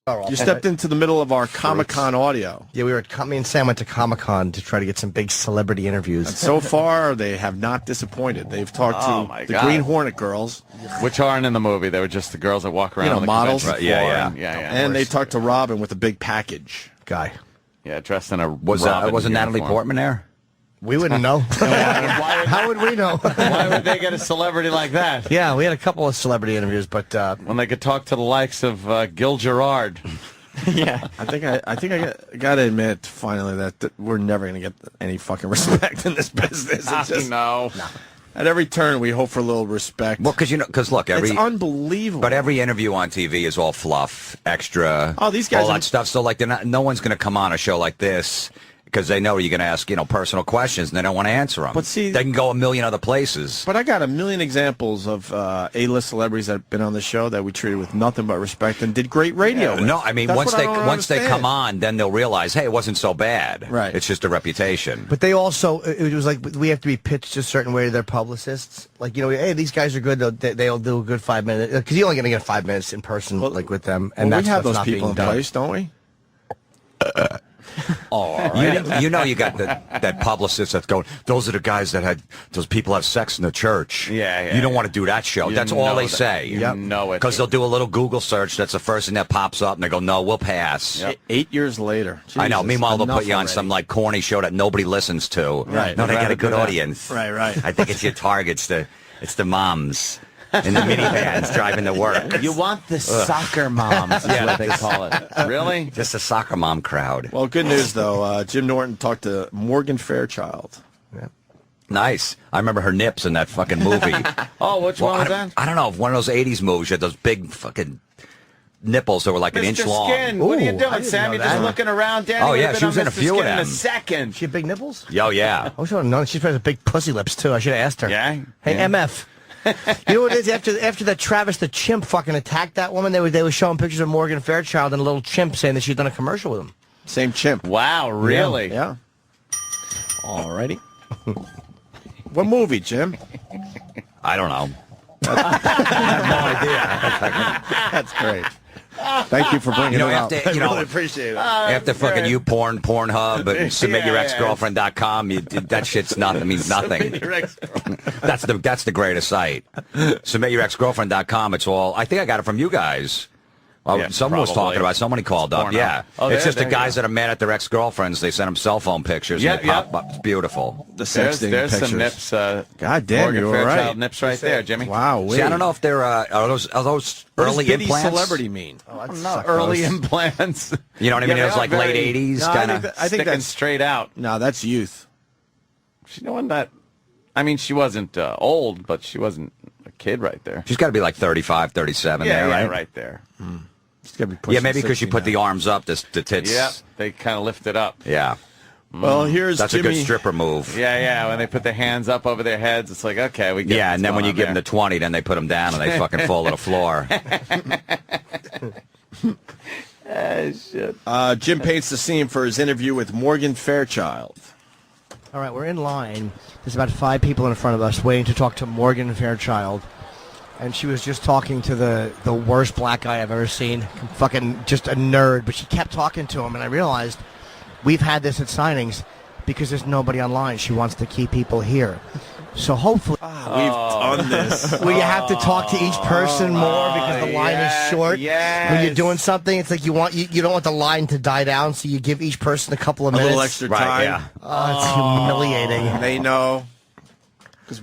You stepped into the middle of our Comic-Con audio. Yeah, me and Sam went to Comic-Con to try to get some big celebrity interviews. And so far, they have not disappointed. They've talked to the Green Hornet girls. Which aren't in the movie. They were just the girls that walk around. You know, on the models. convention Right, floor. Yeah. And they talked to Robin with a big package. Guy. Yeah, dressed in a wasn't Natalie Portman there? We wouldn't know. How would we know? Why would they get a celebrity like that? Yeah, we had a couple of celebrity interviews, but when they could talk to the likes of Gil Gerard. Yeah, I think I gotta admit finally that we're never gonna get any fucking respect in this business. It's just, no. At every turn, we hope for a little respect. Well, because look, it's unbelievable. But every interview on TV is all fluff, extra. Oh, these guys all that stuff. So like, no one's gonna come on a show like this because they know you're going to ask, personal questions, and they don't want to answer them. But see, they can go a million other places. But I got a million examples of A-list celebrities that have been on the show that we treated with nothing but respect and did great radio. No, I mean, once they come on, then they'll realize, hey, it wasn't so bad. Right. It's just a reputation. But they also, it was like we have to be pitched a certain way to their publicists. Like, hey, these guys are good. They'll do a good 5 minutes because you're only going to get 5 minutes in person, like with them. And we have those people in place, don't we? Oh, right. you got that publicist that's going, those are the guys that had those people have sex in the church. Yeah. You don't want to do that show. That's all they say. You know it. Because they'll do a little Google search. That's the first thing that pops up, and they go, no, we'll pass. Yep. 8 years later. Jesus, I know. Meanwhile, they'll put you on already. some like corny show that nobody listens to. Right. No, they got a good audience. Right. I think it's your targets. It's the moms in the minivans driving to work. You want the soccer moms, is what they call it. Really? Just a soccer mom crowd. Well, good news, though. Jim Norton talked to Morgan Fairchild. Yeah. Nice. I remember her nips in that fucking movie. Oh, which one was that? I don't know. One of those 80s movies. She had those big fucking nipples that were like an inch long. Skin. What are you Ooh, doing, Sam? You're just looking around. Danny Oh, yeah, would have she was been in on a few Mr. of Skin in them. a second. She had big nipples? Oh, yeah. I wish I would have known. She has big pussy lips, too. I should have asked her. Yeah? Hey, Yeah. MF. You know what it is? After that Travis the chimp fucking attacked that woman, they were showing pictures of Morgan Fairchild and a little chimp saying that she'd done a commercial with him. Same chimp. Wow, really? Yeah. Alrighty. What movie, Jim? I don't know. That's great. Thank you for bringing it up. After, I really appreciate it. After fucking Pornhub, and submityourexgirlfriend.com, that shit's nothing. Means nothing. That's the greatest site. Submityourexgirlfriend.com. It's all. I think I got it from you guys. Someone was talking about. Somebody called up. Yeah, it's just the guys that are mad at their ex-girlfriends. They send them cell phone pictures. And they pop up. It's beautiful. The sexting There's pictures. some nips. God damn, Morgan you were Fairchild right. nips right there, Jimmy. Wow. See, I don't know if they're are those What early does bitty implants. celebrity mean? No, early implants. You know what I mean? Yeah, It was they like are late very- '80s No, kind of. I think Sticking that's straight out. No, that's youth. She know that. I mean, she wasn't old, but she wasn't a kid right there. She's got to be like 35, 37 there, right? right there. She's gotta be Yeah, pushing maybe because she 60 put now. the arms up, the tits. Yeah, they kind of lift it up. Yeah. Well, here's That's Jimmy. a good stripper move. Yeah. When they put their hands up over their heads, it's like, okay, we get Yeah, what's and then when going you on give them there. the 20, then they put them down and they fucking fall to the floor. Shit. Jim paints the scene for his interview with Morgan Fairchild. All right, we're in line. There's about 5 people in front of us waiting to talk to Morgan Fairchild. And she was just talking to the worst black guy I've ever seen. Fucking just a nerd. But she kept talking to him, and I realized we've had this at signings because there's nobody online. She wants to keep people here. So hopefully... We've done this. Well, you have to talk to each person more because the line is short. Yes. When you're doing something, it's like you don't want the line to die down, so you give each person a couple of A minutes. little extra Right, time. yeah. Oh, it's humiliating. They know. Because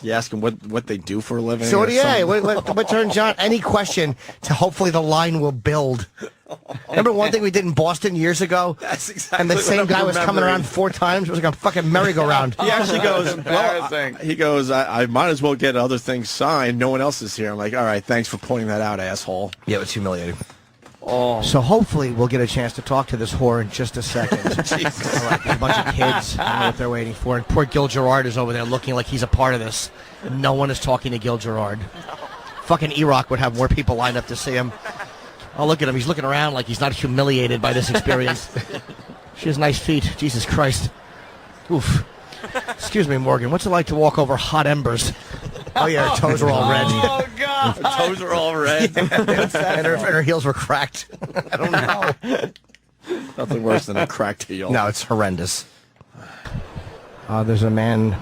you ask them what they do for a living. So or yeah, something. what turns on any question to hopefully the line will build. Remember one thing we did in Boston years ago? That's exactly And the what same I'm guy was coming remembering. around 4 times. It was like a fucking merry-go-round. He actually goes, Embarrassing. he goes, I might as well get other things signed. No one else is here. I'm like, all right, thanks for pointing that out, asshole. Yeah, it's humiliating. Oh. So hopefully we'll get a chance to talk to this whore in just a second. Like a bunch of kids. I don't know what they're waiting for. And poor Gil Gerard is over there looking like he's a part of this. No one is talking to Gil Gerard. Fucking E-Rock would have more people lined up to see him. Oh, look at him. He's looking around like he's not humiliated by this experience. She has nice feet. Jesus Christ. Oof. Excuse me, Morgan. What's it like to walk over hot embers? Oh, yeah, her toes are all red. Oh, God. Her toes are all red. and her heels were cracked. I don't know. Nothing worse than a cracked heel. No, it's horrendous. There's a man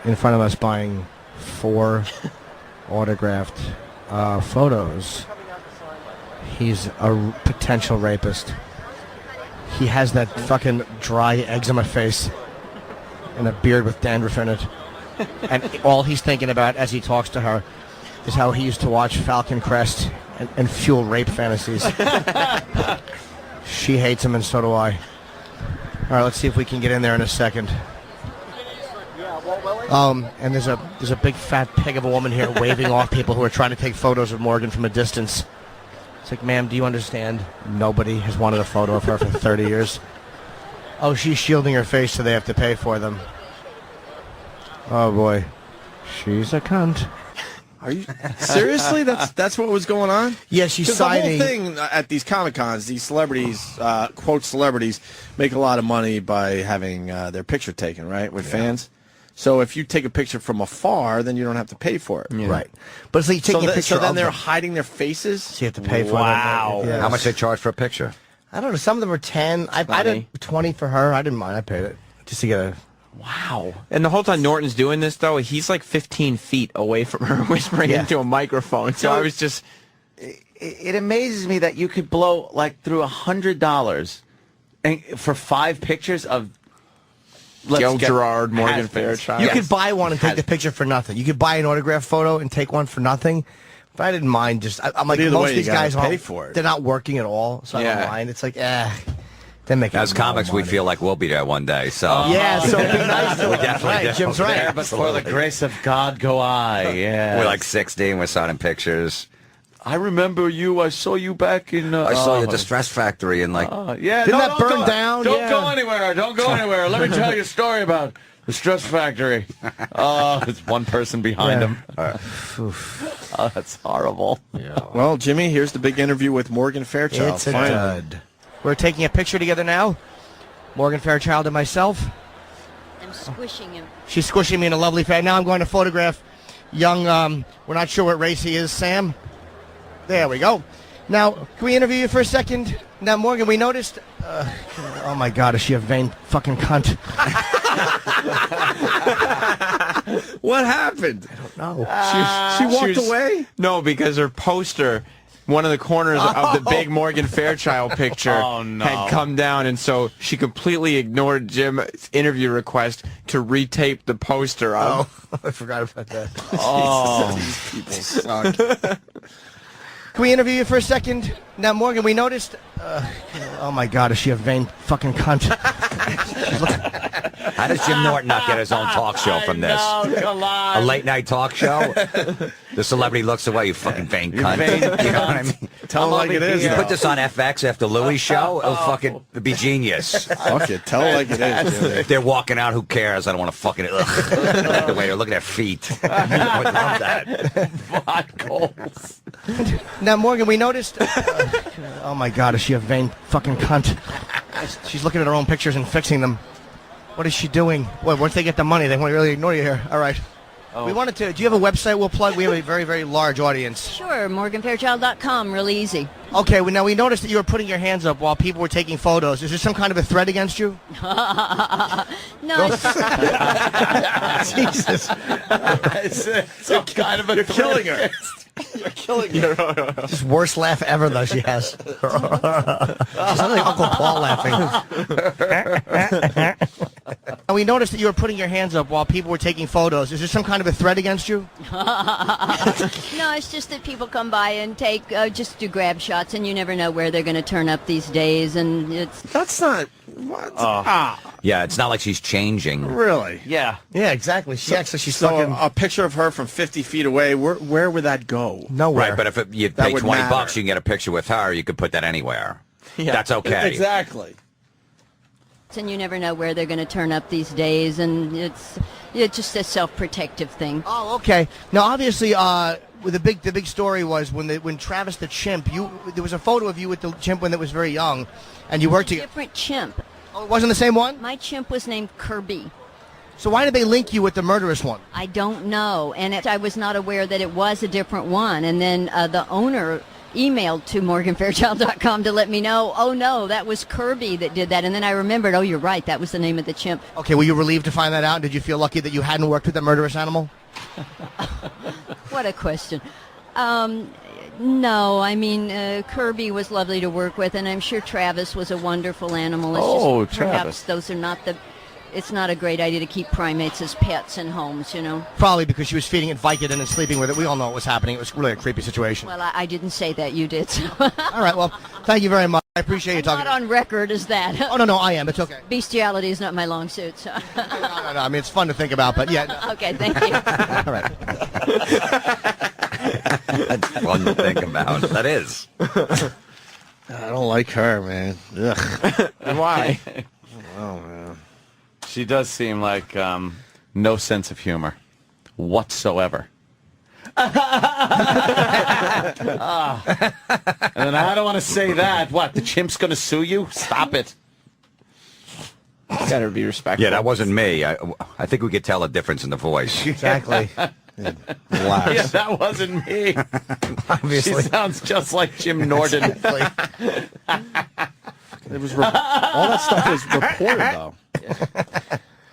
in front of us buying 4 autographed photos. He's a potential rapist. He has that fucking dry eczema face and a beard with dandruff in it. And all he's thinking about as he talks to her is how he used to watch Falcon Crest and fuel rape fantasies. She hates him and so do I. All right, let's see if we can get in there in a second. And there's a big fat pig of a woman here waving off people who are trying to take photos of Morgan from a distance. It's like, ma'am, do you understand? Nobody has wanted a photo of her for 30 years. Oh, she's shielding her face so they have to pay for them. Oh, boy. She's a cunt. Are you seriously? That's what was going on? Yeah, she's signing. The whole thing at these Comic-Cons, these celebrities, quote celebrities, make a lot of money by having their picture taken, right, with fans. So if you take a picture from afar, then you don't have to pay for it. Yeah. Right. But it's like you taking a picture then of they're them. hiding their faces? So you have to pay for Wow. them. Yeah. How much they charge for a picture? I don't know. Some of them are 10. I did 20 for her. I didn't mind. I paid it just to get a... Wow. And the whole time Norton's doing this, though, he's like 15 feet away from her, whispering into a microphone. So I was just... It amazes me that you could blow like through $100 and for 5 pictures of Joe Girard, Morgan Fairchild. You could buy one and take the picture for nothing. You could buy an autograph photo and take one for nothing. But I didn't mind. I'm like, most of these guys pay for it. They're not working at all, so I don't mind. It's like, they make As comics, we feel like we'll be there one day. So so it'd be nice to we definitely right, Jim's right. There, but for the grace of God go I. Yeah. We're like 16. We're signing pictures. I remember you. I saw you back in. I saw you at the Stress Factory and like. Yeah, didn't that burn down? Don't go anywhere. Don't go anywhere. Let me tell you a story about the Stress Factory. There's one person behind him. Oh, that's horrible. Yeah. Well, Jimmy, here's the big interview with Morgan Fairchild. It's a dud. We're taking a picture together now. Morgan Fairchild and myself. I'm squishing him. She's squishing me in a lovely fashion. Now I'm going to photograph young, we're not sure what race he is, Sam. There we go. Now, can we interview you for a second? Now, Morgan, we noticed... oh, my God, is she a vain fucking cunt? What happened? I don't know. She walked away? No, because her poster, one of the corners of the big Morgan Fairchild picture had come down, and so she completely ignored Jim's interview request to retape the poster up. Oh, I forgot about that. Oh, these people suck. Can we interview you for a second? Now, Morgan, we noticed... oh, my God, is she a vain fucking cunt? How does Jim Norton not get his own talk show from this? Come on. A late night talk show? The celebrity looks away, you fucking vain cunt. You know what I mean? Tell it like it is. You though. put this on FX after Louis' show, it'll fucking be genius. Fuck it. Tell it like it is, Jimmy. If they're walking out, who cares? I don't want to fucking... Ugh. The way they're looking at feet. I would love that. Goals. Now, Morgan, we noticed... oh, my God, is she a vain fucking cunt? She's looking at her own pictures and fixing them. What is she doing? Well, once they get the money, they won't really ignore you here. All right. We wanted to... Do you have a website we'll plug? We have a very, very large audience. Sure, morganfairchild.com, really easy. Okay, now we noticed that you were putting your hands up while people were taking photos. Is there some kind of a threat against you? No, Jesus. Some kind of a You're killing her. You're killing her. Just worst laugh ever, though, she has. She's like Uncle Paul laughing. And we noticed that you were putting your hands up while people were taking photos. Is there some kind of a threat against you? no, it's just that people come by and take, just do grab shots, and you never know where they're going to turn up these days, and it's... That's not... What? Yeah, it's not like she's changing. Really? Yeah. Yeah, exactly. She acts like she's So fucking... a picture of her from 50 feet away, where would that go? Nowhere. Right, but if you That pay would $20, matter. you can get a picture with her. You could put that anywhere. Yeah. That's okay. Exactly. And you never know where they're going to turn up these days, and it's just a self-protective thing. Oh, okay. Now, obviously, the big story was when Travis the chimp, there was a photo of you with the chimp when it was very young, and you worked together. Different chimp. Oh, it wasn't the same one? My chimp was named Kirby. So why did they link you with the murderous one? I don't know, and I was not aware that it was a different one. And then the owner emailed to morganfairchild.com to let me know, oh no, that was Kirby that did that. And then I remembered, oh, you're right, that was the name of the chimp. Okay, were you relieved to find that out? Did you feel lucky that you hadn't worked with that murderous animal? What a question. No, I mean, Kirby was lovely to work with, and I'm sure Travis was a wonderful animal. It's just, Travis. Perhaps those are not it's not a great idea to keep primates as pets in homes, you know. Probably because she was feeding it Vicodin and sleeping with it. We all know what was happening. It was really a creepy situation. Well, I didn't say that. You did. So. All right, well, thank you very much. I appreciate you I'm talking. not on record as that. Oh, no, I am. It's okay. Bestiality is not my long suit. So. No. I mean, it's fun to think about, but yeah. Okay, thank you. All right. That's fun to think about. That is. I don't like her, man. Ugh. Why? Oh, man. She does seem like no sense of humor whatsoever. And then I don't want to say that. What, the chimp's going to sue you? Stop it. Gotta be respectful. Yeah, that wasn't me. I think we could tell a difference in the voice. Exactly. Relax. Yeah, that wasn't me. Obviously. She sounds just like Jim Norton. It was all that stuff was reported, though.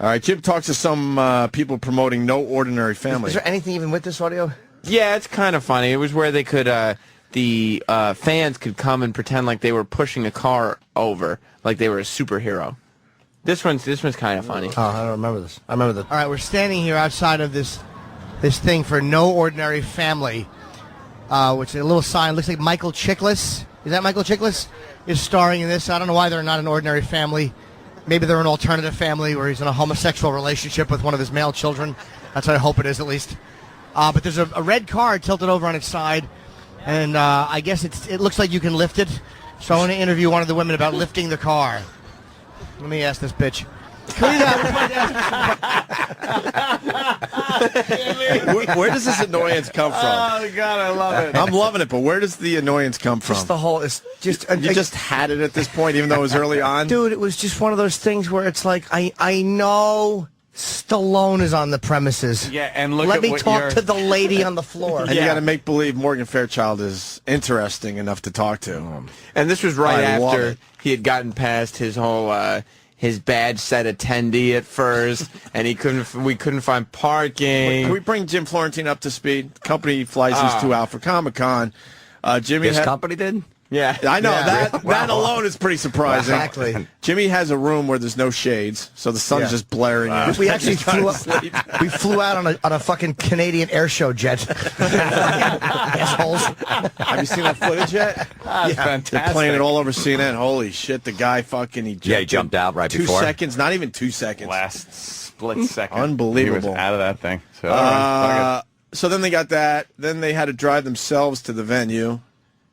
All right, Jim talks to some people promoting No Ordinary Family. Is there anything even with this audio? Yeah, it's kind of funny. It was where they could, the fans could come and pretend like they were pushing a car over, like they were a superhero. This one's kind of funny. Oh, I don't remember this. I remember this. All right, we're standing here outside of this thing for No Ordinary Family, which is a little sign. Looks like Michael Chiklis. Is that Michael Chiklis? Is starring in this. I don't know why they're not an ordinary family. Maybe they're an alternative family where he's in a homosexual relationship with one of his male children. That's what I hope it is, at least. But there's a red car tilted over on its side, and I guess it looks like you can lift it. So I want to interview one of the women about lifting the car. Let me ask this bitch. Where does this annoyance come from? Oh, God, I love it. I'm loving it, but where does the annoyance come from? Just the whole. It's just You just had it at this point, even though it was early on? dude. It was just one of those things where it's like I know Stallone is on the premises. Yeah, and look Let at me what talk you're- to the lady on the floor. And you got to make believe Morgan Fairchild is interesting enough to talk to. And this was right I love after it. he had gotten past his whole his badge said attendee at first, and we couldn't find parking. Can we bring Jim Florentine up to speed? The company flies these two out for Comic-Con. Jimmy This company did? Yeah, I know, Yeah. that alone is pretty surprising. Exactly. Jimmy has a room where there's no shades, so the sun's Yeah. just blaring in. We actually He's trying flew to sleep. we flew out on a fucking Canadian air show jet. Assholes. Have you seen that footage yet? That's They're fantastic. playing it all over CNN. Holy shit, the guy fucking, he jumped out right 2 before. seconds, not even 2 seconds. Last split second. Unbelievable. He was out of that thing. So, all right, So then they got that. Then they had to drive themselves to the venue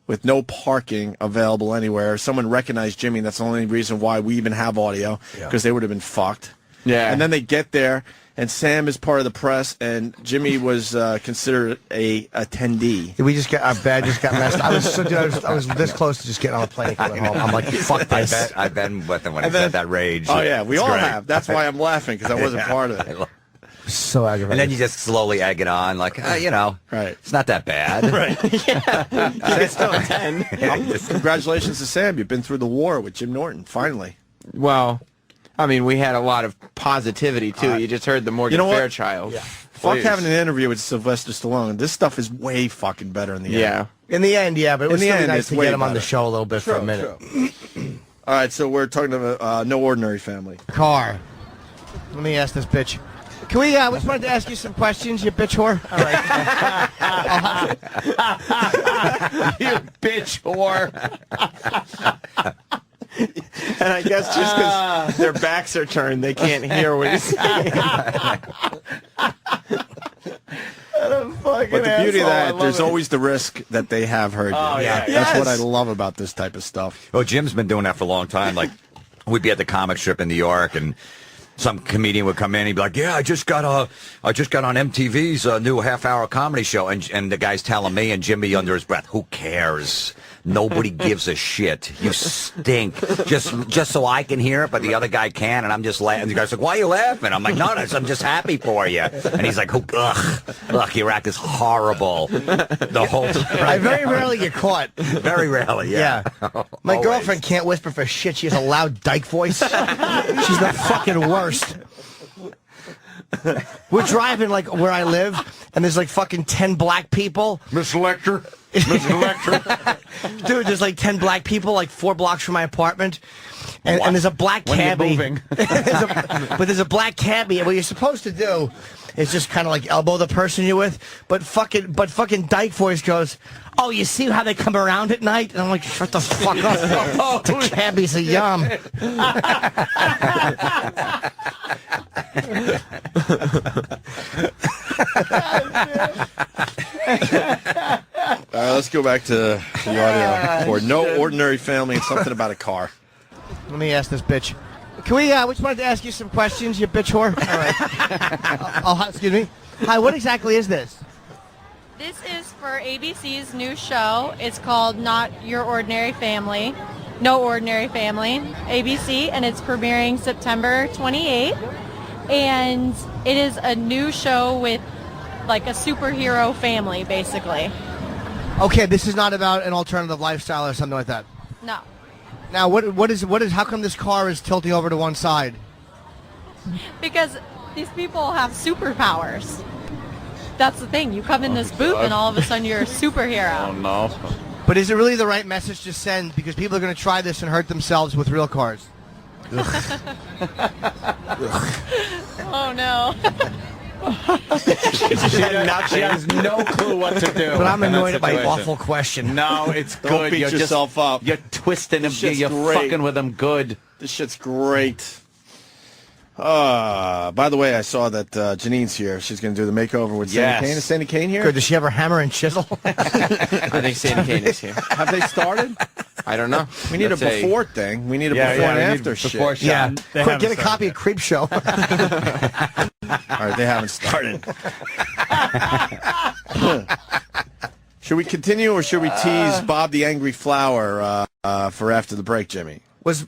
with no parking available anywhere. Someone recognized Jimmy, and that's the only reason why we even have audio, because they would have been fucked. Yeah. And then they get there, and Sam is part of the press, and Jimmy was considered a attendee. We just got our bed just got messed. I was this close to just getting on a plane and going home. I'm like, fuck this. I've been with him when And he's then- at that rage. Oh, yeah, we It's all great. have. That's why I'm laughing, because I wasn't part of it. So aggravating. And then you just slowly egg it on, like, Right. it's not that bad. Right. it's still a 10. Congratulations to Sam. You've been through the war with Jim Norton, finally. Well, I mean, we had a lot of positivity too. You just heard the Morgan You know what? Fairchild. Yeah. Fuck having an interview with Sylvester Stallone. This stuff is way fucking better in the end. Yeah. in the end, yeah, but it was In the still end, nice it's to way get him on the better. show a little bit for a minute. All right, so we're talking about No Ordinary Family. Car. Let me ask this bitch. Can we just wanted to ask you some questions, you bitch whore? All right. You bitch whore. And I guess just because their backs are turned, they can't hear what he's saying. But the beauty of that, there's always the risk that they have heard you. Oh, yeah. That's what I Yes. love about this type of stuff. Well, Jim's been doing that for a long time. Like, we'd be at the comic strip in New York, and some comedian would come in. He'd be like, "Yeah, I just got on MTV's new half-hour comedy show," and the guy's telling me and Jimmy under his breath, "Who cares? Nobody gives a shit. You stink. Just so I can hear it, but the other guy can, and I'm just laughing. The guy's like, why are you laughing? I'm like, no, I'm just happy for you. And he's like, ugh, your act is horrible. The whole time. I very rarely get caught. Very rarely, yeah. My Always. girlfriend can't whisper for shit. She has a loud dyke voice. She's the fucking worst. We're driving like where I live, and there's like fucking 10 black people. Miss Lecter. Dude, there's like 10 black people like 4 blocks from my apartment. And there's a black cabbie. But there's a black cabbie, and what you're supposed to do is just kind of like elbow the person you're with. But fucking dyke voice goes, oh, you see how they come around at night? And I'm like, shut the fuck up. The cabbie's a yum. All right, let's go back to the audio for No Ordinary Family and something about a car. Let me ask this bitch. Can we just wanted to ask you some questions, you bitch whore? All right. Excuse me. Hi, what exactly is this? This is for ABC's new show. It's called Not Your Ordinary Family. No Ordinary Family, ABC, and it's premiering September 28th. And it is a new show with like a superhero family, basically. Okay, this is not about an alternative lifestyle or something like that. No. Now, what is how come this car is tilting over to one side? Because these people have superpowers. That's the thing. You come in this booth and all of a sudden you're a superhero. Oh, no. But is it really the right message to send? Because people are going to try this and hurt themselves with real cars. Oh, no. She has no clue what to do. But I'm in that annoyed at my situation. awful question. No, it's Don't good. beat You're yourself up. You're twisting him. You're great. fucking with him good. This shit's great. By the way, I saw that Janine's here. She's going to do the makeover with Sandy Kane. Is Sandy Kane here? Good. Does she have her hammer and chisel? I think Sandy Kane is here. Have they started? I don't know. We need a That's before thing. We need a before and after shit. Before shot. Yeah. Quick, get a copy of Creep Show. All right, they haven't started. Should we continue or should we tease Bob the Angry Flower for after the break, Jimmy?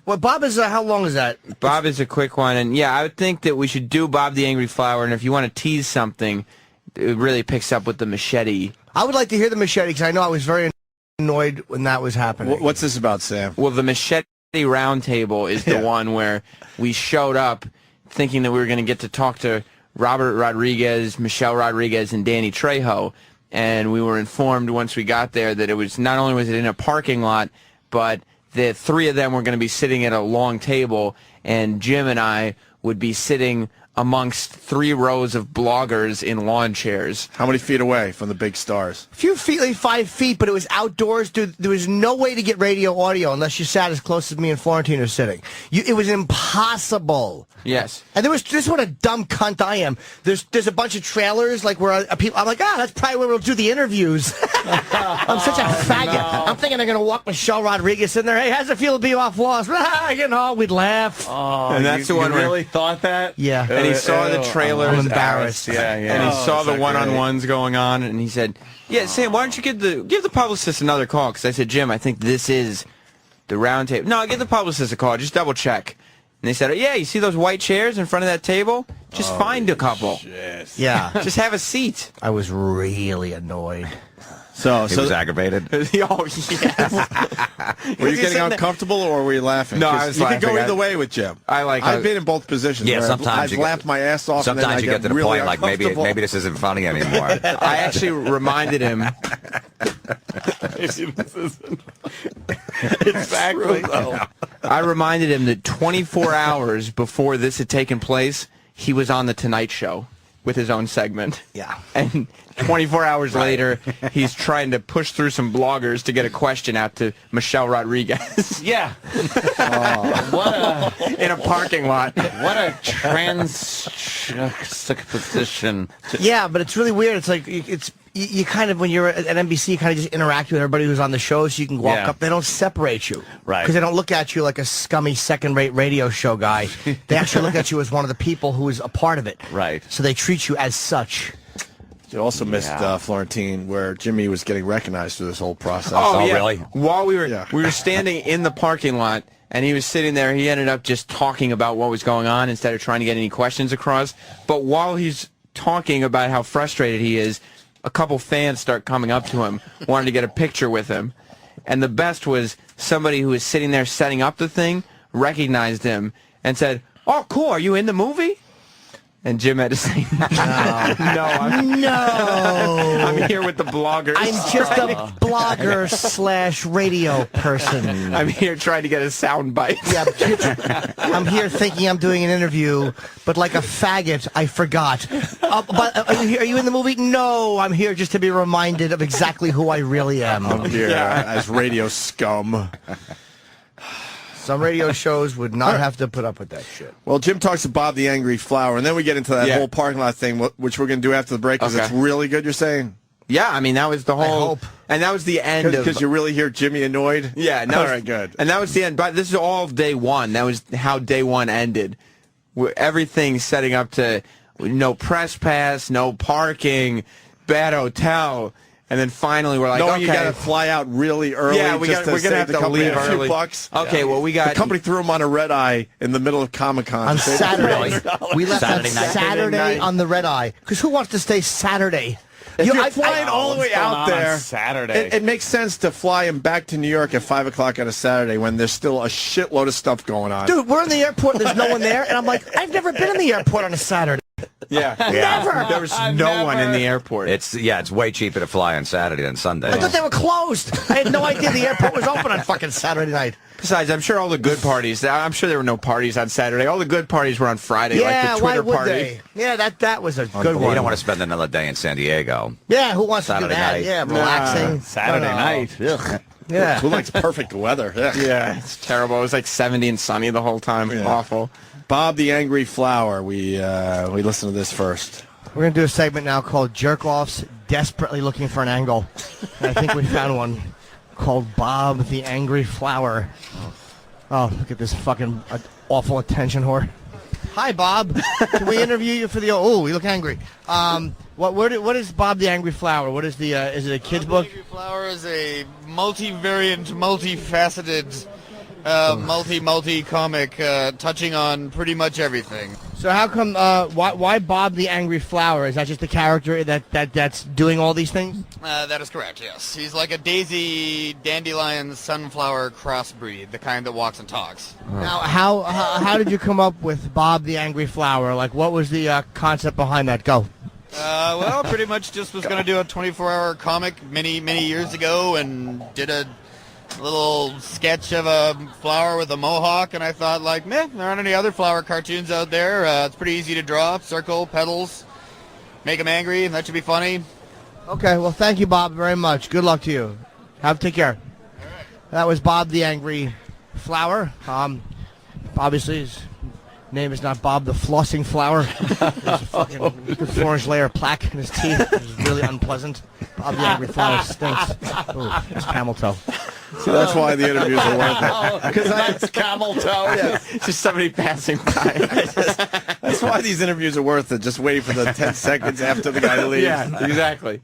Bob is how long is that? Bob is a quick one, and yeah, I would think that we should do Bob the Angry Flower, and if you want to tease something, it really picks up with the machete. I would like to hear the machete because I know I was very annoyed when that was happening. What's this about, Sam? Well, the machete roundtable is the one where we showed up thinking that we were going to get to talk to Robert Rodriguez, Michelle Rodriguez, and Danny Trejo, and we were informed once we got there that it was not only was it in a parking lot, but the 3 of them were going to be sitting at a long table, and Jim and I would be sitting amongst 3 rows of bloggers in lawn chairs. How many feet away from the big stars? A few feet, like 5 feet, but it was outdoors. Dude, there was no way to get radio audio unless you sat as close as me and Florentine are sitting. It was impossible. Yes. And this is what a dumb cunt I am. There's a bunch of trailers like where people. I'm like, that's probably where we'll do the interviews. I'm such a faggot. No. I'm thinking they're gonna walk Michelle Rodriguez in there. Hey, how's it feel to be off Lost? You know, we'd laugh. Oh, and that's the one you where really thought that? Yeah. And he saw the trailers. I'm embarrassed. Yeah. And he saw the one-on-ones going on, and he said, "Yeah, Sam, why don't you give the publicist another call?" Because I said, "Jim, I think this is the round table." No, give the publicist a call. Just double check. And they said, "Yeah, you see those white chairs in front of that table? Just find a couple. Yes. Yeah. Just have a seat." I was really annoyed. So He was aggravated. Oh, yes. were you getting uncomfortable or were you laughing? No, 'Cause I was you laughing. could go either way with Jim. I've been in both positions. Yeah, where sometimes I've laughed my ass off. Sometimes and then you get to the really point like maybe this isn't funny anymore. I actually reminded him. Exactly. I reminded him that 24 hours before this had taken place, he was on The Tonight Show with his own segment. Yeah. And 24 hours later, he's trying to push through some bloggers to get a question out to Michelle Rodriguez. Yeah. In a parking lot. What a juxtaposition. Yeah, but it's really weird. It's like you kind of, when you're at NBC, you kind of just interact with everybody who's on the show, so you can walk up. They don't separate you. Right. Because they don't look at you like a scummy second-rate radio show guy. They actually look at you as one of the people who is a part of it. Right. So they treat you as such. You also missed Florentine, where Jimmy was getting recognized through this whole process. Oh, yeah. Really? While we were standing in the parking lot, and he was sitting there. He ended up just talking about what was going on instead of trying to get any questions across. But while he's talking about how frustrated he is, a couple fans start coming up to him, wanting to get a picture with him. And the best was somebody who was sitting there setting up the thing recognized him and said, "Oh, cool. Are you in the movie?" And Jim had to say, no, I'm here with the bloggers. I'm just a blogger / radio person. I'm here trying to get a sound bite. Yeah, I'm here thinking I'm doing an interview, but like a faggot, I forgot. But are you in the movie? No, I'm here just to be reminded of exactly who I really am. I'm here as radio scum. Some radio shows would not have to put up with that shit. Well, Jim talks to Bob the Angry Flower, and then we get into that whole parking lot thing, which we're going to do after the break, because it's really good, you're saying? Yeah, I mean, that was the whole... I hope. And that was the end of... Because you really hear Jimmy annoyed? Yeah. All right, good. And that was the end. But this is all of day one. That was how day one ended. Everything setting up to no press pass, no parking, bad hotel... And then finally we're like, okay. You got to fly out really early. Yeah, we're going to have to leave a few early. bucks. Okay, well, we got... The company threw him on a red eye in the middle of Comic-Con. On Saturday. We left Saturday on night. Saturday on the red eye. Because who wants to stay Saturday? If you're flying all the way out there, Saturday. It makes sense to fly him back to New York at 5 o'clock on a Saturday when there's still a shitload of stuff going on. Dude, we're in the airport, there's no one there, and I'm like, I've never been in the airport on a Saturday. Yeah. Never. There was no one in the airport. It's way cheaper to fly on Saturday than Sunday. I thought they were closed. I had no idea the airport was open on fucking Saturday night. Besides, I'm sure all the good parties, I'm sure there were no parties on Saturday. All the good parties were on Friday, Yeah, like the Twitter why would party. they? Yeah, that was a good You one. don't want to spend another day in San Diego. Yeah, who wants Saturday to do that? night. Yeah, relaxing. Saturday night. Ugh. Yeah. Who likes perfect weather? Yeah, it's terrible. It was like 70 and sunny the whole time. Yeah. Awful. Bob the Angry Flower. We listen to this first. We're going to do a segment now called Jerk-Offs Desperately Looking for an Angle. And I think we found one called Bob the Angry Flower. Oh, look at this fucking awful attention whore. Hi, Bob. Can we interview you for the... Oh, you look angry. What is Bob the Angry Flower? What is the... is it a kid's book? Bob the Angry Flower is a multivariant, multifaceted, multi-comic touching on pretty much everything. So how come... why Bob the Angry Flower? Is that just the character that's doing all these things? That is correct, yes. He's like a daisy, dandelion, sunflower crossbreed, the kind that walks and talks. Now, how did you come up with Bob the Angry Flower? Like, what was the concept behind that? Go. Well, pretty much just was going to do a 24-hour comic many, many years ago and did a little sketch of a flower with a mohawk, and I thought, like, meh, there aren't any other flower cartoons out there. It's pretty easy to draw. Circle, petals, make them angry, and that should be funny. Okay, well, thank you, Bob, very much. Good luck to you. Take care. All right. That was Bob the Angry Flower. Obviously, his name is not Bob the Flossing Flower. There's a fucking 4-inch layer of plaque in his teeth. It's really unpleasant. Bob the Angry Flower stinks. Ooh, it's camel toe. See, that's why the interviews are worth it. Because That's camel toe. Yeah. Just somebody passing by. That's why these interviews are worth it. Just waiting for the 10 seconds after the guy leaves. Yeah, exactly.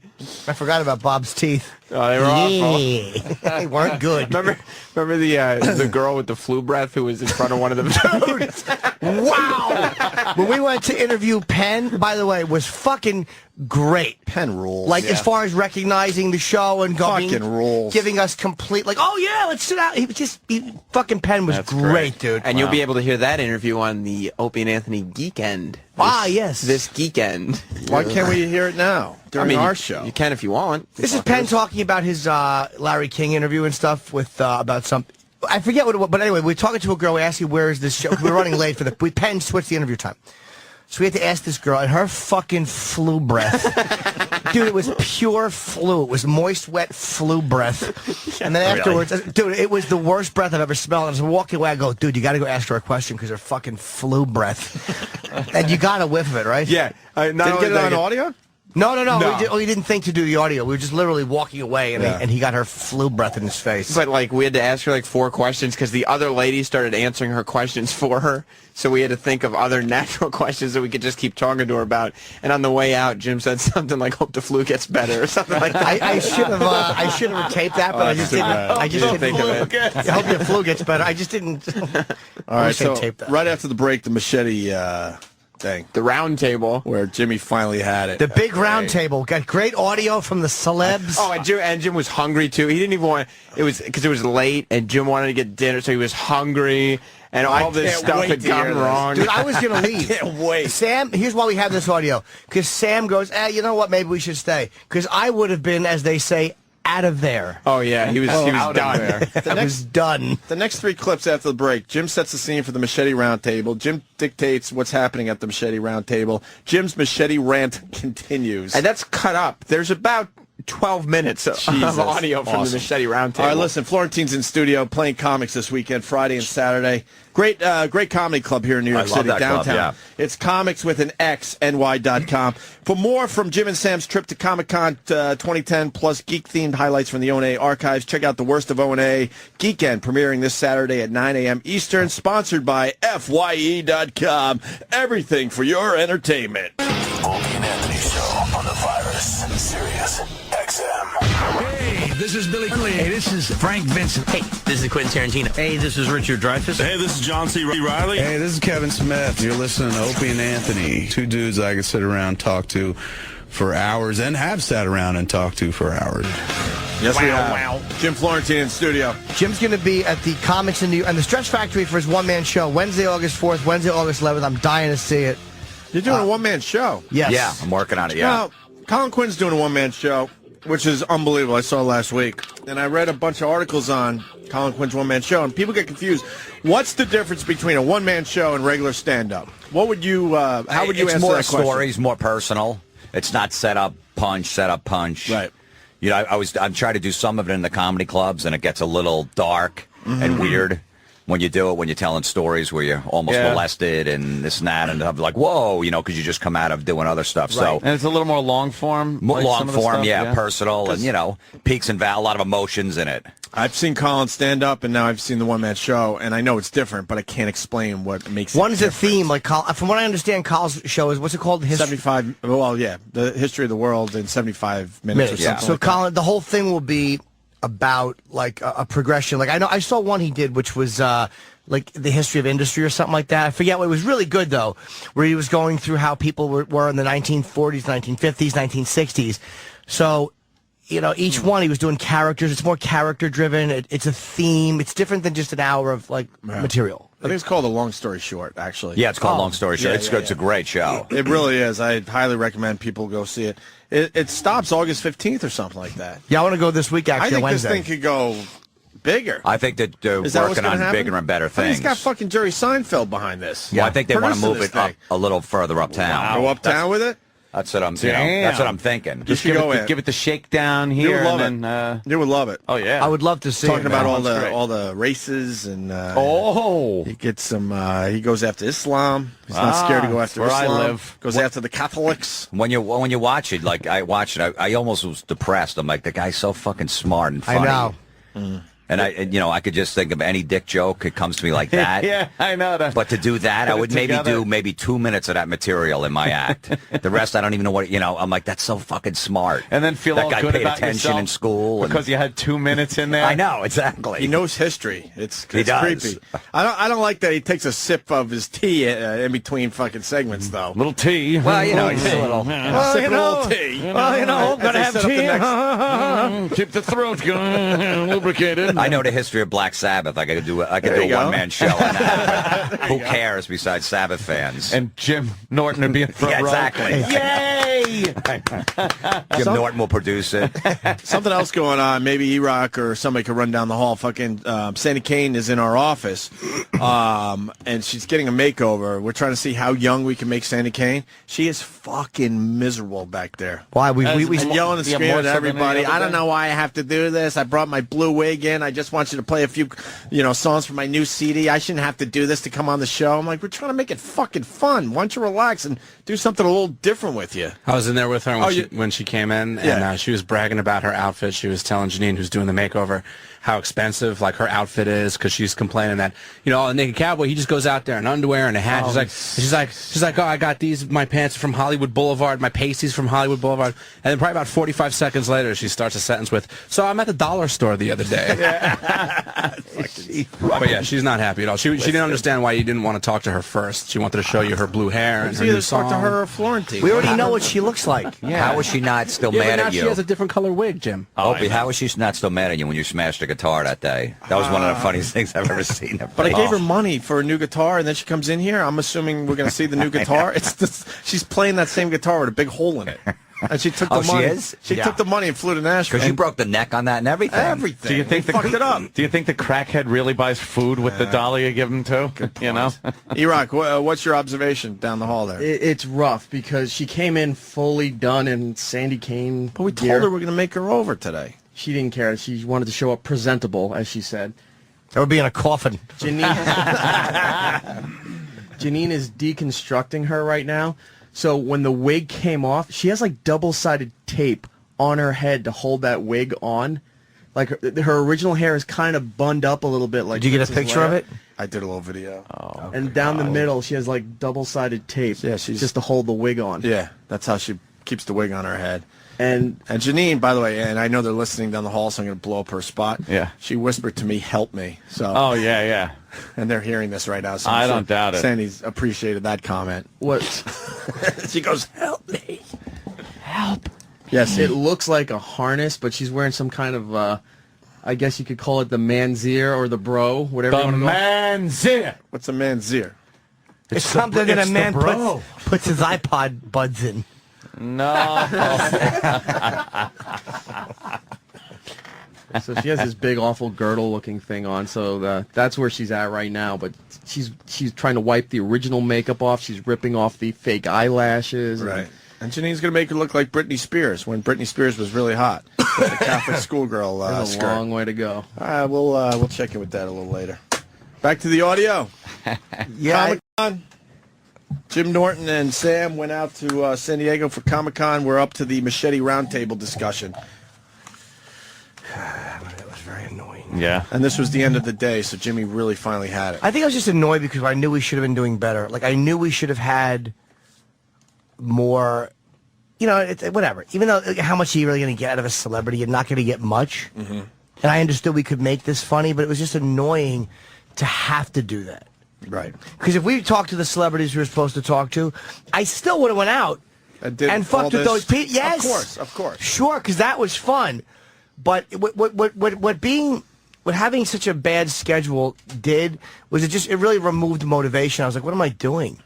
I forgot about Bob's teeth. Oh, they were awful. They weren't good. Remember the girl with the flu breath who was in front of one of them? Wow! When we went to interview Penn, by the way, was fucking great. Penn rules. Like, as far as recognizing the show and going, Fucking rules. giving us complete, like, oh yeah, let's sit out. Fucking Penn was great, dude. And you'll be able to hear that interview on the Opie and Anthony Geek End. Yes. This Geek End. Why can't we hear it now during our show? You can if you want. This is Penn talking about his Larry King interview and stuff with about some. I forget what it was, but anyway, we're talking to a girl. We asked you, where is this show? We're running late for Penn switched the interview time. So we had to ask this girl, and her fucking flu breath. Dude, it was pure flu. It was moist, wet flu breath. And then afterwards, dude, it was the worst breath I've ever smelled. And as I'm walking away, I go, dude, you got to go ask her a question because her fucking flu breath. And you got a whiff of it, right? Yeah. Did you get it on audio? No. No. We didn't think to do the audio. We were just literally walking away, and he got her flu breath in his face. But like we had to ask her like 4 questions because the other lady started answering her questions for her. So we had to think of other natural questions that we could just keep talking to her about. And on the way out, Jim said something like, "Hope the flu gets better" or something like that. I should have taped that, but I just didn't. I just didn't think of it. I hope your flu gets better. I just didn't. All right, so tape that. right after the break, the machete thing, The round table. where Jimmy finally had it. The big round table got great audio from the celebs. Oh, and Jim was hungry too. He didn't even want. It was because it was late, and Jim wanted to get dinner, so he was hungry, and all this stuff had gone wrong. Dude, I was going to leave. Can't wait. Sam, here's why we have this audio. Because Sam goes, you know what, maybe we should stay. Because I would have been, as they say, out of there. Oh yeah, he was done. I was done. The next 3 clips after the break, Jim sets the scene for the machete round table. Jim dictates what's happening at the machete round table. Jim's machete rant continues. And that's cut up. There's about 12 minutes of audio from the Machete Roundtable. All right, listen, Florentine's in studio playing comics this weekend, Friday and Saturday. Great comedy club here in New York City, love that downtown. club, yeah. It's comics with an X, ny.com. For more from Jim and Sam's trip to Comic-Con 2010, plus geek-themed highlights from the O&A archives, check out the worst of O&A Geekend, premiering this Saturday at 9 a.m. Eastern, sponsored by FYE.com. Everything for your entertainment. Opie and Anthony Show on the Virus, Sirius XM. Hey, this is Billy Clee. Hey, this is Frank Vincent. Hey, this is Quentin Tarantino. Hey, this is Richard Dreyfuss. Hey, this is John C. Reilly. Hey, this is Kevin Smith. You're listening to Opie and Anthony. 2 dudes I could sit around and talk to for hours and have sat around and talked to for hours. Yes, we have. Jim Florentine in studio. Jim's going to be at the Comics and the Stretch Factory for his one-man show, Wednesday, August 4th, Wednesday, August 11th. I'm dying to see it. You're doing a one-man show. Yes. Yeah, I'm working on it, yeah. Well, Colin Quinn's doing a one-man show, which is unbelievable. I saw last week. And I read a bunch of articles on Colin Quinn's one-man show, and people get confused. What's the difference between a one-man show and regular stand-up? What would you, how would you answer that question? It's more stories, more personal. It's not set up, punch. Right. You know, I'm trying to do some of it in the comedy clubs, and it gets a little dark and weird. When you do it, when you're telling stories where you're almost molested and this and that, and I'm like, whoa, you know, because you just come out of doing other stuff. Right. So and it's a little more long form. Long form, personal, and, you know, peaks and valleys, a lot of emotions in it. I've seen Colin stand up, and now I've seen the one-man show, and I know it's different, but I can't explain what makes it One is a different. theme. Like from what I understand, Colin's show is, what's it called? 75, well, yeah, the history of the world in 75 minutes or something So like Colin, the whole thing will be about like a progression. Like I saw one he did, which was like the history of industry or something like that. I forget what. It was really good though, where he was going through how people were in the 1940s, 1950s, 1960s. So, you know, each one he was doing characters. It's more character driven. It's a theme. It's different than just an hour of like material. I think it's called A Long Story Short, actually. Yeah, it's called Long Story Short. Yeah, It's good. It's a great show. It really is. I highly recommend people go see it. It stops August 15th or something like that. Yeah, I want to go this week, actually, I think Wednesday. this thing could go bigger. I think that they're Is that what's working gonna on happen? bigger and better I think things. it's got fucking Jerry Seinfeld behind this. Well, I think they want to Producing move this it up thing. a little further uptown. Go uptown with it? That's what I'm saying. That's what I'm thinking. Just You give go it, in. give it the shakedown You here. would love and then, You would love it. Oh, yeah. I would love to see Talking it, about man. all the races and Oh. he gets some. He goes after Islam. He's not scared to go after where I Islam. live. Goes after the Catholics. When you watch it, like I watched it, I almost was depressed. I'm like, the guy's so fucking smart and funny. I know. And I could just think of any dick joke. It comes to me like that. Yeah, I know that. But to do that, I Put it would maybe together. do 2 minutes of that material in my act. The rest, I don't even know what. I'm like, that's so fucking smart. And then feel that all guy good paid about attention yourself in school because you had 2 minutes in there. I know exactly. He knows history. It's He does. creepy. I don't like that he takes a sip of his tea in between fucking segments though. Little tea. Well, he's a little. Sipping a little tea. Gotta have tea. Keep the throat going, lubricated. I know the history of Black Sabbath. I could do a you go. one-man show on that. But who cares besides Sabbath fans? And Jim Norton would be in front Yeah, row. exactly. Yay! Jim Norton will produce it. Something else going on. Maybe E-Rock or somebody could run down the hall. Fucking Sandy Kane is in our office, and she's getting a makeover. We're trying to see how young we can make Sandy Kane. She is fucking miserable back there. Why we And yelling and Yeah, screaming more at so than any everybody. other I don't day. know why I have to do this. I brought my blue wig in. I just want you to play a few, songs from my new CD. I shouldn't have to do this to come on the show. I'm like, we're trying to make it fucking fun. Why don't you relax and do something a little different with you? I was in there with her when she came in, and she was bragging about her outfit. She was telling Janine, who's doing the makeover, how expensive like her outfit is, because she's complaining that a naked cowboy, he just goes out there in underwear and a hat. She's like, oh, I got my pants from Hollywood Boulevard, my pasties from Hollywood Boulevard, and then probably about 45 seconds later, she starts a sentence with, so I'm at the dollar store the other day. But yeah, she's not happy at all. She didn't understand why you didn't want to talk to her first. She wanted to show you her blue hair and her new song. Talk to her or Florentine. We already know what she looks like. Yeah. How is she not still mad at you? She has a different color wig, Jim. Opie, how is she not still mad at you when you smashed a guitar that day? That was one of the funniest things I've ever seen. But I gave her money for a new guitar, and then she comes in here. I'm assuming we're going to see the new guitar. She's playing that same guitar with a big hole in it. And she took the money. She is? She took the money and flew to Nashville. Because you broke the neck on that and everything. Everything. Do you think fucked it up? Do you think the crackhead really buys food with the dollar you give him too? E-Rock, what's your observation down the hall there? It's rough because she came in fully done in Sandy Kane. But we told her we're going to make her over today. She didn't care. She wanted to show up presentable, as she said. That would be in a coffin. Janine is deconstructing her right now. So when the wig came off, she has like double-sided tape on her head to hold that wig on. Like her original hair is kind of bunned up a little bit. Like, did you get a picture of it? I did a little video. Oh, and down the middle, she has like double-sided tape. Yeah, she's just to hold the wig on. Yeah, that's how she keeps the wig on her head. And Janine, by the way, and I know they're listening down the hall, so I'm going to blow up her spot. Yeah. She whispered to me, "Help me." So. Oh yeah. And they're hearing this right now. So I don't doubt it. Sandy's appreciated that comment. What? She goes, "Help me, help." Yes, it looks like a harness, but she's wearing some kind of, I guess you could call it the manzier or the bro, whatever you want to go. Manzier. What's a manzier? It's something that a man puts his iPod buds in. No. So she has this big, awful girdle-looking thing on. So that's where she's at right now. But she's trying to wipe the original makeup off. She's ripping off the fake eyelashes. Right. And Janine's going to make her look like Britney Spears when Britney Spears was really hot. With the Catholic schoolgirl There's a skirt. long way to go. All right, we'll check in with that a little later. Back to the audio. Comic-Con. Jim Norton and Sam went out to San Diego for Comic-Con. We're up to the Machete Roundtable discussion. That was very annoying. Yeah. And this was the end of the day, so Jimmy really finally had it. I think I was just annoyed because I knew we should have been doing better. Like, I knew we should have had more, whatever. Even though how much are you really going to get out of a celebrity? You're not going to get much. Mm-hmm. And I understood we could make this funny, but it was just annoying to have to do that. Right. Because if we talked to the celebrities we were supposed to talk to, I still would have went out and fucked with those people. Yes. Of course. Sure, because that was fun. But what having such a bad schedule did was it really removed motivation. I was like, what am I doing?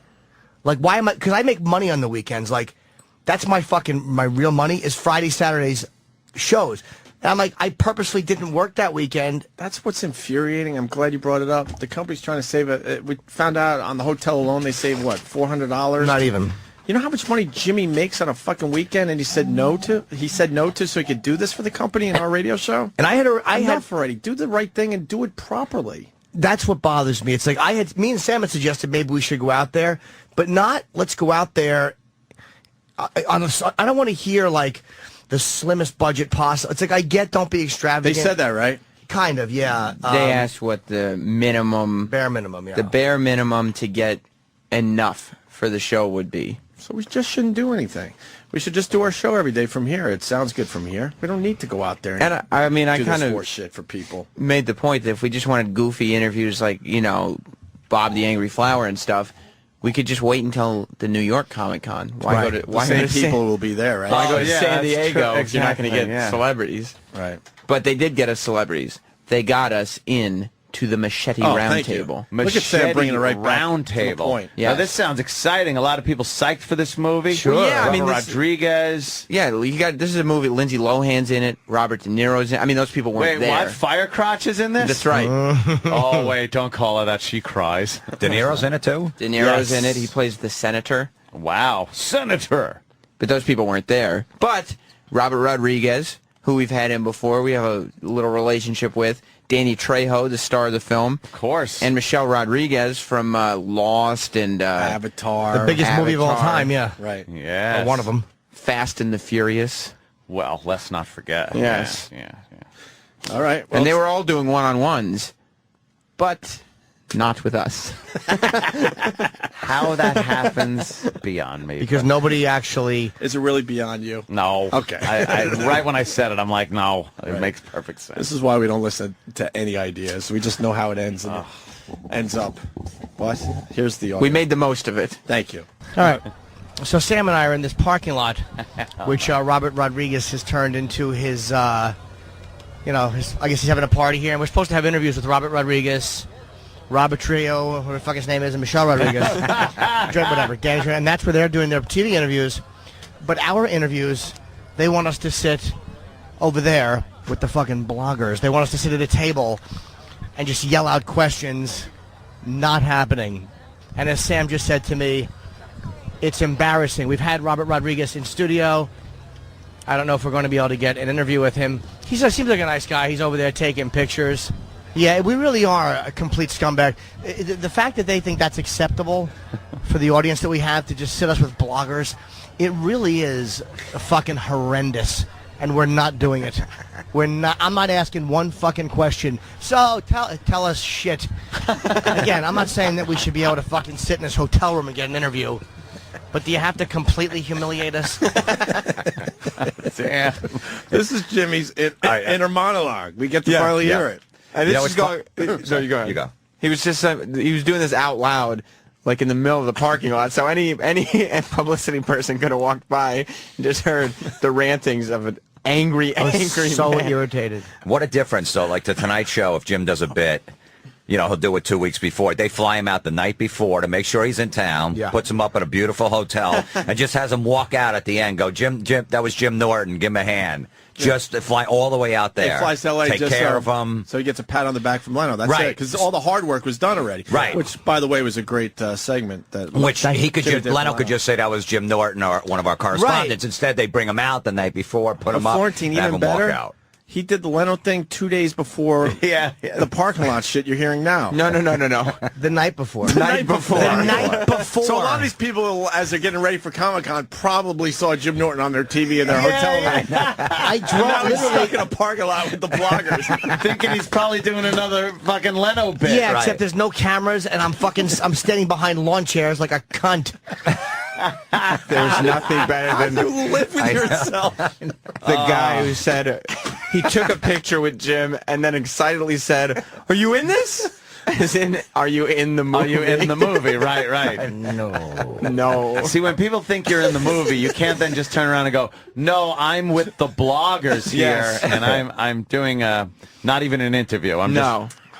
Like, why am I? Because I make money on the weekends. Like, that's my real money is Friday, Saturdays shows. And I'm like, I purposely didn't work that weekend. That's what's infuriating. I'm glad you brought it up. The company's trying to save it. We found out on the hotel alone they saved, what, $400? Not even. You know how much money Jimmy makes on a fucking weekend, and he said no to so he could do this for the company in our radio show? And I had enough already. Do the right thing and do it properly. That's what bothers me. It's like me and Sam had suggested maybe we should go out there, but not let's go out there. I don't want to hear like the slimmest budget possible. It's like I get don't be extravagant. They said that, right? Kind of, yeah. They asked what the bare minimum, yeah. The bare minimum to get enough for the show would be. So we just shouldn't do anything. We should just do our show every day from here. It sounds good from here. We don't need to go out there and I mean, I kind of shit for people. Made the point that if we just wanted goofy interviews like, Bob the Angry Flower and stuff, we could just wait until the New York Comic-Con. Why go to the same people will be there, right? Why go to San Diego if you're not going to get yeah. celebrities? Right. But they did get us celebrities. They got us in to the Machete Roundtable. Look at Sam bringing it right back Round Table. point. Yeah, now, this sounds exciting. A lot of people psyched for this movie. Sure. Well, yeah, I mean, Rodriguez. Yeah, this is a movie. Lindsay Lohan's in it. Robert De Niro's in it. I mean, those people weren't there. Wait, what? Firecrotch is in this? That's right. Oh, wait, don't call her that. She cries. De Niro's in it, too? De Niro's in it. He plays the senator. Wow. Senator. But those people weren't there. But Robert Rodriguez, who we've had in before, we have a little relationship with. Danny Trejo, the star of the film. Of course. And Michelle Rodriguez from Lost and Avatar. The biggest movie of all time, yeah. Right. Yeah. One of them. Fast and the Furious. Well, let's not forget. Yes. Yeah. All right. Well, And they were all doing one-on-ones, but not with us. How that happens, beyond me. Because nobody actually... Is it really beyond you? No. Okay. Right when I said it, I'm like, no. It makes perfect sense. This is why we don't listen to any ideas. We just know how it ends and it ends up. What? Here's the audio. We made the most of it. Thank you. All right. So Sam and I are in this parking lot, which Robert Rodriguez has turned into his, I guess he's having a party here, and we're supposed to have interviews with Robert Rodriguez, Robert Trejo, whatever the fuck his name is, and Michelle Rodriguez, whatever, Danny Trejo, and that's where they're doing their TV interviews. But our interviews, they want us to sit over there with the fucking bloggers. They want us to sit at a table and just yell out questions. Not happening. And as Sam just said to me, it's embarrassing. We've had Robert Rodriguez in studio. I don't know if we're going to be able to get an interview with him. He seems like a nice guy. He's over there taking pictures. Yeah, we really are a complete scumbag. The fact that they think that's acceptable for the audience that we have to just sit us with bloggers, it really is fucking horrendous. And we're not doing it. I'm not asking one fucking question. So tell us shit. Again, I'm not saying that we should be able to fucking sit in this hotel room and get an interview. But do you have to completely humiliate us? Damn. This is Jimmy's inner monologue. We get to finally hear it. And this is going. No, you go ahead. You go. He was just he was doing this out loud, like in the middle of the parking lot. So any publicity person could have walked by and just heard the rantings of an angry so man. irritated. What a difference, though. Like the Tonight Show, if Jim does a bit, he'll do it 2 weeks before. They fly him out the night before to make sure he's in town, puts him up at a beautiful hotel, and just has him walk out at the end, go, Jim, that was Jim Norton, give him a hand. Just fly all the way out there. He flies to L.A. Take just care of him. So he gets a pat on the back from Leno. That's Right. it. Because all the hard work was done already. Right. Which, by the way, was a great segment. Which Leno could just say that was Jim Norton or one of our correspondents. Right. Instead, they bring him out the night before, put him up, Florentine, and have even him walk better. out. He did the Leno thing 2 days before the parking lot shit you're hearing now. No. The night before. The night before. The night before. So a lot of these people, as they're getting ready for Comic-Con, probably saw Jim Norton on their TV in their hotel room. I drove He's stuck in a parking lot with the bloggers. Thinking he's probably doing another fucking Leno bit. Yeah, except there's no cameras, and I'm standing behind lawn chairs like a cunt. There's nothing better than You live with yourself. the guy who said he took a picture with Jim and then excitedly said, "Are you in this?" As in, are you in the movie? Are you in the movie? Right. No. See, when people think you're in the movie, you can't then just turn around and go, "No, I'm with the bloggers here, and I'm doing not even an interview.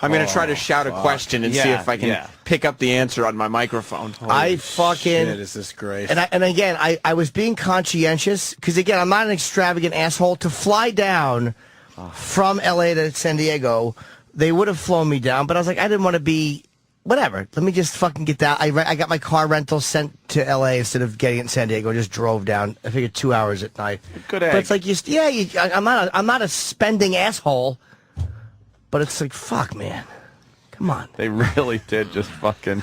I'm going to try to shout a question and see if I can pick up the answer on my microphone. Shit, is this great? And again, I was being conscientious because again, I'm not an extravagant asshole. To fly down from L.A. to San Diego, they would have flown me down, but I was like, I didn't want to be whatever. Let me just fucking get down. I got my car rental sent to L.A. instead of getting it in San Diego. I just drove down. I figured 2 hours at night. Good egg. But it's like I'm not a spending asshole. But it's like, fuck, man. Come on. They really did just fucking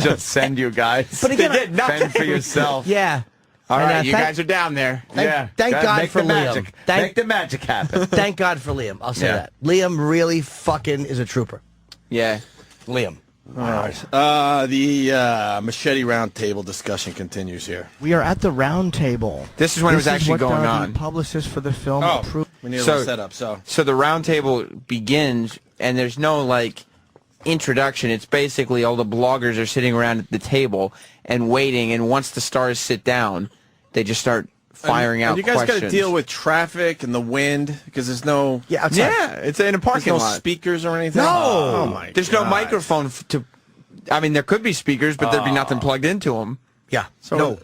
just send you guys. But again, they did nothing for yourself. Yeah. All And, right, you guys are down there. Thank God for Liam. Make the magic happen. Thank God for Liam. I'll say that. Liam really fucking is a trooper. Yeah. Liam. All right. The machete round table discussion continues here. We are at the round table. This is when it was actually going on. The publicist for the film approved. We need a little setup. So the round table begins, and there's no, introduction. It's basically all the bloggers are sitting around at the table and waiting, and once the stars sit down, they just start firing out questions. You guys got to deal with traffic and the wind because there's no... it's in a parking lot. lot. Speakers or anything? No. Oh, my There's God. no microphone to... I mean, there could be speakers, but there'd be nothing plugged into them. Yeah. So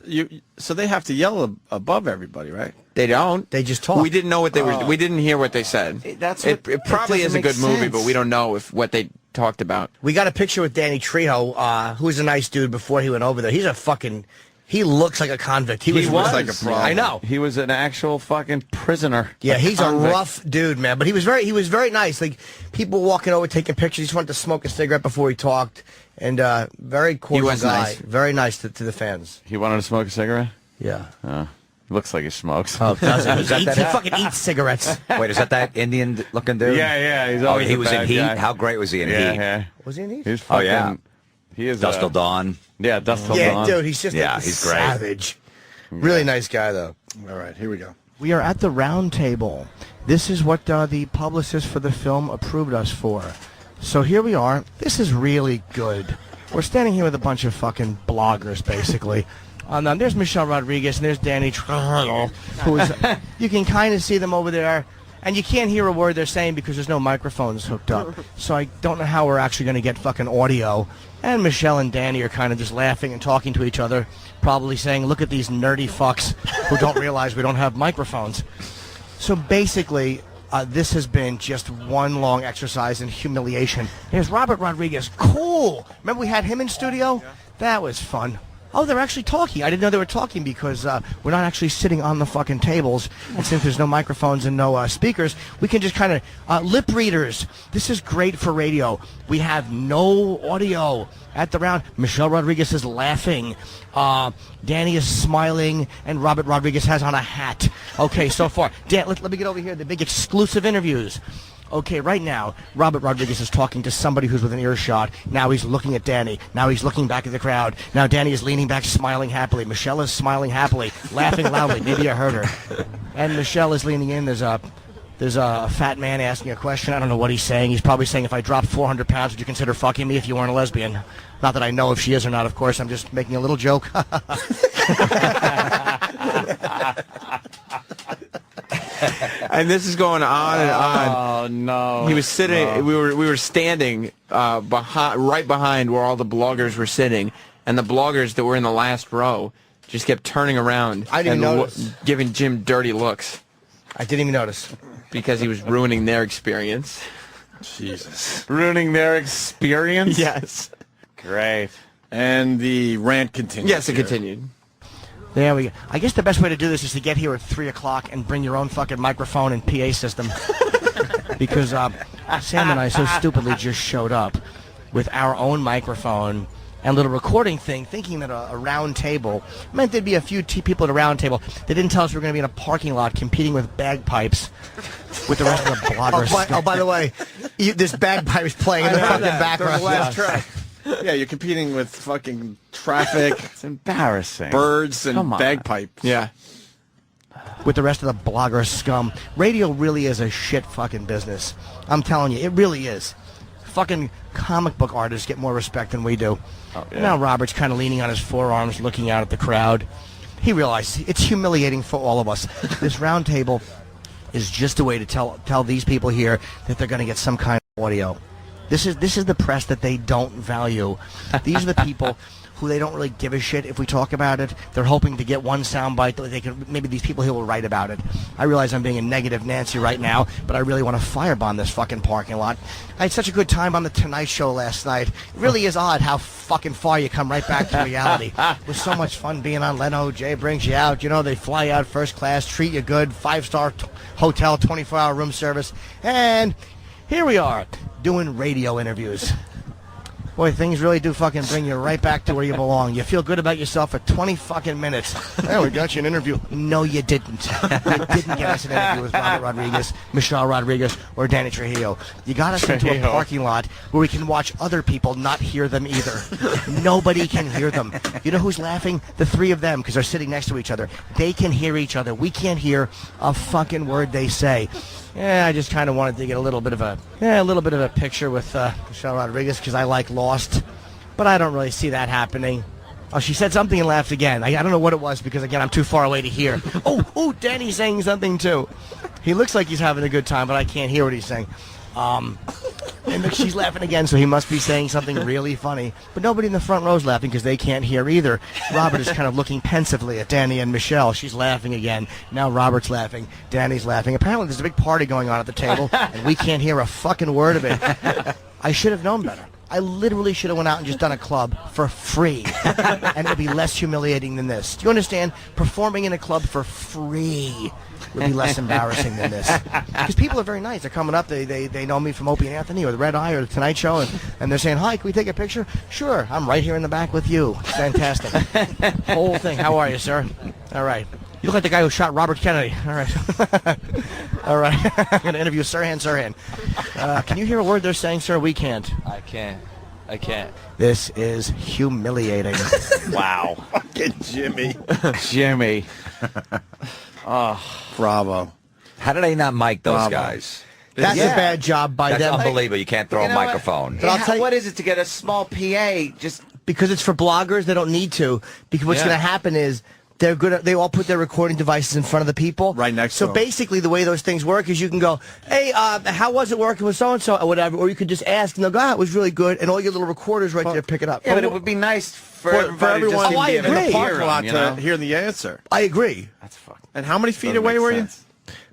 so they have to yell above everybody, right? They don't. They just talk. We didn't know what they were... We didn't hear what they said. It probably is a good movie, but we don't know what they talked about. We got a picture with Danny Trejo, who was a nice dude before he went over there. He's a fucking... He looks like a convict. He was like a problem. I know. He was an actual fucking prisoner. Yeah, he's a convict. rough dude, man. But he was very nice. Like people walking over, taking pictures. He just wanted to smoke a cigarette before he talked, and very cordial was guy. nice. Very nice to the fans. He wanted to smoke a cigarette? Yeah. Looks like he smokes. Oh, does he? Is that He that- fucking eats cigarettes. Wait, is that Indian-looking dude? Yeah. He's Oh, always he a was in bad Heat. guy. How great was he in Heat? Yeah. Was he in these? He's Oh, fucking, yeah. He is Dust Till Dawn. Yeah, Dust Till Yeah, Dawn. dude, he's just Yeah, a he's great. savage. Really nice guy, though. All right, here we go. We are at the round table. This is what the publicist for the film approved us for. So here we are. This is really good. We're standing here with a bunch of fucking bloggers, basically. There's Michelle Rodriguez, and there's Danny Trejo, who's you can kind of see them over there, and you can't hear a word they're saying because there's no microphones hooked up. So I don't know how we're actually going to get fucking audio. And Michelle and Danny are kind of just laughing and talking to each other, probably saying, look at these nerdy fucks who don't realize we don't have microphones. So basically, this has been just one long exercise in humiliation. Here's Robert Rodriguez. Cool. Remember we had him in studio? Yeah. That was fun. Oh, they're actually talking. I didn't know they were talking because we're not actually sitting on the fucking tables. And since there's no microphones and no speakers, we can just kind of lip readers. This is great for radio. We have no audio at the round. Michelle Rodriguez is laughing. Danny is smiling, and Robert Rodriguez has on a hat. Okay, so far. Dan, let me get over here. The big exclusive interviews. Okay, right now, Robert Rodriguez is talking to somebody who's within earshot. Now he's looking at Danny. Now he's looking back at the crowd. Now Danny is leaning back, smiling happily. Michelle is smiling happily, laughing loudly. Maybe I heard her. And Michelle is leaning in. There's a fat man asking a question. I don't know what he's saying. He's probably saying, if I dropped 400 pounds, would you consider fucking me if you weren't a lesbian? Not that I know if she is or not, of course. I'm just making a little joke. And this is going on and on. Oh no! He was sitting. No. We were standing right behind where all the bloggers were sitting, and the bloggers that were in the last row just kept turning around I didn't and notice. giving Jim dirty looks I didn't even notice. because he was ruining their experience. Jesus. Ruining their experience. Yes. Great. And the rant continues. Yes, it here. continued. There we go. I guess the best way to do this is to get here at 3 o'clock and bring your own fucking microphone and PA system. Because Sam and I so stupidly just showed up with our own microphone and little recording thing, thinking that a round table meant there'd be a few people at a round table. They didn't tell us we were going to be in a parking lot competing with bagpipes with the rest of the bloggers. By the way, this bagpipes playing in the fucking background. The last track. Yeah, you're competing with fucking traffic. It's embarrassing. Birds and Come on. bagpipes. Yeah. With the rest of the blogger scum. Radio really is a shit fucking business. I'm telling you, it really is. Fucking comic book artists get more respect than we do. Oh, yeah. Now Robert's kind of leaning on his forearms, looking out at the crowd. He realized it's humiliating for all of us. This round table is just a way to tell these people here that they're going to get some kind of audio. This is the press that they don't value. These are the people who they don't really give a shit if we talk about it. They're hoping to get one soundbite that they can, maybe these people here will write about it. I realize I'm being a negative Nancy right now, but I really want to firebomb this fucking parking lot. I had such a good time on the Tonight Show last night. It really is odd how fucking far you come right back to reality. It was so much fun being on Leno. Jay brings you out. You know, they fly you out first class, treat you good, 5-star hotel, 24-hour room service. And here we are, doing radio interviews. Boy, things really do fucking bring you right back to where you belong. You feel good about yourself for 20 fucking minutes. Oh, we got you an interview. No, you didn't. You didn't get us an interview with Robert Rodriguez, Michelle Rodriguez, or Danny Trejo. You got us into a parking lot where we can watch other people not hear them either. Nobody can hear them. You know who's laughing? The three of them, because they're sitting next to each other. They can hear each other. We can't hear a fucking word they say. Yeah, I just kind of wanted to get a little bit of a picture with Michelle Rodriguez because I like Lost, but I don't really see that happening. Oh, she said something and laughed again. I don't know what it was because, again, I'm too far away to hear. Oh, Danny's saying something too. He looks like he's having a good time, but I can't hear what he's saying. And she's laughing again, so he must be saying something really funny. But nobody in the front row is laughing because they can't hear either. Robert is kind of looking pensively at Danny and Michelle. She's laughing again. Now Robert's laughing. Danny's laughing. Apparently there's a big party going on at the table, and we can't hear a fucking word of it. I should have known better. I literally should have went out and just done a club for free, and it would be less humiliating than this. Do you understand? Performing in a club for free would be less embarrassing than this. Because people are very nice. They're coming up. They know me from Opie and Anthony or the Red Eye or the Tonight Show, and they're saying, "Hi, can we take a picture?" Sure. I'm right here in the back with you. It's fantastic. Whole thing. How are you, sir? All right. You look like the guy who shot Robert Kennedy. All right. All right. I'm going to interview Sirhan. Can you hear a word they're saying, sir? We can't. I can't. This is humiliating. Wow. Fucking Jimmy. Jimmy. Bravo. How did they not mic those Bravo. guys? That's a bad job by That's them. unbelievable. You can't throw a microphone. But I'll tell you, what is it to get a small PA? Just because it's for bloggers, they don't need to. Because what's going to happen is they all put their recording devices in front of the people. Right next to So them. basically the way those things work is you can go, hey, how was it working with so-and-so or whatever, or you could just ask and they'll go, it was really good, and all your little recorders right there pick it up. yeah, but it would be nice for everyone I in the agree. parking lot you know? to hear the answer. I agree. That's fucking. And how many feet away were you?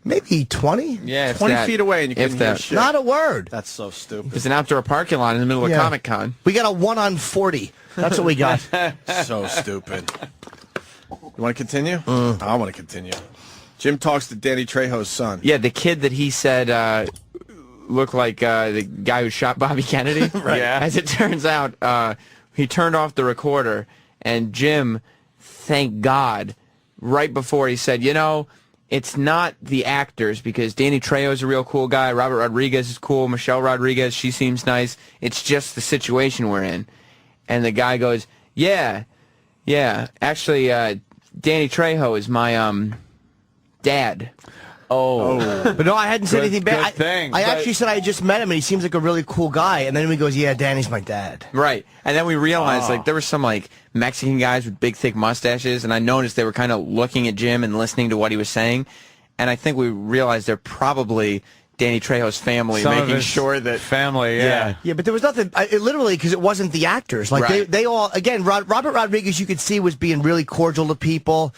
Maybe 20? Yeah, if 20 that. feet away and you If couldn't hear that. shit. Not a word. That's so stupid. It's an outdoor parking lot in the middle of Yeah. Comic-Con. We got a 1 on 40. That's what we got. So stupid. You want to continue? I want to continue. Jim talks to Danny Trejo's son. Yeah, the kid that he said looked like the guy who shot Bobby Kennedy. Right. Yeah. As it turns out, he turned off the recorder, and Jim, thank God, right before he said, it's not the actors, because Danny Trejo is a real cool guy, Robert Rodriguez is cool, Michelle Rodriguez, she seems nice. It's just the situation we're in. And the guy goes, yeah, actually, Danny Trejo is my dad. Oh. But no, I hadn't said anything bad. good thing, I but- actually said I just met him, and he seems like a really cool guy. And then he goes, yeah, Danny's my dad. Right. And then we realized, there were some, Mexican guys with big, thick mustaches, and I noticed they were kind of looking at Jim and listening to what he was saying. And I think we realized they're probably Danny Trejo's family, Some of making his sure that... family, yeah. Yeah, but there was nothing, literally, because it wasn't the actors. Right. They all, again, Robert Rodriguez, you could see, was being really cordial to people.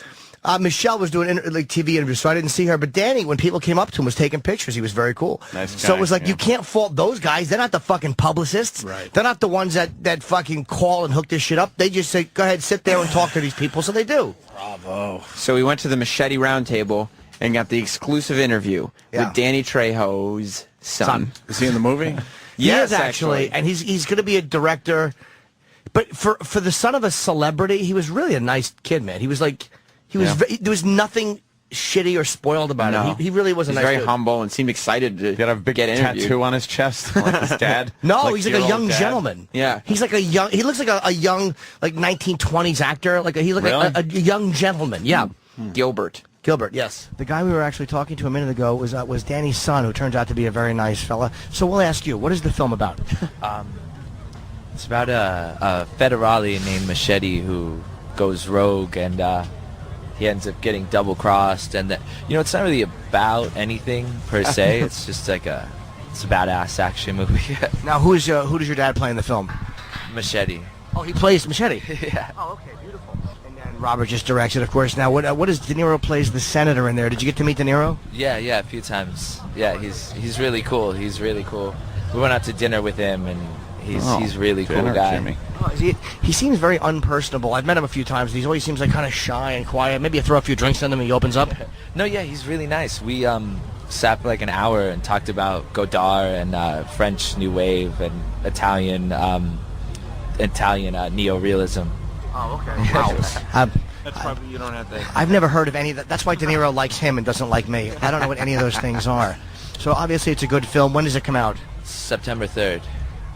Michelle was doing TV interviews, so I didn't see her. But Danny, when people came up to him, was taking pictures. He was very cool. Nice So guy, it was like, yeah. you can't fault those guys. They're not the fucking publicists. Right. They're not the ones that fucking call and hook this shit up. They just say, go ahead, sit there and talk to these people. So they do. Bravo. So we went to the Machete Roundtable and got the exclusive interview with Danny Trejo's son. Is he in the movie? Yes, actually. And he's going to be a director. But for the son of a celebrity, he was really a nice kid, man. He was like... there was nothing shitty or spoiled about him. He really was a He's nice very dude. humble and seemed excited to Got a big get interviewed. tattoo on his chest, like his dad. No, he's like a young dad. gentleman. Yeah. He's like he looks like a young, 1920s actor. He looks like a young gentleman. Yeah. Gilbert. Gilbert, yes. The guy we were actually talking to a minute ago was Danny's son, who turns out to be a very nice fella. So we'll ask you, what is the film about? It's about a federale named Machete who goes rogue, and he ends up getting double-crossed. And it's not really about anything per se. It's just it's a badass action movie. Now, who does your dad play in the film? Machete. Oh, he plays Machete. Yeah. Oh, okay, beautiful. And then Robert just directs it, of course. Now, what is De Niro plays the senator in there? Did you get to meet De Niro? Yeah, a few times. Yeah, he's really cool. He's really cool. We went out to dinner with him, and he's really cool guy. Jimmy. Oh, he seems very unpersonable. I've met him a few times. He always seems like kind of shy and quiet. Maybe you throw a few drinks on him and he opens up. No, yeah, he's really nice. We sat for like an hour and talked about Godard and French New Wave and Italian neo-realism. Oh, okay. Wow. That's probably, you don't have to... I've never heard of any of that. That's why De Niro likes him and doesn't like me. I don't know what any of those things are. So obviously it's a good film. When does it come out? September 3rd.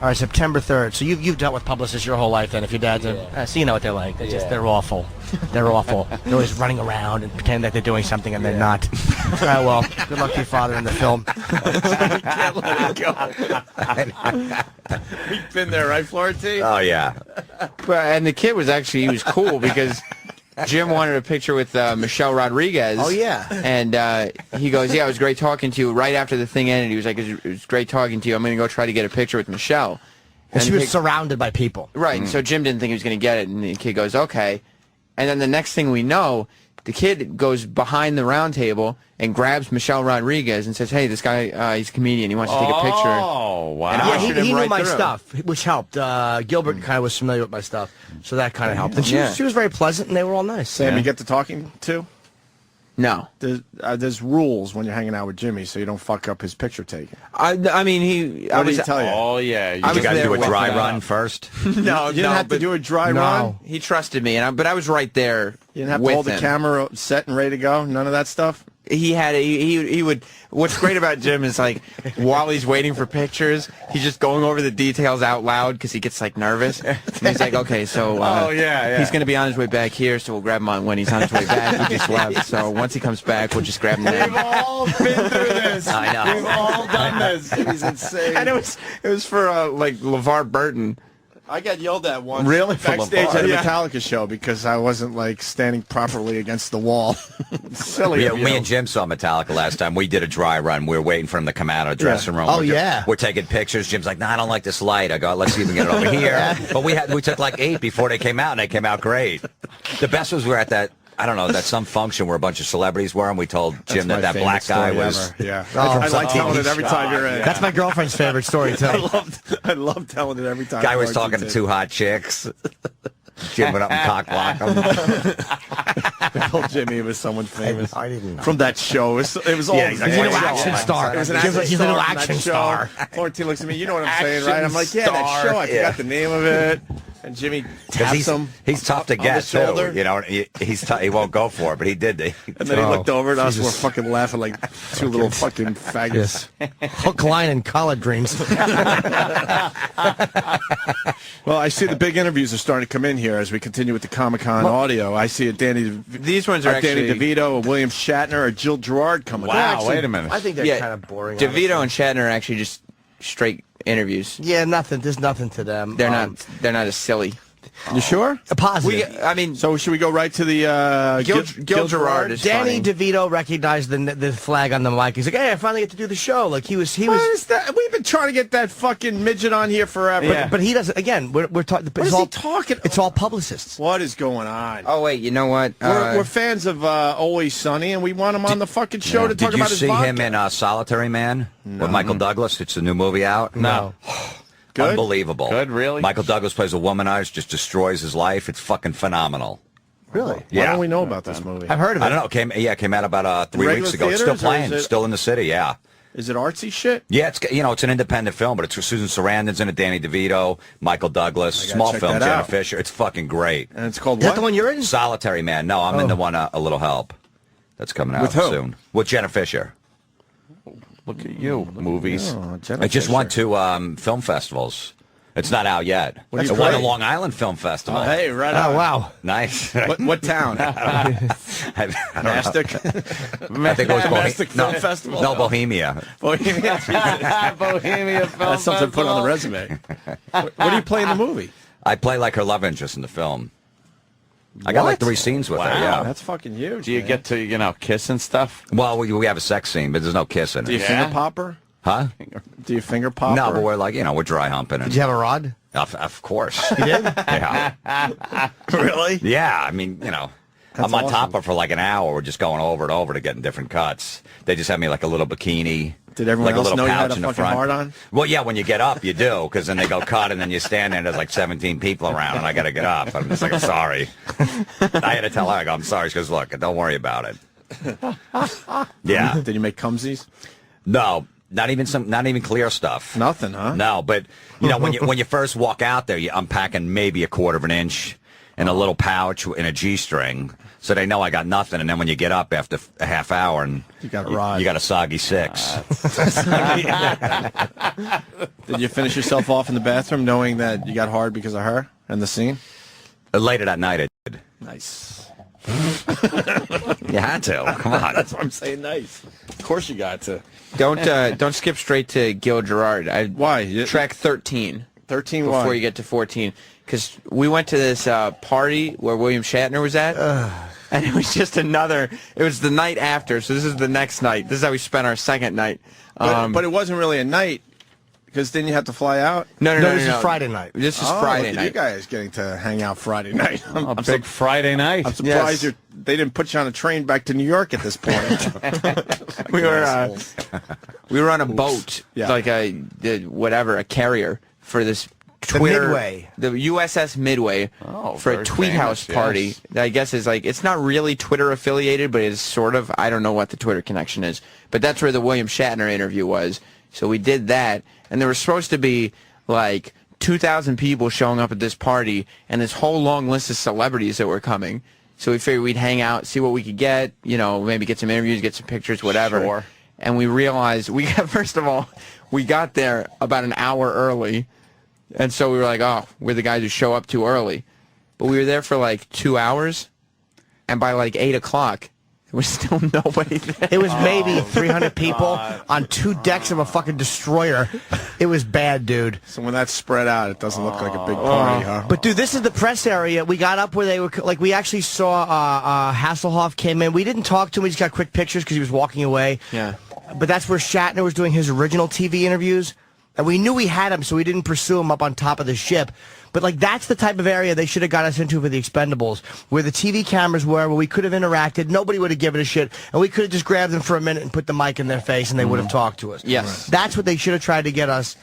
All right, September 3rd. So you've dealt with publicists your whole life then, if your dad's so you know what they're like. They're awful. They're awful. They're always running around and pretending that they're doing something and they're not. All right, well, good luck to your father in the film. Can't let it go. We've been there, right, Florentine? Oh, yeah. And the kid he was cool because Jim wanted a picture with Michelle Rodriguez. Oh, yeah. And he goes, yeah, it was great talking to you. Right after the thing ended, he was like, it was great talking to you. I'm going to go try to get a picture with Michelle. And she was surrounded by people. Right, and so Jim didn't think he was going to get it, and the kid goes, okay. And then the next thing we know, the kid goes behind the round table and grabs Michelle Rodriguez and says, hey, this guy, he's a comedian. He wants to take a picture. Oh, wow. And Yeah, ushered him he knew right my through. stuff, which helped. Gilbert kind of was familiar with my stuff, so that kind of helped. And she was very pleasant, and they were all nice. Sam, you get to talking to? No. There's rules when you're hanging out with Jimmy, so you don't fuck up his picture taking. I mean, What did he tell you? Oh, yeah. You got to do a dry run first? No, You didn't have to do a dry run? He trusted me, but I was right there You didn't have to hold the camera set and ready to go? None of that stuff? He would. What's great about Jim is like while he's waiting for pictures, he's just going over the details out loud because he gets like nervous. And he's like, okay, so he's gonna be on his way back here, so we'll grab him on when he's on his way back. He just left, so once he comes back, we'll just grab him. We've all been through this. I know. We've all done this. He's insane. And it was for like LeVar Burton. I got yelled at once. Really? Backstage at a Metallica show because I wasn't like standing properly against the wall. Silly. Yeah, me and Jim saw Metallica last time. We did a dry run. We were waiting for him to come out of the dressing room. We're taking pictures. Jim's like, "No, I don't like this light." I go, "Let's see if we can get it over here." But we took like 8 before they came out, and they came out great. The best was we were at that. I don't know, that some function where a bunch of celebrities were, and we told Jim that black guy was... Yeah. I like telling it every time you're in. That's my girlfriend's favorite story, too. I love telling it every time. Guy was talking to 2 hot chicks. Jim went up and cock-blocked him. I told Jimmy it was someone famous. I didn't know. From that show. It was all... Yeah, he's a new action star. It was an action star. Florentine looks at me, you know what I'm saying, right? I'm like, yeah, that show. I forgot the name of it. And Jimmy taps him. He's tough to get, too. You know, he won't go for it, but he did. And then he looked over at us. We're fucking laughing like 2 little fucking faggots. Hook, line, and collard greens. Well, I see the big interviews are starting to come in here as we continue with the Comic-Con audio. I see These ones are Danny actually... DeVito, William Shatner, or Jill Gerard coming. Wow, wait a minute. I think they're kind of boring. DeVito and Shatner are actually just straight interviews. Yeah, nothing. There's nothing to them. They're not as silly. You sure? Positive. So should we go right to the Gil Gerard is Danny funny. DeVito recognized the flag on the mic. He's like, "Hey, I finally get to do the show." Like he was. What is that? We've been trying to get that fucking midget on here forever. Yeah. But he doesn't. Again, we're talking. What is he talking? It's all publicists. What is going on? Oh wait, you know what? We're fans of Always Sunny, and we want him on the fucking show to talk about his vodka. Did you see him in Solitary Man with Michael Douglas? It's a new movie out. No. Good? Unbelievable. Good, really? Michael Douglas plays a womanizer, just destroys his life. It's fucking phenomenal. Really? Yeah. Why don't we know about this movie? I've heard of it. I don't know. It came out about 3 weeks ago. It's still playing. Still in the city. Yeah. Is it artsy shit? Yeah, it's an independent film, but it's Susan Sarandon's in it, Danny DeVito, Michael Douglas, small film, Jenna Fisher. It's fucking great. And it's called what? Is that the one you're in? Solitary Man. No, I'm in the one A Little Help. That's coming out soon. With Jenna Fisher. Look at you, movies. Oh, I just went to film festivals. It's not out yet. It won the Long Island Film Festival. Oh, hey, right on. Oh, wow. Nice. What town? Mastic? I think it was Mastic Film Festival? No, Bohemia. Bohemia Film That's something to put on the resume. What do you play in the movie? I play like her love interest in the film. I got like 3 scenes with her, yeah. That's fucking huge. Do you get to, kiss and stuff? Well, we have a sex scene, but there's no kissing. Do you finger pop her? Huh? Do you finger pop No, her? but we're like, we're dry humping. Did you have a rod? Of course. You did? Yeah. Really? Yeah, I mean, I'm on top of her for like an hour. We're just going over and over to getting different cuts. They just have me like a little bikini. Did everyone like else a little know you had pouch a in the fucking front. hard on? Well, yeah, when you get up, you do, because then they go cut, and then you stand there, and there's like 17 people around, and I got to get up. I'm just like, I'm sorry. I had to tell her, I go, I'm sorry. She goes, look, don't worry about it. Yeah. Did you make cumsies? No. Not even clear stuff. Nothing, huh? No, but when you first walk out there, I'm packing maybe 1/4 inch in a little pouch in a G-string, so they know I got nothing. And then when you get up after a half hour, and you got a rod, you got a soggy 6. Did you finish yourself off in the bathroom, knowing that you got hard because of her and the scene? Later that night, I did. Nice. You had to. Come on. That's what I'm saying. Nice. Of course you got to. Don't skip straight to Gil Gerard. Why? Track 13. 13 before why? you get to 14. Because we went to this party where William Shatner was at, and it was just it was the night after, so this is the next night. This is how we spent our second night. But it wasn't really a night, because didn't you have to fly out? No, this is Friday night. This is Friday look at night. You guys getting to hang out Friday night. I'm big Friday night. I'm surprised they didn't put you on a train back to New York at this point. we were on a boat, like a carrier for this Twitter, the USS Midway, for a Tweet House party. Yes. That I guess is like, it's not really Twitter affiliated, but it's sort of. I don't know what the Twitter connection is, but that's where the William Shatner interview was. So we did that, and there was supposed to be like 2,000 people showing up at this party, and this whole long list of celebrities that were coming. So we figured we'd hang out, see what we could get, maybe get some interviews, get some pictures, whatever. Sure. And we realized, first of all, we got there about an hour early. And so we were like, oh, we're the guys who show up too early. But we were there for like 2 hours. And by like 8 o'clock, there was still nobody there. It was maybe 300 people on 2 decks of a fucking destroyer. It was bad, dude. So when that's spread out, it doesn't look like a big party, huh? But, dude, this is the press area. We got up where they were, like, we actually saw Hasselhoff came in. We didn't talk to him. We just got quick pictures because he was walking away. Yeah. But that's where Shatner was doing his original TV interviews. And we knew we had him, so we didn't pursue him up on top of the ship. But, like, that's the type of area they should have got us into for the Expendables, where the TV cameras were, where we could have interacted, nobody would have given a shit, and we could have just grabbed them for a minute and put the mic in their face, and they would have talked to us. Yes. That's what they should have tried to get us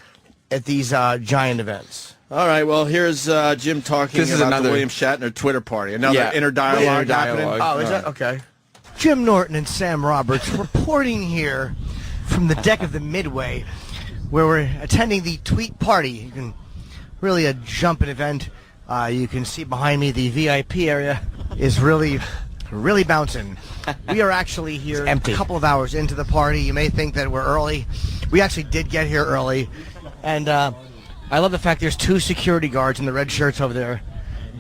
at these giant events. All right, well, here's Jim talking about the William Shatner Twitter party. Another inner dialogue happening. Oh, is that? Okay. Jim Norton and Sam Roberts reporting here from the deck of the Midway, where we're attending the Tweet Party. You can really a jumping event. You can see behind me the VIP area is really bouncing. We are actually here a couple of hours into the party. You may think that we're early. We actually did get here early. And I love the fact there's 2 security guards in the red shirts over there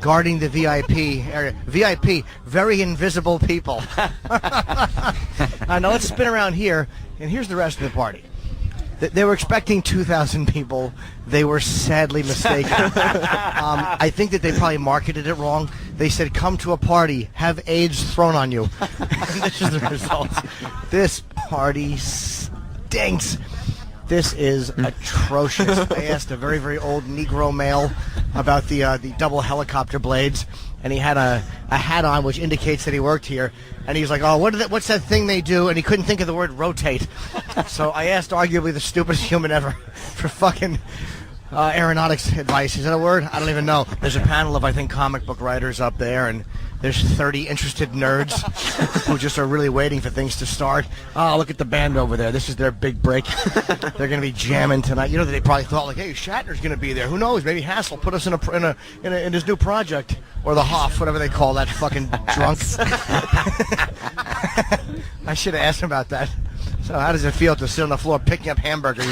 guarding the VIP area. VIP, very invisible people. Now let's spin around here, and here's the rest of the party. They were expecting 2,000 people. They were sadly mistaken. I think that they probably marketed it wrong. They said, come to a party, have AIDS thrown on you. And this is the result. This party stinks. This is atrocious. I asked a very, very old Negro male about the double helicopter blades, and he had a hat on which indicates that he worked here. And he was like, oh, what's that thing they do? And he couldn't think of the word rotate. So I asked arguably the stupidest human ever for fucking aeronautics advice. Is that a word? I don't even know. There's a panel of, I think, comic book writers up there, and there's 30 interested nerds who just are really waiting for things to start. Oh, look at the band over there. This is their big break. They're going to be jamming tonight. You know, they probably thought, like, hey, Shatner's going to be there. Who knows? Maybe Hassel put us in his new project. Or the Hoff, whatever they call that fucking drunk. I should have asked him about that. So how does it feel to sit on the floor picking up hamburger,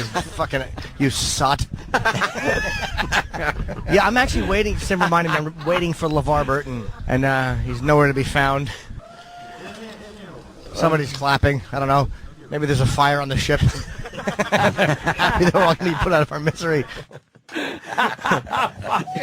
you sot? Yeah, I'm actually waiting, Sim reminded me, I'm waiting for LeVar Burton, and he's nowhere to be found. Somebody's clapping, I don't know. Maybe there's a fire on the ship. Happy they're all going to be put out of our misery.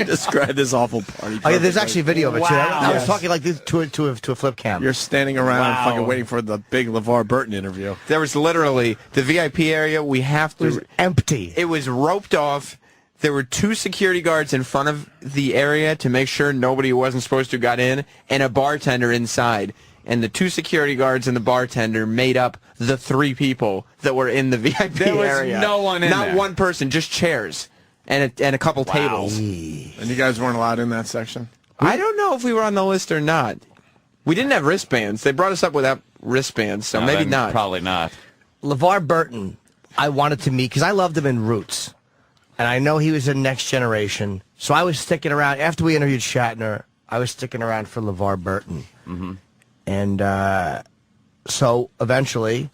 Describe this awful party. Oh, yeah, there's actually video of it, too. Wow. I was talking like this to a flip cam. You're standing around fucking waiting for the big LeVar Burton interview. There was literally the VIP area. It was empty. It was roped off. There were 2 security guards in front of the area to make sure nobody who wasn't supposed to got in, and a bartender inside. And the 2 security guards and the bartender made up the 3 people that were in the VIP area. There was no one in there. Not one person, just chairs and a couple tables. And you guys weren't allowed in that section? I don't know if we were on the list or not. We didn't have wristbands. They brought us up without wristbands, so maybe not. Probably not. LeVar Burton, I wanted to meet because I loved him in Roots. And I know he was in Next Generation. So I was sticking around. After we interviewed Shatner, I was sticking around for LeVar Burton. Mm-hmm. And so eventually...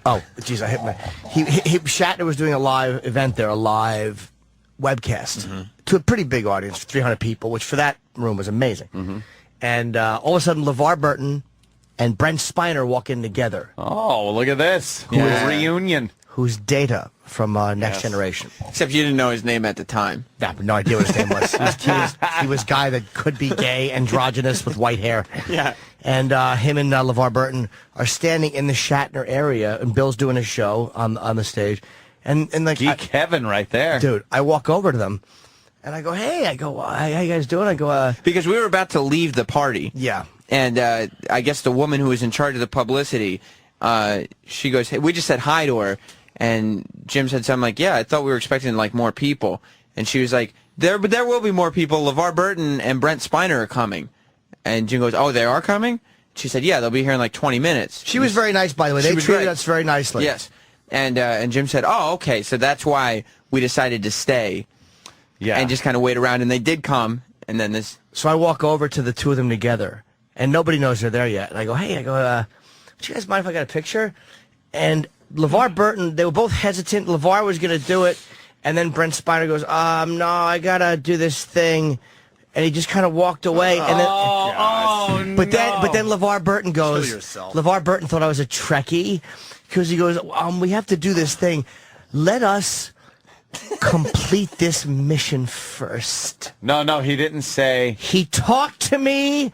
Oh, geez, I hit my... Shatner was doing a live event there, a live webcast, to a pretty big audience, 300 people, which for that room was amazing. And all of a sudden, LeVar Burton and Brent Spiner walk in together. Oh, look at this. Reunion. Who's Data from Next Generation. Except you didn't know his name at the time. I have no idea what his name was. He was guy that could be gay, androgynous, with white hair. Yeah. And him and LeVar Burton are standing in the Shatner area, and Bill's doing a show on the stage. And like Geek heaven right there. Dude, I walk over to them, and I go, hey, how you guys doing? I go, Because we were about to leave the party. Yeah. And I guess the woman who was in charge of the publicity, she goes, hey, we just said hi to her. And Jim said something like, yeah, I thought we were expecting like more people. And she was like, there will be more people. LeVar Burton and Brent Spiner are coming. And Jim goes, oh, they are coming? She said, yeah, they'll be here in like 20 minutes. She was very nice, by the way. They treated us very nicely. Yes. And Jim said, oh, okay, so that's why we decided to stay. Yeah. And just kind of wait around. And they did come. And then this... So I walk over to the 2 of them together. and nobody knows they're there yet. And I go, hey, would you guys mind if I got a picture? And LeVar Burton, they were both hesitant. LeVar was going to do it, and then Brent Spiner goes, no, I got to do this thing. And he just kind of walked away. And then, but then LeVar Burton goes, LeVar Burton thought I was a Trekkie, because he goes, we have to do this thing. Let us complete this mission first. No, he didn't say. He talked to me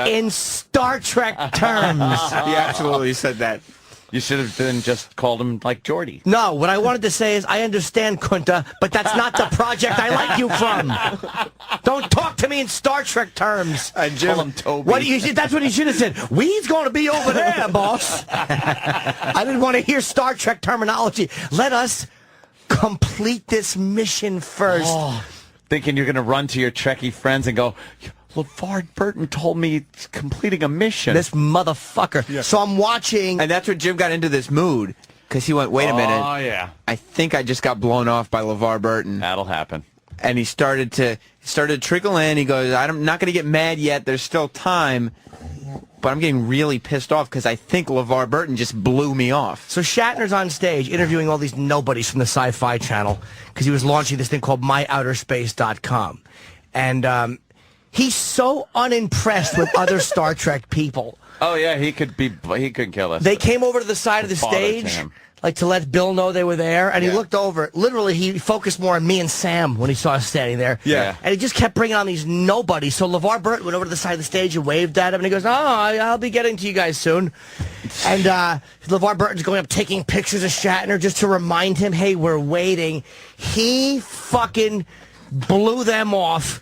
in Star Trek terms. He absolutely said that. You should have then just called him like Geordie. No, what I wanted to say is, I understand, Kunta, but that's not the project I like you from. Don't talk to me in Star Trek terms. And Jim, call him Toby. That's what he should have said. We's going to be over there, boss. I didn't want to hear Star Trek terminology. Let us complete this mission first. Thinking you're going to run to your Trekkie friends and go, LeVar Burton told me he's completing a mission. This motherfucker. Yeah. So I'm watching. And that's what Jim got into this mood, because he went, wait a minute. Oh, yeah. I think I just got blown off by LeVar Burton. That'll happen. And he started to trickle in. He goes, I'm not going to get mad yet. There's still time. But I'm getting really pissed off because I think LeVar Burton just blew me off. So Shatner's on stage interviewing all these nobodies from the Sci-Fi Channel because he was launching this thing called myouterspace.com. And he's so unimpressed with other Star Trek people. Oh, yeah, he couldn't kill us. They came over to the side of the stage, like to let Bill know they were there, and he looked over. Literally, he focused more on me and Sam when he saw us standing there. Yeah. And he just kept bringing on these nobodies. So LeVar Burton went over to the side of the stage and waved at him, and he goes, I'll be getting to you guys soon. And LeVar Burton's going up taking pictures of Shatner just to remind him, hey, we're waiting. He fucking blew them off.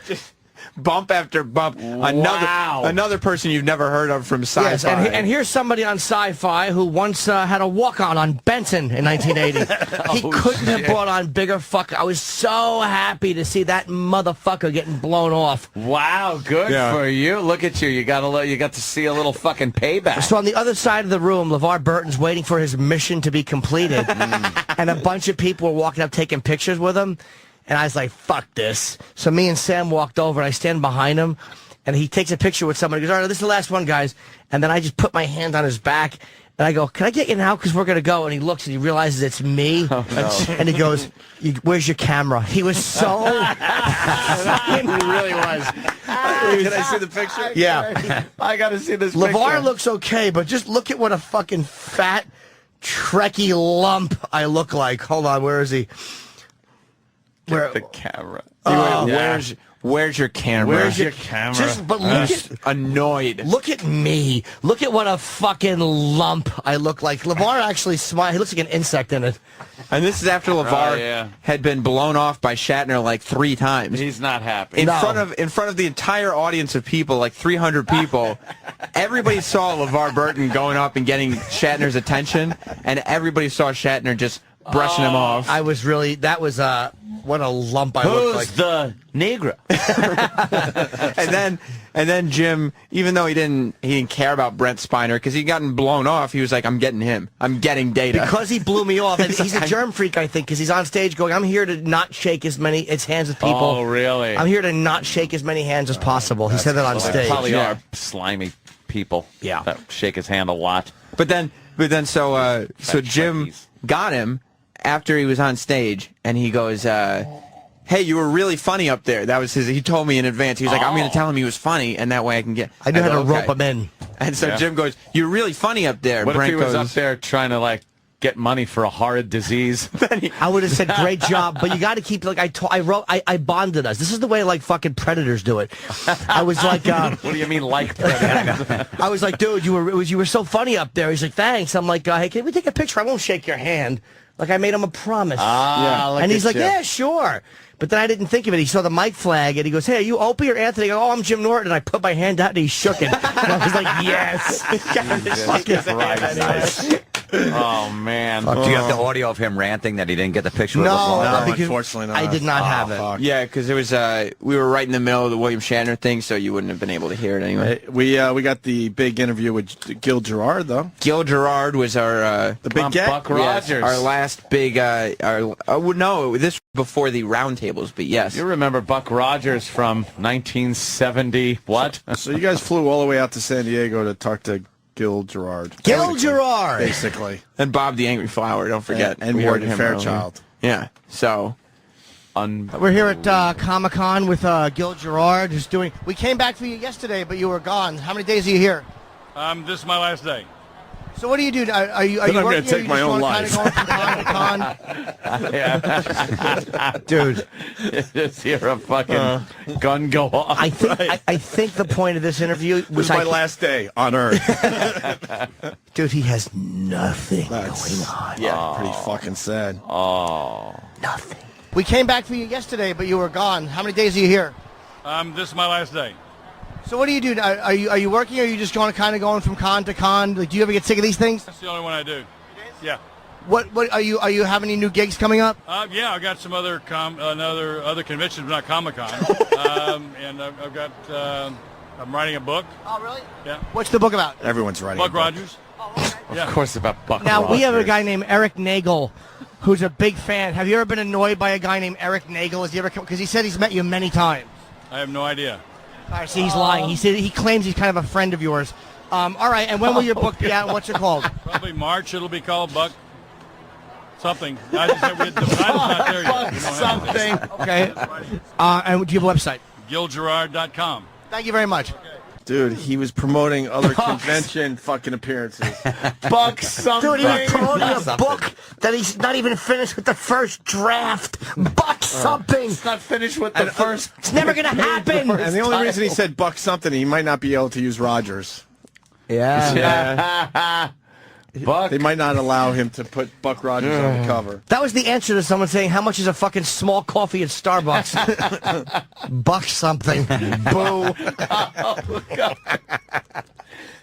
Bump after bump. Another person you've never heard of from Sci-Fi. Yes, and here's somebody on Sci-Fi who once had a walk-on Benson in 1980. He couldn't have brought on bigger fuck. I was so happy to see that motherfucker getting blown off. Wow, good for you. Look at you. You got to see a little fucking payback. So on the other side of the room, LeVar Burton's waiting for his mission to be completed, and a bunch of people were walking up taking pictures with him. And I was like, fuck this. So me and Sam walked over, and I stand behind him, and he takes a picture with somebody. He goes, all right, this is the last one, guys. And then I just put my hand on his back, and I go, can I get you now? Because we're going to go. And he looks, and he realizes it's me. Oh, no. And he goes, where's your camera? He was so... He really was. Can I see the picture? Yeah. I got to see this LeVar picture. looks okay, but just look at what a fucking fat, Trekkie lump I look like. Hold on, where is he? Get the camera. Where's your camera? Where's your camera? But look at annoyed. Look at me. Look at what a fucking lump I look like. LeVar actually smiled. He looks like an insect in it. And this is after LeVar had been blown off by Shatner like 3 times. He's not happy. In front of the entire audience of people, like 300 people, everybody saw LeVar Burton going up and getting Shatner's attention, and everybody saw Shatner just brushing him off. I was really, that was what a lump I looked like. Who's the Negro? and then Jim, even though he didn't care about Brent Spiner because he'd gotten blown off, he was like, I'm getting him. I'm getting Data. Because he blew me off. And he's a germ freak, I think, because he's on stage going, I'm here to not shake as many hands with people. Oh, really? I'm here to not shake as many hands as possible. He said that on stage. Probably are slimy people. Yeah. That shake his hand a lot. But then so Jim got him after he was on stage, and he goes, hey, you were really funny up there. That was he told me in advance. He was like, I'm going to tell him he was funny, and that way I can get... I knew how to rope him in. And so Jim goes, you're really funny up there. What Brent if he was up there trying to, like, get money for a horrid disease? I would have said, great job, but you got to keep, like, I bonded us. This is the way, like, fucking Predators do it. I was like... what do you mean, like Predators? I was like, dude, you were so funny up there. He's like, thanks. I'm like, hey, can we take a picture? I won't shake your hand. Like, I made him a promise. And he's like, yeah, sure. But then I didn't think of it. He saw the mic flag, and he goes, hey, are you Opie or Anthony? I go, oh, I'm Jim Norton. And I put my hand out, and he shook it. And I was like, yes. Jesus Christ. Oh, man. Do you have the audio of him ranting that he didn't get the picture? No, because unfortunately not. I did not have it. Fuck. Yeah, because it was we were right in the middle of the William Shatner thing, so you wouldn't have been able to hear it anyway. We got the big interview with Gil Gerard, though. Gil Gerard was our the big get. Buck Rogers. Our last big. No, this was before the roundtables, but yes. You remember Buck Rogers from 1970? What? So you guys flew all the way out to San Diego to talk to Gil Gerard. Gil Gerard, basically, and Bob the Angry Flower. Don't forget, and Morgan Fairchild. Yeah. So. We're here at Comic-Con with Gil Gerard, who's doing. We came back for you yesterday, but you were gone. How many days are you here? This is my last day. So what do you do? Are you I'm working? going to take my own life. Kind of going from con to con? Dude, just hear a fucking gun go off. I think the point of this interview was This is my last day on Earth. Dude, he has nothing going on. Yeah, pretty fucking sad. Oh, nothing. We came back for you yesterday, but you were gone. How many days are you here? This is my last day. So what do you do? Are you working, or are you just going from con to con? Like, do you ever get sick of these things? That's the only one I do. Yeah. What are you have any new gigs coming up? Yeah, I got some other other conventions, but not Comic-Con. And I've got I'm writing a book. Oh, really? Yeah. What's the book about? Everyone's writing. Buck Rogers. Of course, about Buck Now Rogers. we have a guy named Eric Nagel, who's a big fan. Have you ever been annoyed by a guy named Eric Nagel? Has he ever come? Because he said he's met you many times. I have no idea. All right, see, he's lying. He said he claims he's kind of a friend of yours. All right, and when will your book be out? And what's it called? Probably March. It'll be called Buck something. I just said the title's not there yet. Something. Okay. And do you have a website? GilGerard.com. Thank you very much. Dude, he was promoting other convention fucking appearances. Buck something. Dude, he was promoting a book that he's not even finished with the first draft. Buck something. It's not finished with the first. It's never going to happen. And the only reason he said Buck something, he might not be able to use Rogers. Yeah. Buck. They might not allow him to put Buck Rogers on the cover. That was the answer to someone saying, how much is a fucking small coffee at Starbucks? Buck something. Boo. Oh, God.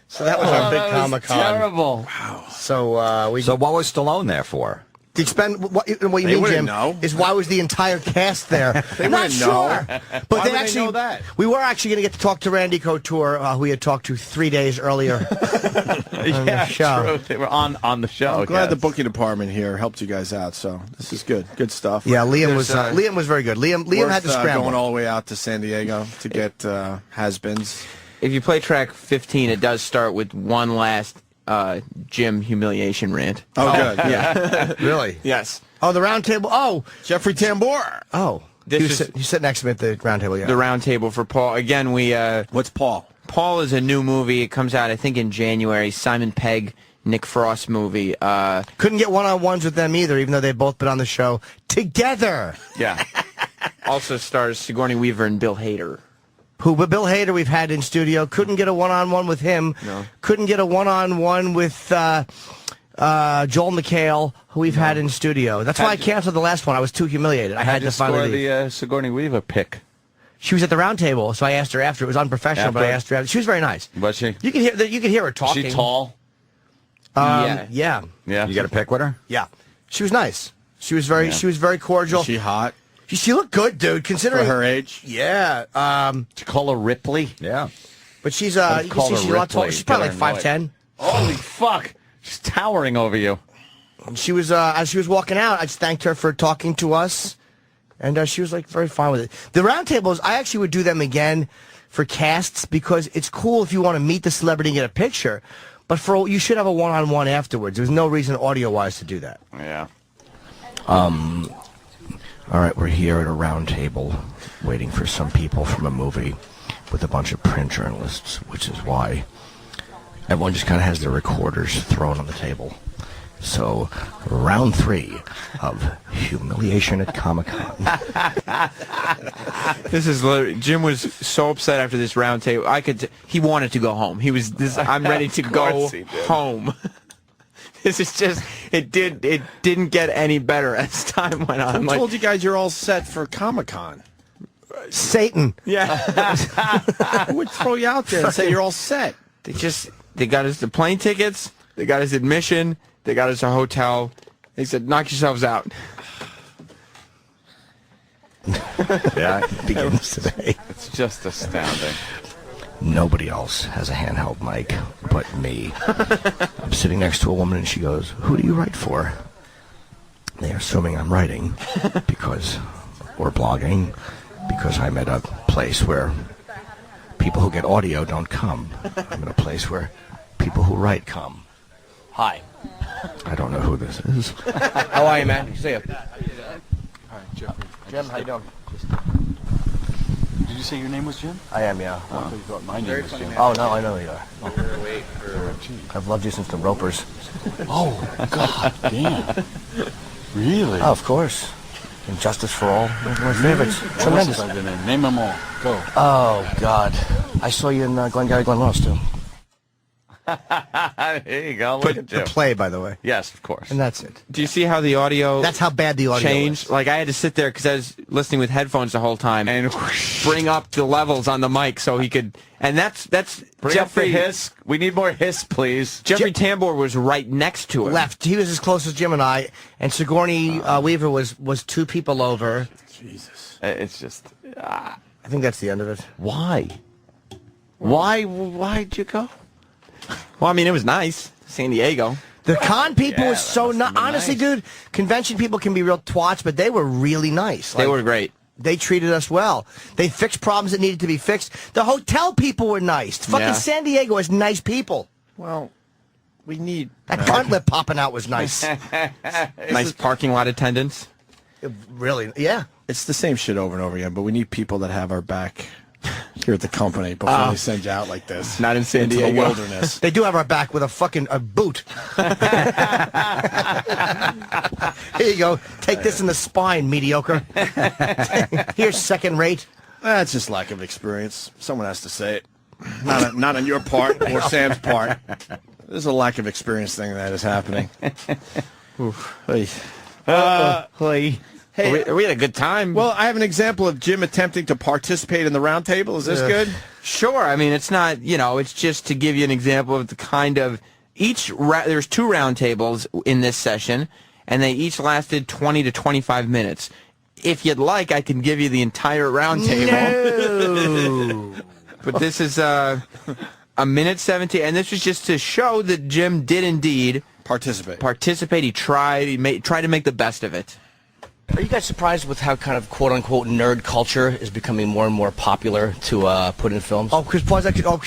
So that was our big Comic-Con. Terrible. Wow. So So what was Stallone there for? Did spend what you They mean, Jim? wouldn't know. Is why was the entire cast there? They I'm not wouldn't sure, know. but Why they would actually they know that? We were actually going to get to talk to Randy Couture, who we had talked to 3 days earlier. on the show. True. They were on the show. I'm glad yes. the booking department here helped you guys out. So this is good. Good stuff. Yeah, Liam was very good. Liam had to scramble. Going all the way out to San Diego to get has-beens. If you play track 15, it does start with one last Jim humiliation rant. Oh, good. Yeah. Really? Yes. Oh, the round table. Oh, Jeffrey Tambor. Oh, you sit next to me at the round table. Yeah. The round table for Paul. Again, we. What's Paul? Paul is a new movie. It comes out, I think, in January. Simon Pegg, Nick Frost movie. Couldn't get one-on-ones with them either, even though they've both been on the show together. Yeah. Also stars Sigourney Weaver and Bill Hader. But Bill Hader we've had in studio. Couldn't get a one-on-one with him. No. Couldn't get a one-on-one with Joel McHale, who we've had in studio. That's why I canceled the last one. I was too humiliated. I had to score finally leave. the Sigourney Weaver pick. She was at the round table, so I asked her after. It was unprofessional, but I asked her after. She was very nice. Was she? You could hear her talking. Is she tall? Yeah. Yeah. You got a pick with her? Yeah. She was nice. She was very cordial. Is she hot? She looked good, dude, considering For her age? Yeah. Did you call her Ripley? Yeah. But she's you can see she's a lot taller. She's probably like 5'10". Holy fuck! She's towering over you. She was as she was walking out, I just thanked her for talking to us, and she was like very fine with it. The roundtables, I actually would do them again for casts because it's cool if you want to meet the celebrity and get a picture, but you should have a one-on-one afterwards. There's no reason audio-wise to do that. Yeah. All right, we're here at a round table waiting for some people from a movie with a bunch of print journalists, which is why everyone just kind of has their recorders thrown on the table. So, round 3 of Humiliation at Comic-Con. This is Jim was so upset after this round table. He wanted to go home. He was I'm ready to go home. This is just it didn't get any better as time went on. I told you guys you're all set for Comic-Con. Satan. Yeah. Who would throw you out there and say you're all set? They got us the plane tickets. They got us admission. They got us a hotel. They said, knock yourselves out. Yeah, it begins today. It's just astounding. Nobody else has a handheld mic but me. I'm sitting next to a woman and she goes, who do you write for? They're assuming I'm writing because, or blogging, because I'm at a place where people who get audio don't come. I'm at a place where people who write come. Hi. I don't know who this is. How are you, man? See ya. Hi, Jeffrey. Jim, how you doing? Did you say your name was Jim? I am, yeah. I thought you thought my name was Jim. Oh, no, I know you are. I've loved you since the Ropers. Oh, God damn. Really? Oh, of course. And Justice for All, one of my favorites. Tremendous. Name them all. Go. Oh, God. I saw you in Glengarry Glen Ross, too. There you go. Look at The Jim. play, by the way. Yes, of course. And that's it. Do you see how the audio... That's how bad the audio changed? is. Like, I had to sit there because I was listening with headphones the whole time and bring up the levels on the mic so he could... And that's Bring Jeffrey... up the hiss. We need more hiss, please. Jeffrey Tambor was right next to him. Left. He was as close as Jim and I, and Sigourney Weaver was two people over. Jesus. It's just... I think that's the end of it. Why? Why'd you go? Well, I mean, it was nice. San Diego. The con people Yeah, was so honestly, dude. Convention people can be real twats, but they were really nice. They were great. They treated us well. They fixed problems that needed to be fixed. The hotel people were nice. Fucking San Diego has nice people. Well, we need that cunt lip popping out was nice. Nice parking lot attendants. Really, yeah. It's the same shit over and over again, but we need people that have our back here at the company before they send you out like this. Not in San into Diego. the wilderness. They do have our back with a fucking boot. Here you go. Take this in the spine, mediocre. Here's second rate. That's just lack of experience. Someone has to say it. Not on your part or Sam's part. There's a lack of experience thing that is happening. Hey, we had a good time. Well, I have an example of Jim attempting to participate in the roundtable. Is this good? Sure. I mean, it's not, it's just to give you an example of the kind of there's two roundtables in this session, and they each lasted 20 to 25 minutes. If you'd like, I can give you the entire roundtable. No. But this is a minute 17, and this was just to show that Jim did indeed participate. He tried. He tried to make the best of it. Are you guys surprised with how kind of quote-unquote nerd culture is becoming more and more popular to put in films? Oh, because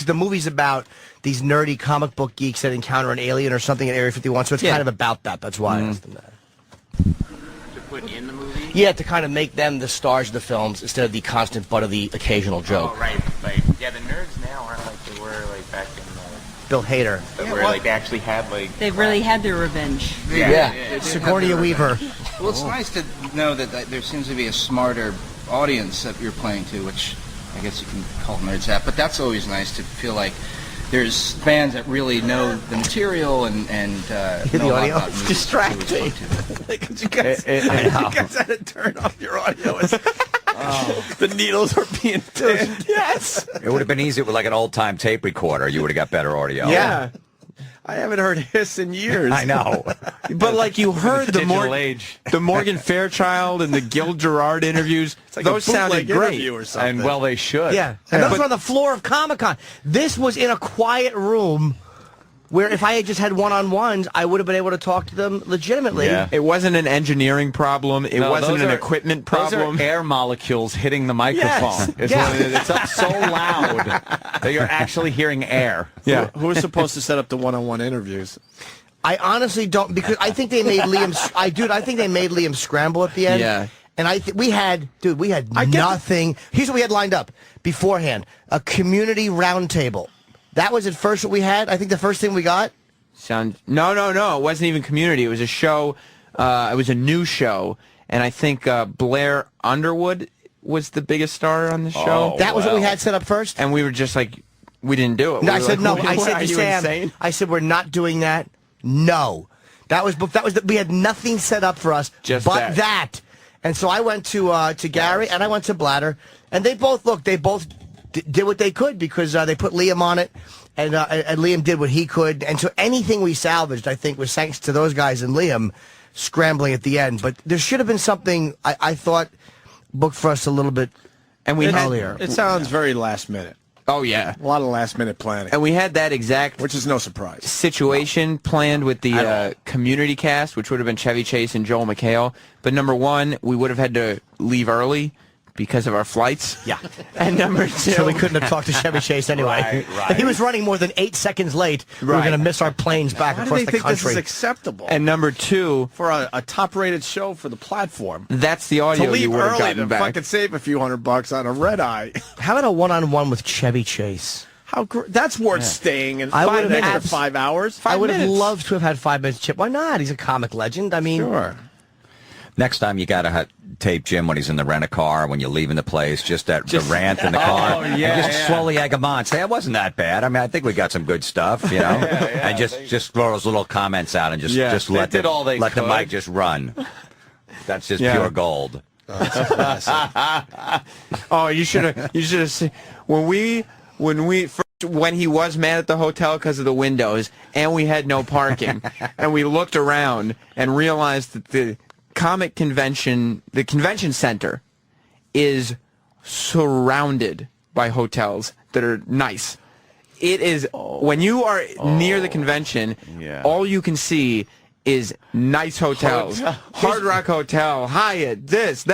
the movie's about these nerdy comic book geeks that encounter an alien or something in Area 51, so it's kind of about that. That's why I asked them that. To put in the movie? Yeah, to kind of make them the stars of the films instead of the constant butt of the occasional joke. Oh, right. Like, yeah, the nerds now aren't like they were like back in Bill Hader. where like they actually had like... They've really had their revenge. Yeah. Sigourney Weaver. Well, it's nice to know that there seems to be a smarter audience that you're playing to, which I guess you can call nerds that, but that's always nice to feel like there's fans that really know the material and know the audio? about It's music. distracting. Because you guys had to turn off your audio. The needles are being pinned. Yes. It would have been easy with like an old-time tape recorder. You would have got better audio. Yeah. I haven't heard hiss in years. I know. But like you heard the the Morgan Fairchild and the Gil Gerard interviews, like those a bootleg sounded great. interview or something. And well, they should. Yeah. And those were on the floor of Comic-Con. This was in a quiet room where if I had just had one-on-ones, I would have been able to talk to them legitimately. Yeah. It wasn't an engineering problem. It wasn't an equipment problem. Those are air molecules hitting the microphone. Yes. Is what it is. It's up so loud that you're actually hearing air. Yeah. Who was supposed to set up the one-on-one interviews? I honestly don't, because I think they made Liam... I think they made Liam scramble at the end. Yeah. And we had nothing. Here's what we had lined up beforehand. A community roundtable. That was at first what we had. I think the first thing we got. No. It wasn't even community. It was a show. It was a new show, and I think Blair Underwood was the biggest star on the show. That was what we had set up first. And we were just like, we didn't do it. No, We I were said like, no. I said are to you Sam. insane? I said we're not doing that. No, that was we had nothing set up for us. Just but that. And so I went to Gary and I went to Bladder, and they both did what they could because they put Liam on it. And Liam did what he could. And so anything we salvaged, I think, was thanks to those guys and Liam scrambling at the end. But there should have been something, I thought, booked for us a little bit earlier. It sounds very last minute. Oh, yeah. A lot of last-minute planning. And we had that exact... Which is no surprise. ...situation planned with the community cast, which would have been Chevy Chase and Joel McHale. But number one, we would have had to leave early because of our flights. Yeah. And number two... So we couldn't have talked to Chevy Chase anyway. Right. If he was running more than 8 seconds late, we were going to miss our planes back across the country. Why do they think this is acceptable? And number two... For a top-rated show for the platform. That's the audio you would have gotten back. To fucking save a few $100 on a red eye. How about a one-on-one with Chevy Chase? That's worth staying and I would find an have extra 5 hours. I would have loved to have had 5 minutes. Chip, why not? He's a comic legend. I mean, sure. Next time you got to tape Jim when he's in the rent-a-car, when you're leaving the place, just the rant in the car. Oh, yeah, and just slowly egg him on. Say, it wasn't that bad. I mean, I think we got some good stuff, you know? And just throw those little comments out and just let the mic just run. That's just pure gold. Oh, you should have seen when he was mad at the hotel because of the windows and we had no parking and we looked around and realized that the convention center is surrounded by hotels that are nice. It is when you are near the convention, all you can see is nice hotels. Hard Rock Hotel, Hyatt, this.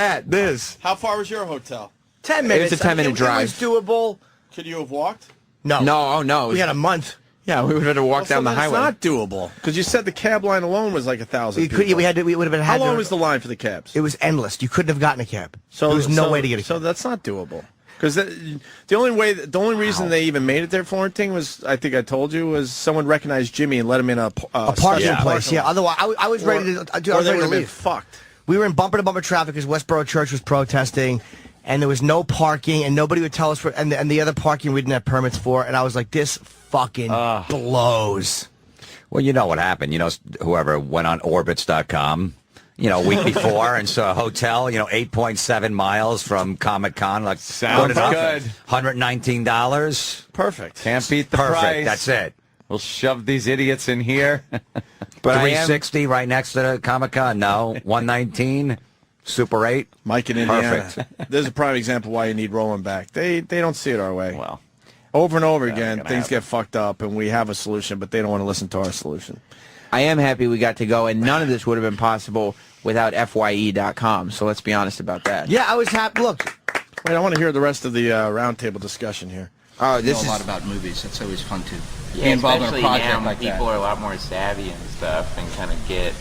How far was your hotel? 10 minutes. It's a 10-minute drive. It was doable. Could you have walked? No. No. We had a month. Yeah, we would have had to walk down the highway. It's not doable because you said the cab line alone was like 1,000. We would have been. How long was the line for the cabs? It was endless. You couldn't have gotten a cab. So there was no way to get a cab. So that's not doable. Because the only reason they even made it there, Florentine, was, I think I told you, was someone recognized Jimmy and let him in a parking place. Yeah, otherwise I was ready to. I was ready to leave. Fucked. We were in bumper-to-bumper traffic because Westboro Church was protesting, and there was no parking, and nobody would tell us and the other parking we didn't have permits for, and I was like, this fucking blows. Well, you know what happened. You know, whoever went on orbits.com, a week before and saw a hotel, 8.7 miles from Comic-Con. Like, sounds good. $119. Perfect. Can't beat the Perfect. price. That's it. We'll shove these idiots in here. But $360 right next to the Comic-Con. No, $119. Super 8. Mike in Indiana. Perfect. There's a prime example why you need rolling back. They don't see it our way. Well, over and over again, things get fucked up, and we have a solution, but they don't want to listen to our solution. I am happy we got to go, and none of this would have been possible without FYE.com, so let's be honest about that. Yeah, I was happy. Look. Wait, I want to hear the rest of the roundtable discussion here. Oh, this is a lot about movies. That's always fun to be involved in a project now, like people that. are a lot more savvy and stuff and kind of get,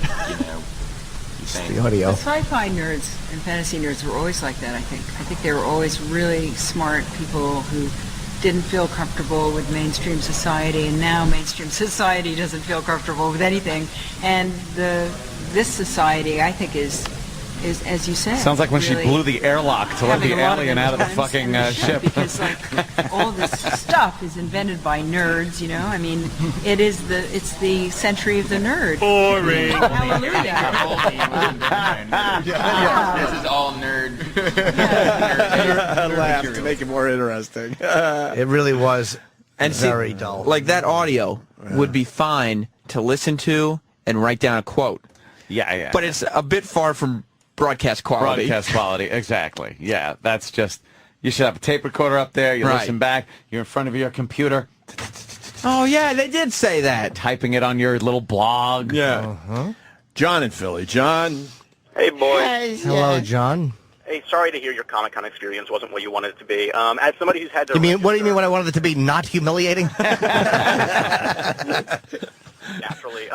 the audio. The sci-fi nerds and fantasy nerds were always like that, I think. I think they were always really smart people who didn't feel comfortable with mainstream society, and now mainstream society doesn't feel comfortable with anything. And this society, I think, is as you said. Sounds like when really she blew the airlock to let the alien out of the fucking ship. Because all this stuff is invented by nerds, I mean, it's the century of the nerd. Boring. Hallelujah. This is all nerd. Laugh to make it more interesting. It really was very dull. Like that audio would be fine to listen to and write down a quote. Yeah. But it's a bit far from broadcast quality. Exactly. Yeah, that's just, you should have a tape recorder up there, you listen back, you're in front of your computer. Oh, yeah, they did say that. Typing it on your little blog. Yeah. John in Philly. John. Hey, boys. Hello, John. Hey, sorry to hear your Comic-Con experience wasn't what you wanted it to be. As somebody who's had to... What do you mean what I wanted it to be? Not humiliating? Naturally.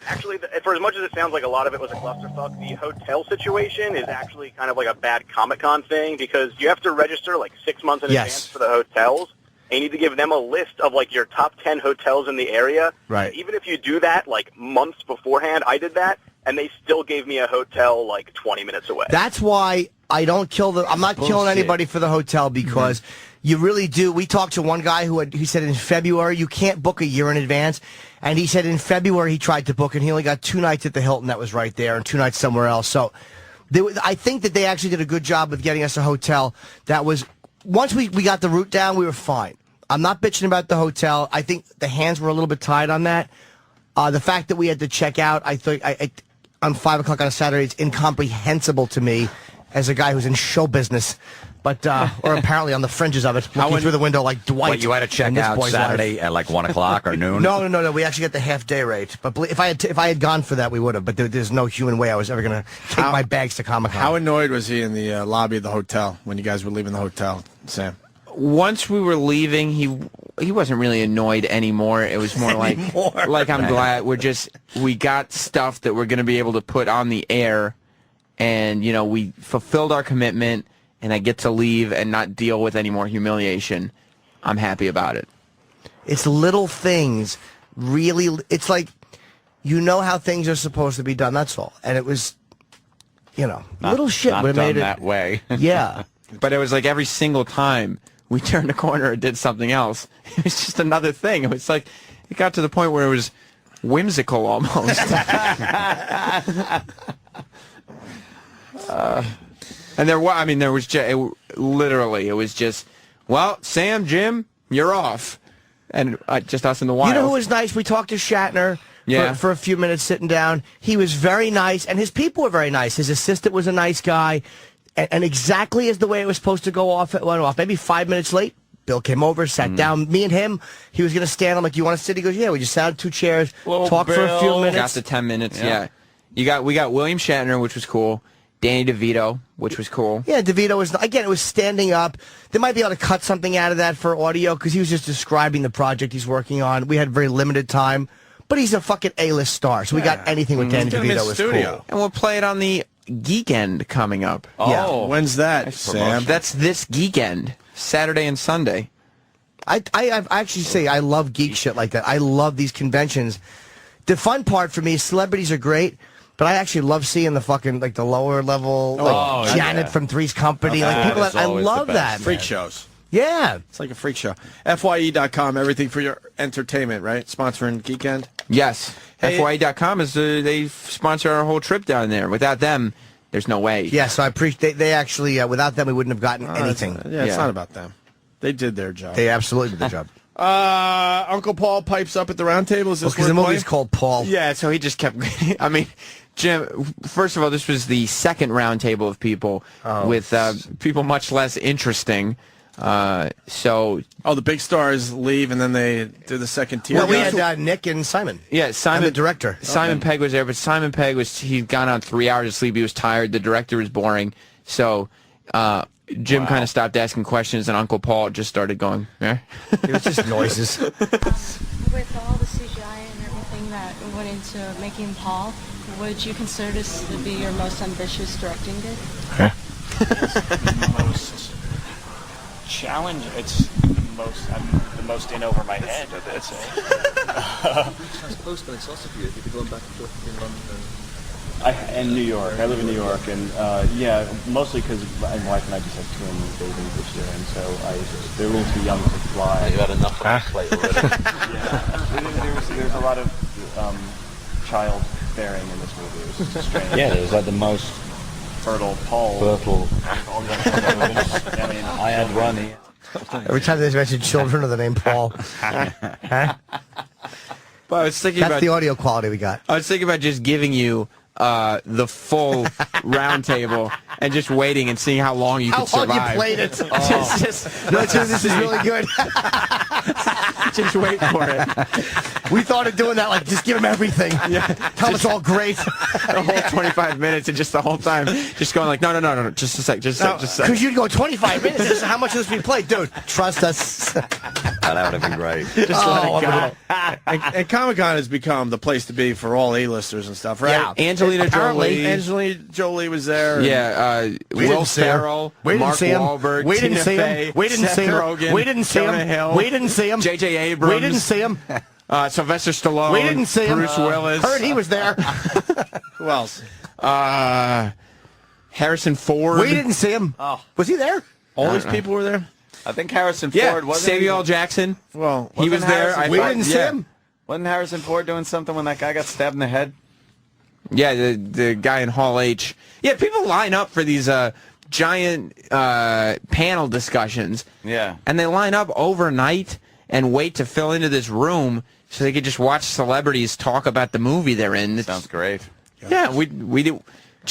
Actually, for as much as it sounds like a lot of it was a clusterfuck, the hotel situation is actually kind of like a bad Comic-Con thing because you have to register like 6 months in advance for the hotels, and you need to give them a list of like your top 10 hotels in the area. Right. And even if you do that like months beforehand, I did that, and they still gave me a hotel like 20 minutes away. That's why I don't I'm not killing anybody for the hotel because you really do. We talked to one guy who said in February you can't book a year in advance. And he said in February he tried to book and he only got 2 nights at the Hilton that was right there and 2 nights somewhere else. So I think that they actually did a good job of getting us a hotel that was, once we got the route down, we were fine. I'm not bitching about the hotel. I think the hands were a little bit tied on that. The fact that we had to check out, I thought, on 5 o'clock on a Saturday, it's incomprehensible to me as a guy who's in show business. But or apparently on the fringes of it, looking through the window like Dwight. What, you had to check out Saturday at like 1 o'clock or noon? No. We actually got the half-day rate. But if I had gone for that, we would have. But there's no human way I was ever going to take my bags to Comic-Con. How annoyed was he in the lobby of the hotel when you guys were leaving the hotel, Sam? Once we were leaving, he wasn't really annoyed anymore. It was more like I'm glad we got stuff that we're going to be able to put on the air, and we fulfilled our commitment. And I get to leave and not deal with any more humiliation. I'm happy about it. It's little things. Really, it's like, how things are supposed to be done, that's all. And it was, little shit. Not we done made it that way. Yeah. But it was like every single time we turned a corner and did something else, it was just another thing. It was like, it got to the point where it was whimsical almost. And there was literally, it was just, well, Sam, Jim, you're off. And just us in the wild. You know who was nice? We talked to Shatner for a few minutes sitting down. He was very nice, and his people were very nice. His assistant was a nice guy, and exactly as the way it was supposed to go off, it went off. Maybe 5 minutes late, Bill came over, sat down. Me and him, he was going to stand. I'm like, do you want to sit? He goes, yeah. We just sat on 2 chairs, talked for a few minutes. Got to 10 minutes, yeah. We got William Shatner, which was cool. Danny DeVito, which was cool. Yeah, DeVito was, again, it was standing up. They might be able to cut something out of that for audio because he was just describing the project he's working on. We had very limited time, but he's a fucking A-list star, so we got anything with Danny DeVito was cool. And we'll play it on the Geekend coming up. Oh, when's that, Sam? That's this Geekend, Saturday and Sunday. I actually say I love geek shit like that. I love these conventions. The fun part for me is celebrities are great. But I actually love seeing the fucking, the lower level, Janet from Three's Company. People I love that. Freak shows. Yeah. It's like a freak show. FYE.com, everything for your entertainment, right? Sponsoring Geekend? Yes. Hey, FYE.com they sponsor our whole trip down there. Without them, there's no way. Yeah, so I appreciate, they actually, without them, we wouldn't have gotten anything. It's not about them. They did their job. They absolutely did their job. Uncle Paul pipes up at the round table. Is this because the movie's called Paul. Yeah, so he just kept, Jim, first of all, this was the second round table of people with people much less interesting. The big stars leave and then they do the second tier. Well, we had Nick and Simon. Yeah, Simon, and the director. Simon Pegg was there, but Simon Pegg he'd gone on 3 hours of sleep. He was tired. The director was boring. So Jim kind of stopped asking questions, and Uncle Paul just started going. Yeah, it was just noises. With all the CGI and everything that went into making Paul, would you consider this to be your most ambitious directing gig? Most challenge. It's the most in over my head. I'd say. It's close, but it's also for you. If you're going back and forth in London. And New York. I live in New York, and mostly because my wife and I just had twin babies this year, and so they're a little too young to fly. You had enough on your plate already. There's a lot of child-bearing in this movie. It was just strange. Yeah, there's the most fertile Paul. I had Ronnie. Every time they mention children of the name Paul. Huh? But I was thinking That's the audio quality we got. I was thinking about just giving you the full round table and just waiting and seeing how long you could survive. How long you played it. This is really good. Just wait for it. We thought of doing that, just give him everything. Yeah. Tell him it's all great. The whole 25 minutes and just the whole time just going no, just a sec. Because you'd go 25 minutes. This is how much of this we played. Dude, trust us. That would have been great. Just let it go. And Comic-Con has become the place to be for all A-listers and stuff, right? Yeah. Angelina Jolie was there. Yeah. Will Ferrell, Mark Wahlberg, Tina Fey, Seth Rogen, We didn't see him. Jonah Hill, We didn't see him. J.J. Abrams. We didn't see him. Sylvester Stallone. We didn't see him. Bruce Willis. Heard he was there. Who else? Harrison Ford. We didn't see him. Oh. Was he there? All these people were there? I think Harrison Yeah, Ford wasn't Samuel he? L. Jackson. Well, he was there. We didn't see him. Wasn't Harrison Ford doing something when that guy got stabbed in the head? Yeah, the guy in Hall H. Yeah, people line up for these giant panel discussions. Yeah. And they line up overnight and wait to fill into this room so they could just watch celebrities talk about the movie they're in. Sounds great. Yeah, we did.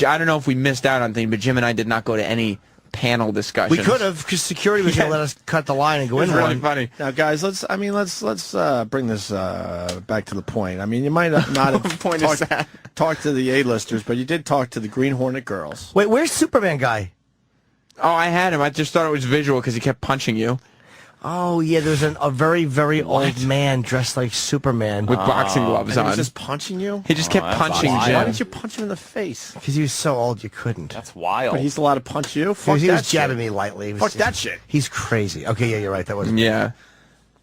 I don't know if we missed out on things, but Jim and I did not go to any panel discussions. We could have, because security was going to let us cut the line and go in. It's really one. funny. Now, guys, let's bring this back to the point. I mean, you might not have talked to the A-listers, but you did talk to the Green Hornet girls. Wait, where's Superman guy? Oh, I had him. I just thought it was visual because he kept punching you. Oh, yeah, there's a very, very old man dressed like Superman. With boxing gloves And on. he was just punching you? He just kept punching Jim. Why didn't you punch him in the face? Because he was so old you couldn't. That's wild. But he's allowed to punch you? Fuck He that was jabbing shit. me lightly. Fuck that shit. He's crazy. Okay, yeah, you're right. That was Yeah.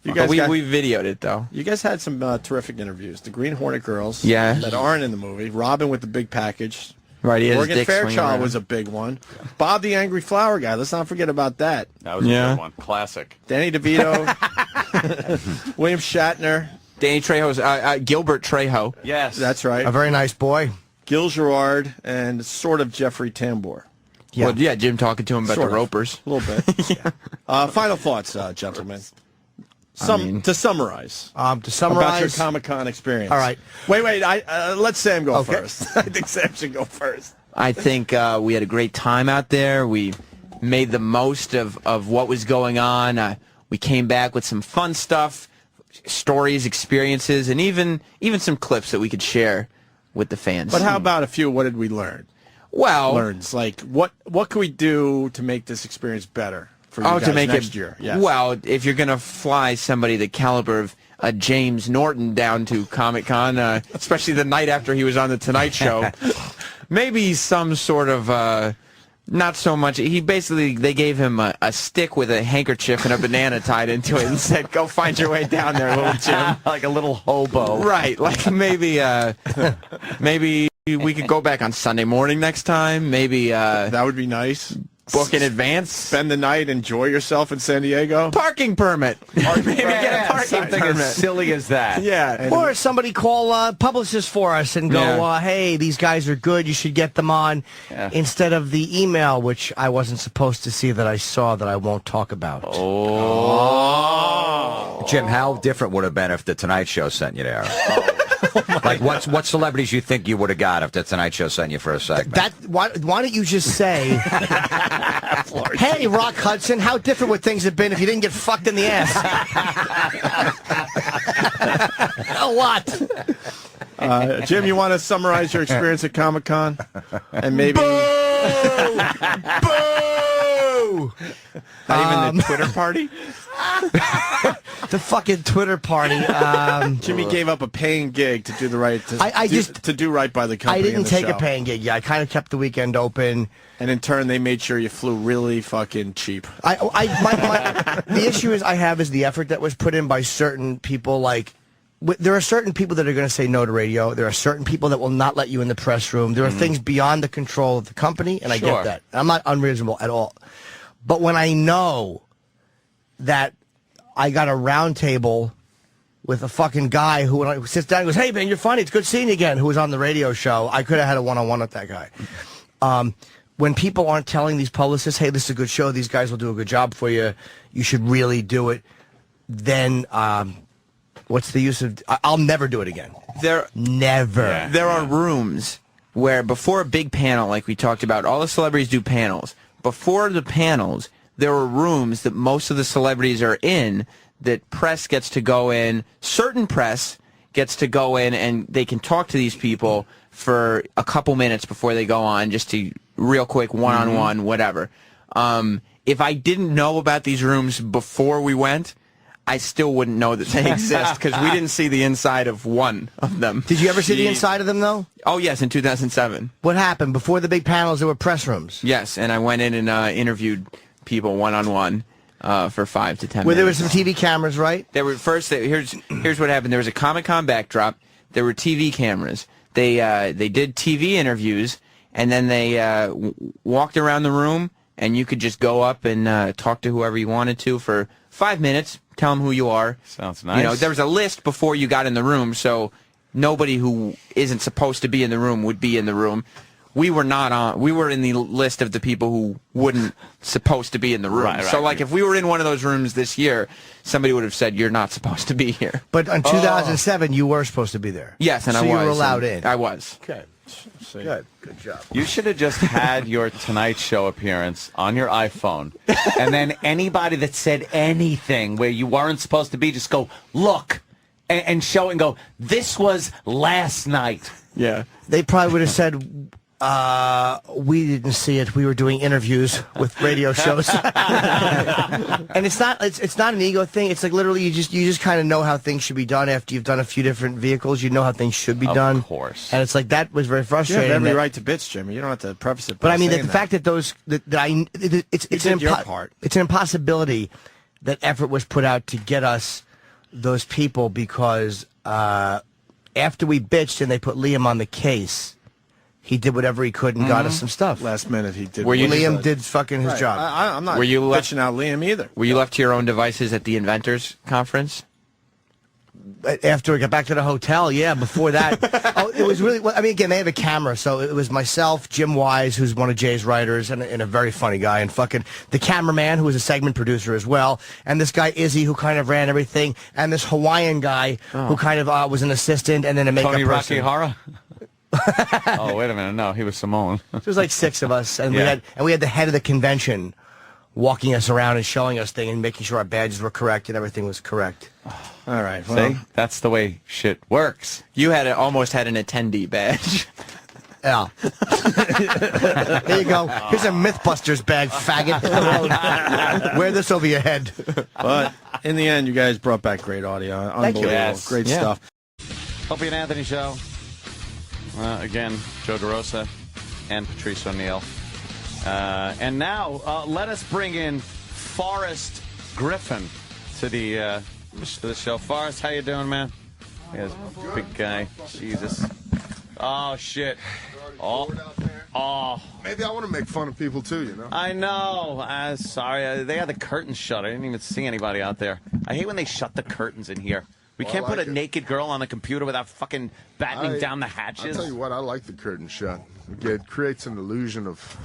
You guys we got- videoed it, though. You guys had some terrific interviews. The Green Hornet girls Yeah. that aren't in the movie. Robin with the big package. Right, he has Morgan dick swinging Fairchild around. was a big one. Bob the Angry Flower Guy. Let's not forget about that. That was a good one. Classic. Danny DeVito. William Shatner. Danny Trejo's Gilbert Trejo. Yes. That's right. a very nice boy. Gil Gerard and sort of Jeffrey Tambor. Yeah. Well, yeah, Jim talking to him about Sort the of. Ropers. A little bit. Final thoughts, gentlemen. To summarize. To About your summarize, Comic-Con experience. all right. Wait. Let Sam go Okay. first. I think Sam should go first. I think we had a great time out there. We made the most of what was going on. We came back with some fun stuff, stories, experiences, and even some clips that we could share with the fans. But how about a few? What did we learn? Well, Learns like what can we do to make this experience better for you guys to make next it year? Yes. Well, if you're gonna fly somebody the caliber of James Norton down to Comic-Con, especially the night after he was on the Tonight Show, maybe some sort of. Not so much. They gave him a stick with a handkerchief and a banana tied into it and said, "Go find your way down there, little Jim." Like a little hobo. Right. Like maybe we could go back on Sunday morning next time. Maybe that would be nice. Book in advance. Spend the night, enjoy yourself in San Diego. Parking permit. Maybe get a parking Something permit. as silly as that. Yeah. or somebody call publicists for us and go, Yeah. hey, these guys are good. You should get them on. Yeah. Instead of the email, which I wasn't supposed to see that I saw that I won't talk about. Jim, how different would it have been if the Tonight Show sent you there? Like, what celebrities you think you would have got if the Tonight Show sent you for a segment? Why don't you just say, hey, Rock Hudson, how different would things have been if you didn't get fucked in the ass? A lot. Jim, you want to summarize your experience at Comic-Con? And maybe... Boo! Not even the Twitter party? The fucking Twitter party. Jimmy gave up a paying gig to do the right to do right by the I company. didn't and the take show. a paying gig. Yeah, I kind of kept the weekend open. And in turn, they made sure you flew really fucking cheap. The issue is the effort that was put in by certain people. Like, there are certain people that are going to say no to radio. There are certain people that will not let you in the press room. There are things beyond the control of the company, and I get that. I'm not unreasonable at all. But when I know that I got a round table with a fucking guy who, when I sits down and goes, hey, man, you're funny. It's good seeing you again, who was on the radio show, I could have had a one-on-one with that guy. When people aren't telling these publicists, hey, this is a good show, these guys will do a good job for you, you should really do it, then what's the use of... I'll never do it again. Never. Yeah. There are rooms where before a big panel, like we talked about, all the celebrities do panels. Before the panels, there are rooms that most of the celebrities are in that press gets to go in. Certain press gets to go in and they can talk to these people for a couple minutes before they go on, just to real quick one-on-one, whatever. If I didn't know about these rooms before we went, I still wouldn't know that they exist because we didn't see the inside of one of them. Did you ever see the inside of them, though? Oh, yes, in 2007. What happened? Before the big panels, there were press rooms. Yes, and I went in and interviewed people one-on-one for 5 to 10 Where minutes. there were some TV cameras, right? There were here's what happened. There was a Comic-Con backdrop. There were TV cameras. They did TV interviews, and then they walked around the room, and you could just go up and talk to whoever you wanted to for 5 minutes. Tell them who you are. Sounds nice. You know, there was a list before you got in the room, so nobody who isn't supposed to be in the room would be in the room. we were not on. We were in the list of the people who wouldn't supposed to be in the room. Right, so, right. like, if we were in one of those rooms this year, somebody would have said, "You're not supposed to be here." But in 2007, you were supposed to be there. Yes, and so I was. you were allowed and in. I was. Okay. Good job. You should have just had your Tonight Show appearance on your iPhone, and then anybody that said anything where you weren't supposed to be, just go, look, and show it and go, this was last night. Yeah. They probably would have said, we didn't see it. We were doing interviews with radio shows. And it's not an ego thing. It's like literally you just kind of know how things should be done after you've done a few different vehicles. You know how things should be done. Of course. And it's like that was very You frustrating. have every right to bitch, Jimmy. You don't have to preface it. But by I mean, saying the fact that it's an your part. It's an impossibility that effort was put out to get us those people because after we bitched and they put Liam on the case, he did whatever he could and got us some stuff. Last minute, he did. Liam did fucking his Right. job. I'm not Were you bitching out Liam either. Were you left to your own devices at the Inventors Conference? After we got back to the hotel, yeah. Before that, it was really. I mean, again, they have a camera, so it was myself, Jim Wise, who's one of Jay's writers, and a very funny guy, and fucking the cameraman, who was a segment producer as well, and this guy Izzy, who kind of ran everything, and this Hawaiian guy who kind of was an assistant and then a makeup Tony person. Rocky Hara? Oh, wait a minute. No, he was Samoan. There was like 6 of us, and Yeah. we had the head of the convention walking us around and showing us things and making sure our badges were correct and everything was correct. All right. Well, See? That's the way shit works. You almost had an attendee badge. Yeah. There you go. Here's a Mythbusters bag, faggot. Wear this over your head. But in the end, you guys brought back great audio. Unbelievable. Yes. Great Yeah. stuff. Opie and Anthony Show. Again, Joe DeRosa and Patrice O'Neill. And now, let us bring in Forrest Griffin to the show. Forrest, how you doing, man? Yes, big guy. Jesus. Oh, shit. Oh. Maybe I want to make fun of people, too, you know? I know. Sorry. They had the curtains shut. I didn't even see anybody out there. I hate when they shut the curtains in here. We can't put a naked girl on the computer without fucking battening down the hatches. I'll tell you what, I like the curtain shut. It creates an illusion of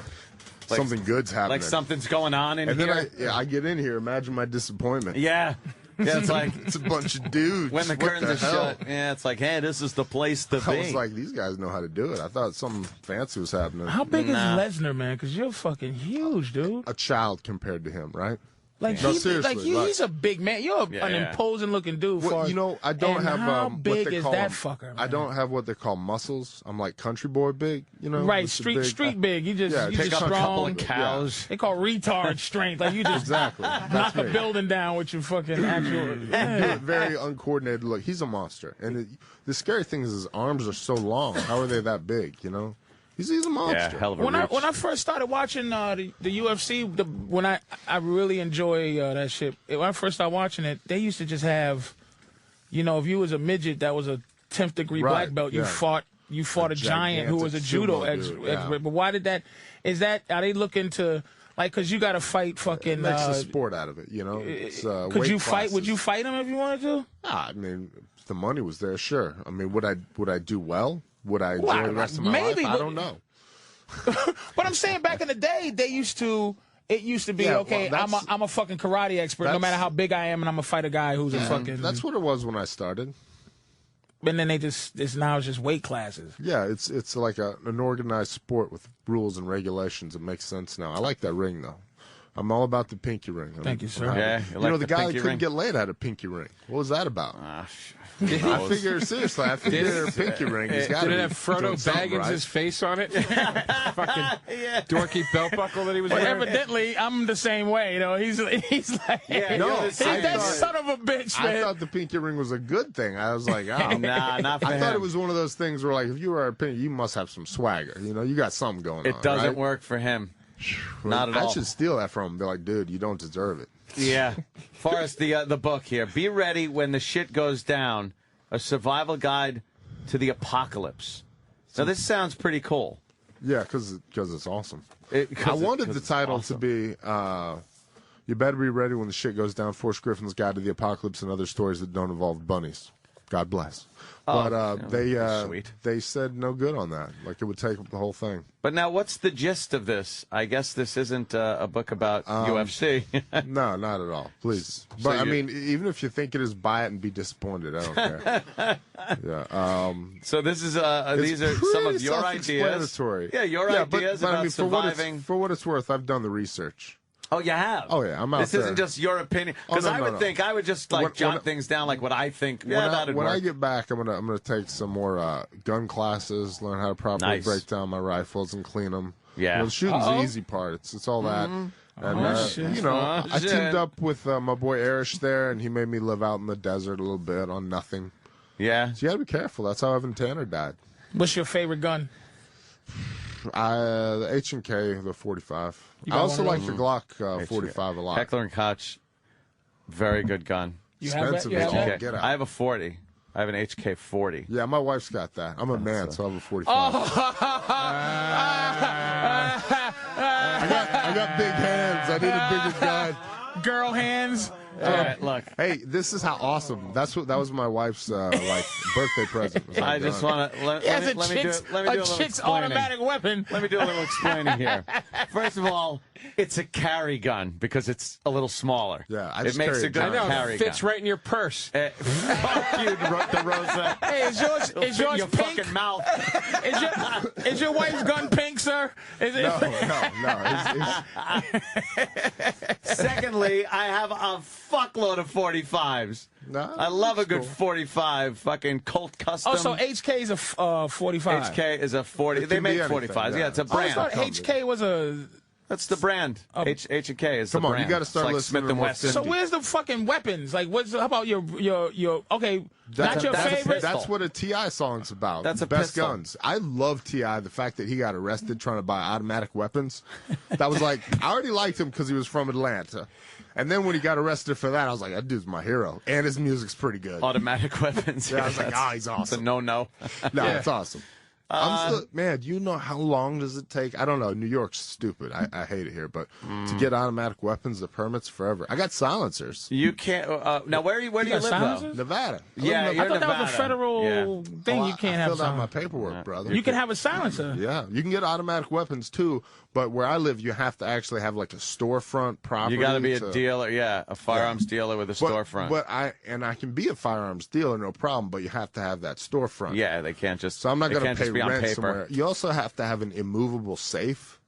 something good's happening. Like something's going on in here. And then I get in here, imagine my disappointment. Yeah. Yeah, it's like it's a bunch of dudes. When the curtains are shut. Yeah, it's like, hey, this is the place to be. I was like, these guys know how to do it. I thought something fancy was happening. How big is Lesnar, man? Because you're fucking huge, dude. A child compared to him, right? Like, no, seriously, he's a big man. You're an imposing looking dude. Well, you know, I don't have how what big they is call that fucker? Man? I don't have what they call muscles. I'm like country boy big, you know. Right, Just a street big. You just pick just up a couple strong. of cows. They call retard strength. Like you just exactly knock a building down with your fucking actual. Yeah. Very uncoordinated look. He's a monster, and the scary thing is his arms are so long. How are they that big? You know. He's a monster. Yeah, hell of a when I first started watching the UFC, when I really enjoy that shit. When I first started watching it, they used to just have, you know, if you was a midget that was a 10th degree black belt, you fought a giant who was a judo expert. But why did that? Are they looking to like because you got to fight fucking? It makes a sport out of it, you know. It's, could you fight? Would you fight him if you wanted to? I mean, if the money was there, sure. I mean, would I do well? Would I enjoy the rest of my life? I don't know. But I'm saying back in the day, it used to be okay. Well, I'm a fucking karate expert, no matter how big I am, and I'm gonna fight a guy who's a fucking. That's what it was when I started. And then it's just weight classes. Yeah, it's like an organized sport with rules and regulations. It makes sense now. I like that ring though. I'm all about the pinky ring. Thank you, sir. Yeah, you know the guy that couldn't get laid had a pinky ring. What was that about? I figure seriously. I figure a pinky ring. He's got Did it have Frodo Baggins' face on it? Fucking dorky belt buckle that he was wearing. Evidently, I'm the same way. You know, he's like, he's that son of a bitch, man. I thought the pinky ring was a good thing. I was like, oh, nah, not for I him. thought it was one of those things where, like, if you were a pinky, you must have some swagger. You know, you got something going on. It doesn't right? work for him. Not at all. I should steal that from him. Be like, dude, you don't deserve it. Yeah. Forrest, the book here. Be ready when the shit goes down. A survival guide to the apocalypse. Now, this sounds pretty cool. Yeah, because it's awesome. I wanted the title to be, you better be ready when the shit goes down, Forrest Griffin's Guide to the Apocalypse and Other Stories That Don't Involve Bunnies. God bless. Oh, But they said no good on that. Like it would take the whole thing. But now, what's the gist of this? I guess this isn't a book about UFC. No, not at all. Please. So But I mean, even if you think it is, buy it and be disappointed. I don't care. Yeah. So this is these are some of your ideas. Self-explanatory. Yeah, your ideas but about I mean, surviving. For what it's worth, I've done the research. Oh, you have? Oh, yeah, I'm out This there. isn't just your opinion. Because I would think I would just jot things down like what I think. Yeah, that'd when work. I get back, I'm gonna take some more gun classes, learn how to properly Nice. break down my rifles and clean them. Yeah. You know, the shooting's the easy part. It's all that. And I teamed up with my boy Erish there, and he made me live out in the desert a little bit on nothing. Yeah. So you gotta be careful. That's how Evan Tanner died. What's your favorite gun? The H&K, the 45. You I got also one like of the Glock 45 a lot. Heckler and Koch, very good gun. You have that? Expensive You as have all that? get out. I have a 40. I have an HK 40. Yeah, my wife's got that. I'm a man, so I have a 45. I got big hands. I need a bigger gun. Girl hands. All right, look. Hey, this is how awesome. That was my wife's birthday present. was that I just gun. want to let Yes, me do chick's, let me do a a little chick's explaining. automatic weapon. Let me do a little explaining here. First of all, it's a carry gun because it's a little smaller. Yeah, I it just makes carry a a good gun. carry It fits gun. right in your purse. Fuck you, DeRosa. Hey, is yours It'll fit in your pink? fucking mouth. Is your wife's gun pink, sir? Is it? No. Secondly, I have a fuckload of 45s. No, I love a that's good cool. 45, fucking Colt Custom. Oh, so HK is a 45. HK is a 40. It They can make be anything, 45s. Yeah, it's a I brand. thought HK was a. That's the brand. H&K is Come the on, brand. you gotta start It's like listening Smith to & more Wesson. So where's the fucking weapons? Like, how about your okay? Not your that's a favorite. pistol. That's what a T.I. song's about. That's a Best pistol. guns. I love T.I. The fact that he got arrested trying to buy automatic weapons. That was like, I already liked him because he was from Atlanta. And then when he got arrested for that, I was like, that dude's my hero. And his music's pretty good. Automatic weapons. Yeah, I was like, he's It's a awesome. no-no. No, it's awesome. I'm still, man, do you know how long does it take? I don't know. New York's stupid. I hate it here. But to get automatic weapons, the permits forever. I got silencers. You can't. Now, where do you live, though? silencers? Nevada. Yeah, I you're thought that was a Nevada. federal thing. You can't I have filled out my silencers. paperwork, brother. You can have a silencer. Yeah, you can get automatic weapons too, but where I live, you have to actually have like a storefront property. You got to be a to- dealer, a firearms dealer with a storefront. But I can be a firearms dealer, no problem. But you have to have that storefront. Yeah, they can't just. So I'm not they going can't to pay just be on rent paper. somewhere. You also have to have an immovable safe.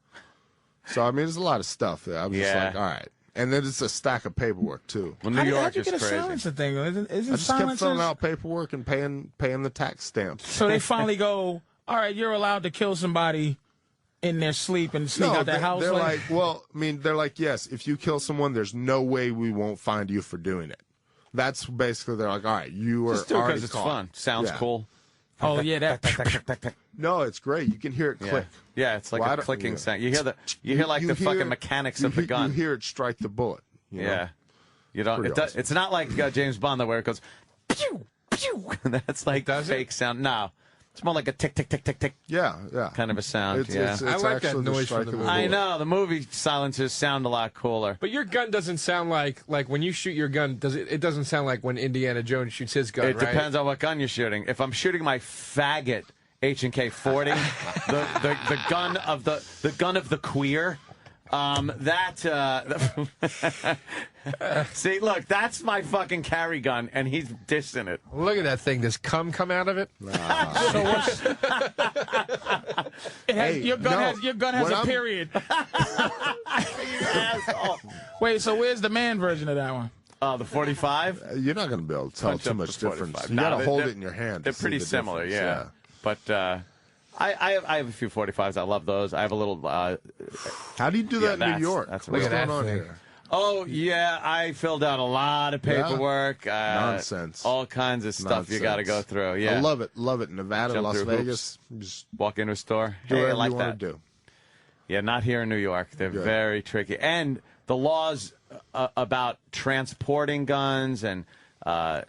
So I mean, there's a lot of stuff there. I'm just Yeah. like, all right. And then it's a stack of paperwork too. Well, New How'd York you is get a crazy. silencer thing? Isn't I just kept filling silencers? out paperwork and paying the tax stamps. So they finally go, all right, you're allowed to kill somebody in their sleep and sneak out their house. They're like, well, I mean, they're like, yes, if you kill someone, there's no way we won't find you for doing it. That's basically, they're like, all right, you are Just do it already because it's caught. fun. Sounds Yeah. cool. oh yeah, that. No, it's great. You can hear it click. Yeah, it's like Well, I a don't- clicking yeah. sound. You hear like You the hear- fucking mechanics you of the hear- gun. You hear it strike the bullet. you know? Yeah. You don't. Pretty It does, awesome. It's not like James Bond though, where it goes pew pew. That's like fake sound. No, it's more like a tick tick tick tick tick. Yeah, yeah. Kind of a sound. It's I like that actually the noise strike from the of movie. I bullet. know the movie silencers sound a lot cooler. But your gun doesn't sound like when you shoot your gun. It doesn't sound like when Indiana Jones shoots his gun. It right? depends on what gun you're shooting. If I'm shooting my faggot H&K 40, the gun of the queer. See, look, that's my fucking carry gun, and he's dissing it. Look at that thing. Does cum come out of it? Your gun has a period. You asshole. Wait, so where's the man version of that one? The 45? You're not going to be able to tell Punch too up much the difference. 45. You Nah, got to hold they're- it in your hand. They're to see pretty the similar, difference. yeah. But I have a few 45s. I love those. I have a little. How do you do that in New York? That's What's weird. going on here? Oh, yeah, I filled out a lot of paperwork. Nonsense. All kinds of stuff you got to go through. Yeah. I love it. Love it. Nevada, Jump Las through Vegas. hoops. Just Walk into a store. do Hey, I whatever like you that. want to do. Yeah, not here in New York. They're very tricky. And the laws about transporting guns and, I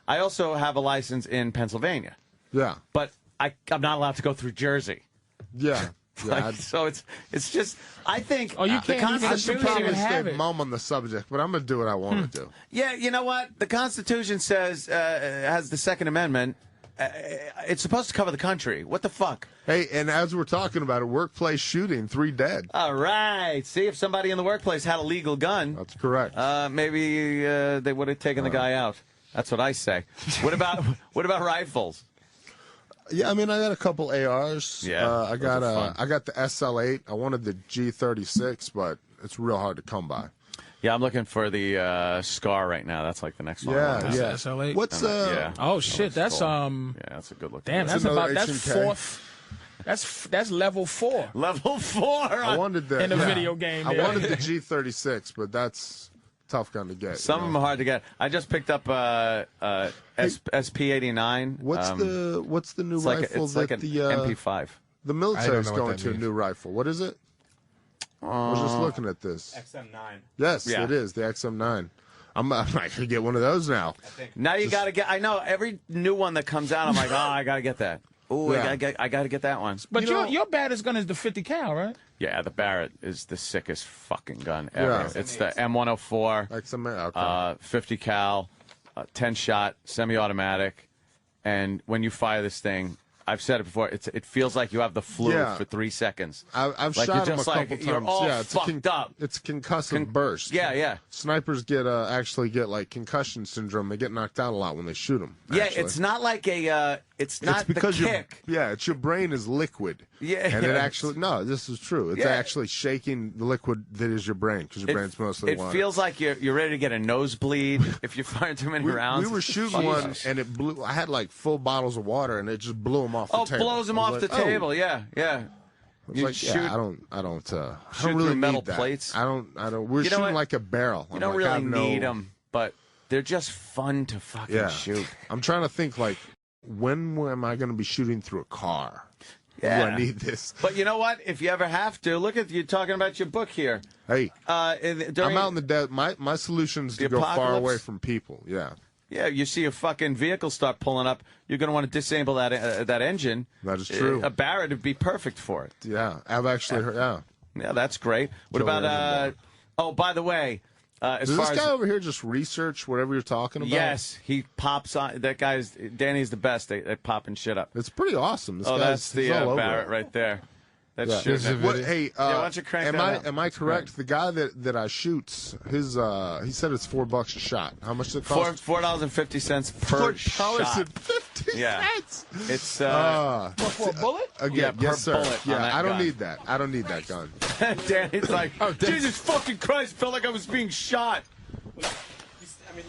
also have a license in Pennsylvania. Yeah. But I'm not allowed to go through Jersey. Yeah. Yeah, Like, so it's just, I think Oh, you the can't even- I should Constitution. probably have stay it. mum on the subject, but I'm gonna do what I want to do. Yeah, you know what? The Constitution says, has the Second Amendment. It's supposed to cover the country. What the fuck? Hey, and as we're talking about it, workplace shooting, 3 dead. All right. See, if somebody in the workplace had a legal gun, That's correct. maybe they would have taken the guy out. That's what I say. What about rifles? Yeah, I mean, I got a couple ARs. Yeah, I got the SL8. I wanted the G36, but it's real hard to come by. Yeah, I'm looking for the Scar right now. That's like the next one. Yeah, That's yeah. SL8. What's yeah. Oh shit, that's cool. Yeah, that's a good looking. Damn, one. that's another fourth. That's level 4 Level 4. I wanted the in the video game. I there. wanted the G36, but that's a tough gun to get. Some of them are hard to get. I just picked up SP89. What's the new it's rifle like that an the MP5. the I military's don't know what going that to a means. new rifle? What is it? I was just looking at this. XM9. Yes, Yeah. it is the XM9. I might get one of those now. Now you got to get. I know every new one that comes out. I'm like, oh, I got to get that. Oh, Yeah. I got to get that one. But your baddest gun is the 50 cal, right? Yeah, the Barrett is the sickest fucking gun ever. Yeah. It's the M104, XM9. Okay. 50 cal, 10 shot, semi-automatic, and when you fire this thing, I've said it before. It feels like you have the flu Yeah. for 3 seconds. I've like shot you're them a just couple like, you're times. all Yeah, it's fucked up. It's concussive burst. Yeah, yeah. Snipers get actually get like concussion syndrome. They get knocked out a lot when they shoot them. Yeah, it's not like a. It's not because the kick. it's your brain is liquid. Yeah, and it yeah. actually this is true. It's Yeah. actually shaking the liquid that is your brain because your brain's mostly It water. feels like you're ready to get a nosebleed if you fire too many rounds. We were shooting one and it blew. I had like full bottles of water and it just blew them off the table. Blows them I off was the like, oh. table. Yeah, yeah. I was You like, shoot- I don't shoot really through metal need that. plates. I don't. We're You know shooting what? like a barrel. You I'm don't like, I really have no- need them, but they're just fun to fucking shoot. I'm trying to think like, when am I going to be shooting through a car? Yeah. Do I need this? But you know what? If you ever have to, look at you talking about your book here. Hey, during, I'm out in the desert. My solution is The to go far apocalypse? away from people. Yeah. Yeah, you see a fucking vehicle start pulling up, you're going to want to disable that engine. That is true. A Barrett would be perfect for it. Yeah, I've actually heard. Yeah. Yeah, that's great. What Kill about? everyone. Oh, by the way, as Does far this as guy over here just research whatever you're talking about? yes, he pops on. That guy's Danny's the best at popping shit up. It's pretty awesome. This Oh, guy's, that's the he's all over Barrett it. right there. That's Yeah. shooting. What, hey, yeah, why don't you crank am that I up? am I That's correct? The guy that I shoots, his he said it's $4 a shot. How much does it cost? $4.50 per shot. $4.50. Yeah, it's For a bullet? Again, yeah, per yes, sir. bullet on Yeah, that I don't gun. need that. I don't need that gun. Danny's like, Jesus fucking Christ, felt like I was being shot. I mean,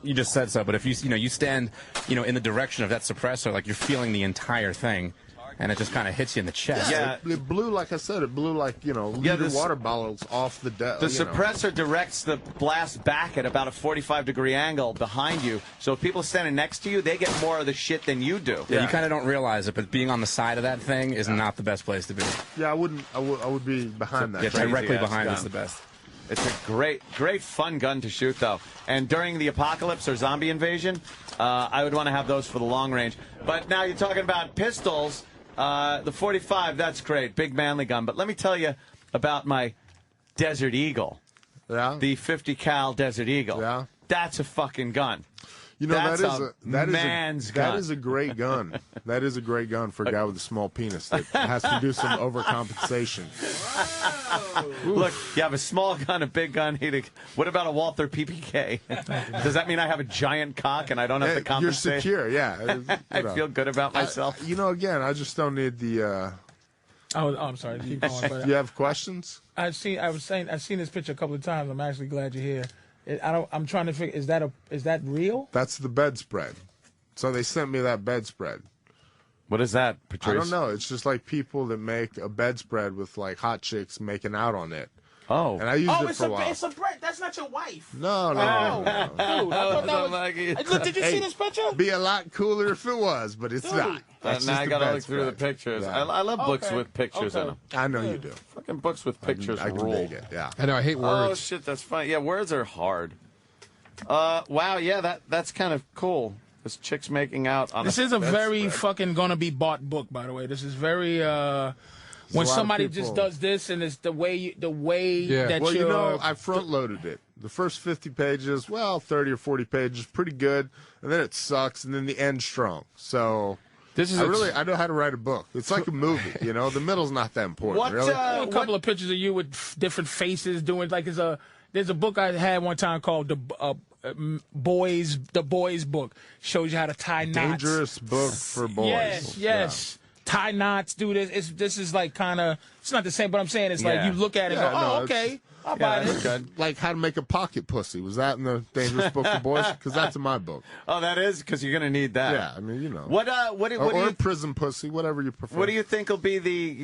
you just said so. But if you stand in the direction of that suppressor, like you're feeling the entire thing, and it just kind of hits you in the chest. Yeah. It blew, like I said, it blew like, liter water bottles off the deck. The suppressor directs the blast back at about a 45-degree angle behind you. So if people are standing next to you, they get more of the shit than you do. Yeah, you kind of don't realize it, but being on the side of that thing is not the best place to be. Yeah, I would be behind that. Yeah, directly Crazy-ass behind gun. is the best. It's a great fun gun to shoot, though. And during the apocalypse or zombie invasion, I would want to have those for the long range. But now you're talking about pistols. The 45, that's great. Big manly gun. But let me tell you about my Desert Eagle. Yeah. The 50 cal Desert Eagle. Yeah. That's a fucking gun. That That's is a man's gun. That is a great gun. That is a great gun for a guy with a small penis that has to do some overcompensation. Look, you have a small gun, a big gun. What about a Walther PPK? Does that mean I have a giant cock and I don't have to You're compensate? secure, yeah. I feel good about myself. Again, I just don't need the. Oh, I'm sorry. Keep going. But You have questions? I've seen this picture a couple of times. I'm actually glad you're here. I'm trying to figure. Is that real? That's the bedspread. So they sent me that bedspread. What is that, Patrice? I don't know. It's just like people that make a bedspread with like hot chicks making out on it. Oh. And I used it for a while. it's a bread. That's not your wife. No. Dude, I thought that was, look, did you see this picture? Be a lot cooler if it was, but it's not. That's now just I a gotta look through the bedspread. pictures. Yeah. I love books Okay. with pictures in them. I know you do. Fucking books with pictures I can rule. dig it. Yeah. I know, I hate Oh words. shit, that's funny. Yeah, words are hard. Wow, yeah, that's kind of cool. This chick's making out on This is a very fucking gonna be bought book, by the way. This is very when somebody just does this and it's the way that well, you're I front loaded it. The first 50 pages, 30 or 40 pages, pretty good, and then it sucks, and then the end strong. So I know how to write a book. It's like a movie, The middle's not that important. Really. A couple of pictures of you with different faces doing there's a book I had one time called the Boys book. Shows you how to tie knots. Dangerous book for boys. Yes. Tie knots, do this. This is like kind of, it's not the same, but I'm saying it's like you look at it and go, okay, I'll buy this. Good. Like how to make a pocket pussy. Was that in the Dangerous Book for Boys? Because that's in my book. Oh, that is? Because you're going to need that. Yeah, I mean, What do you prison pussy, whatever you prefer. What do you think will be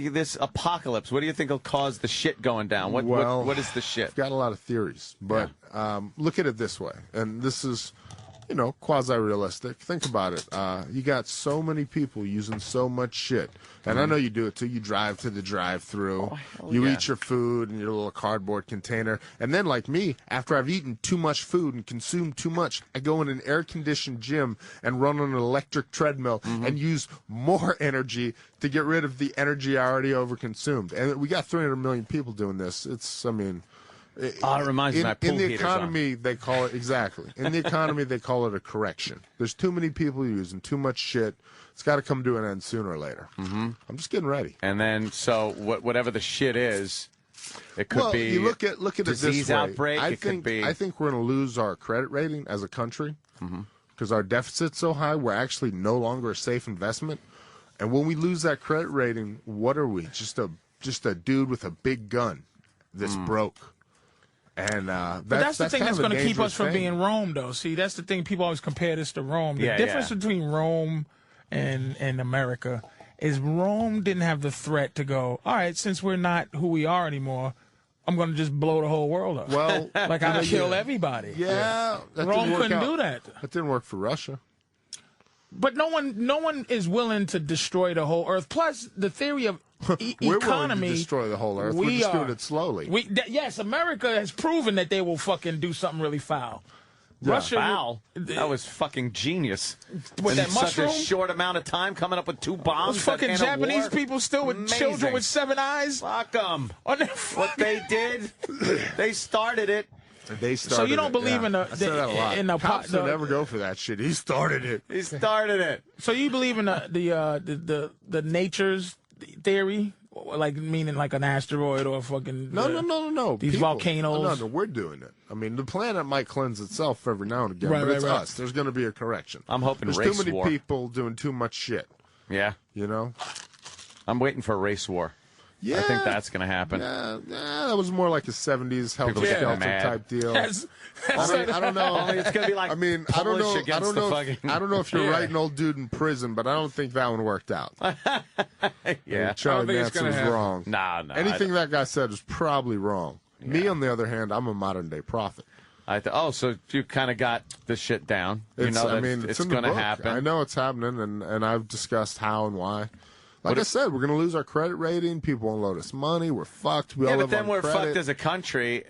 this apocalypse? What do you think will cause the shit going down? What is the shit? I've got a lot of theories, but look at it this way, and this is, quasi-realistic. Think about it. You got so many people using so much shit, and I know you do it too. You drive to the drive-thru, you eat your food in your little cardboard container, and then like me, after I've eaten too much food and consumed too much, I go in an air-conditioned gym and run on an electric treadmill and use more energy to get rid of the energy I already overconsumed. And we got 300 million people doing this. It reminds me of my pool in the heaters economy, they call it In the economy, they call it a correction. There's too many people using too much shit. It's got to come to an end sooner or later. I'm just getting ready. And then, so whatever the shit is, it could be. You look at it this disease way. outbreak. I think we're going to lose our credit rating as a country because our deficit's so high. We're actually no longer a safe investment. And when we lose that credit rating, what are we? Just a dude with a big gun that's broke. And but that's the thing that's going to keep us from being Rome, though. See, that's the thing. People always compare this to Rome. The difference between Rome and America is Rome didn't have the threat to go, all right, since we're not who we are anymore, I'm going to just blow the whole world up. Well, like I'll kill everybody. Yeah. Rome couldn't do that. That didn't work for Russia. But no one is willing to destroy the whole earth. Plus, the theory of we're economy, willing to destroy the whole earth. We're just doing it slowly. Yes, America has proven that they will fucking do something really foul. Yeah. Russia, foul? That was fucking genius. With that mushroom? Such a short amount of time coming up with 2 bombs. Fucking Japanese people still with children with 7 eyes? Fuck them. What they did, they started it. They started so you don't believe in the cops don't ever go for that shit. He started it. He started it. So you believe in the nature's theory, like meaning like an asteroid or fucking no. These volcanoes. No, we're doing it. I mean, the planet might cleanse itself every now and again, but it's us. There's going to be a correction. I'm hoping there's race too many war. people doing too much shit. Yeah, I'm waiting for a race war. Yeah, I think that's going to happen. Yeah, that was more like a 70s Helter Skelter type deal. That's I don't know. Only it's going to be like I don't know if you're writing old dude in prison, but I don't think that one worked out. Yeah, Charlie Manson was wrong. No. Anything that guy said was probably wrong. Yeah. Me, on the other hand, I'm a modern day prophet. So you kind of got the shit down. It's going to happen. I know it's happening, and I've discussed how and why. Like I said, we're going to lose our credit rating. People won't loan us money. We're fucked. We all live but then on we're credit. fucked as a country.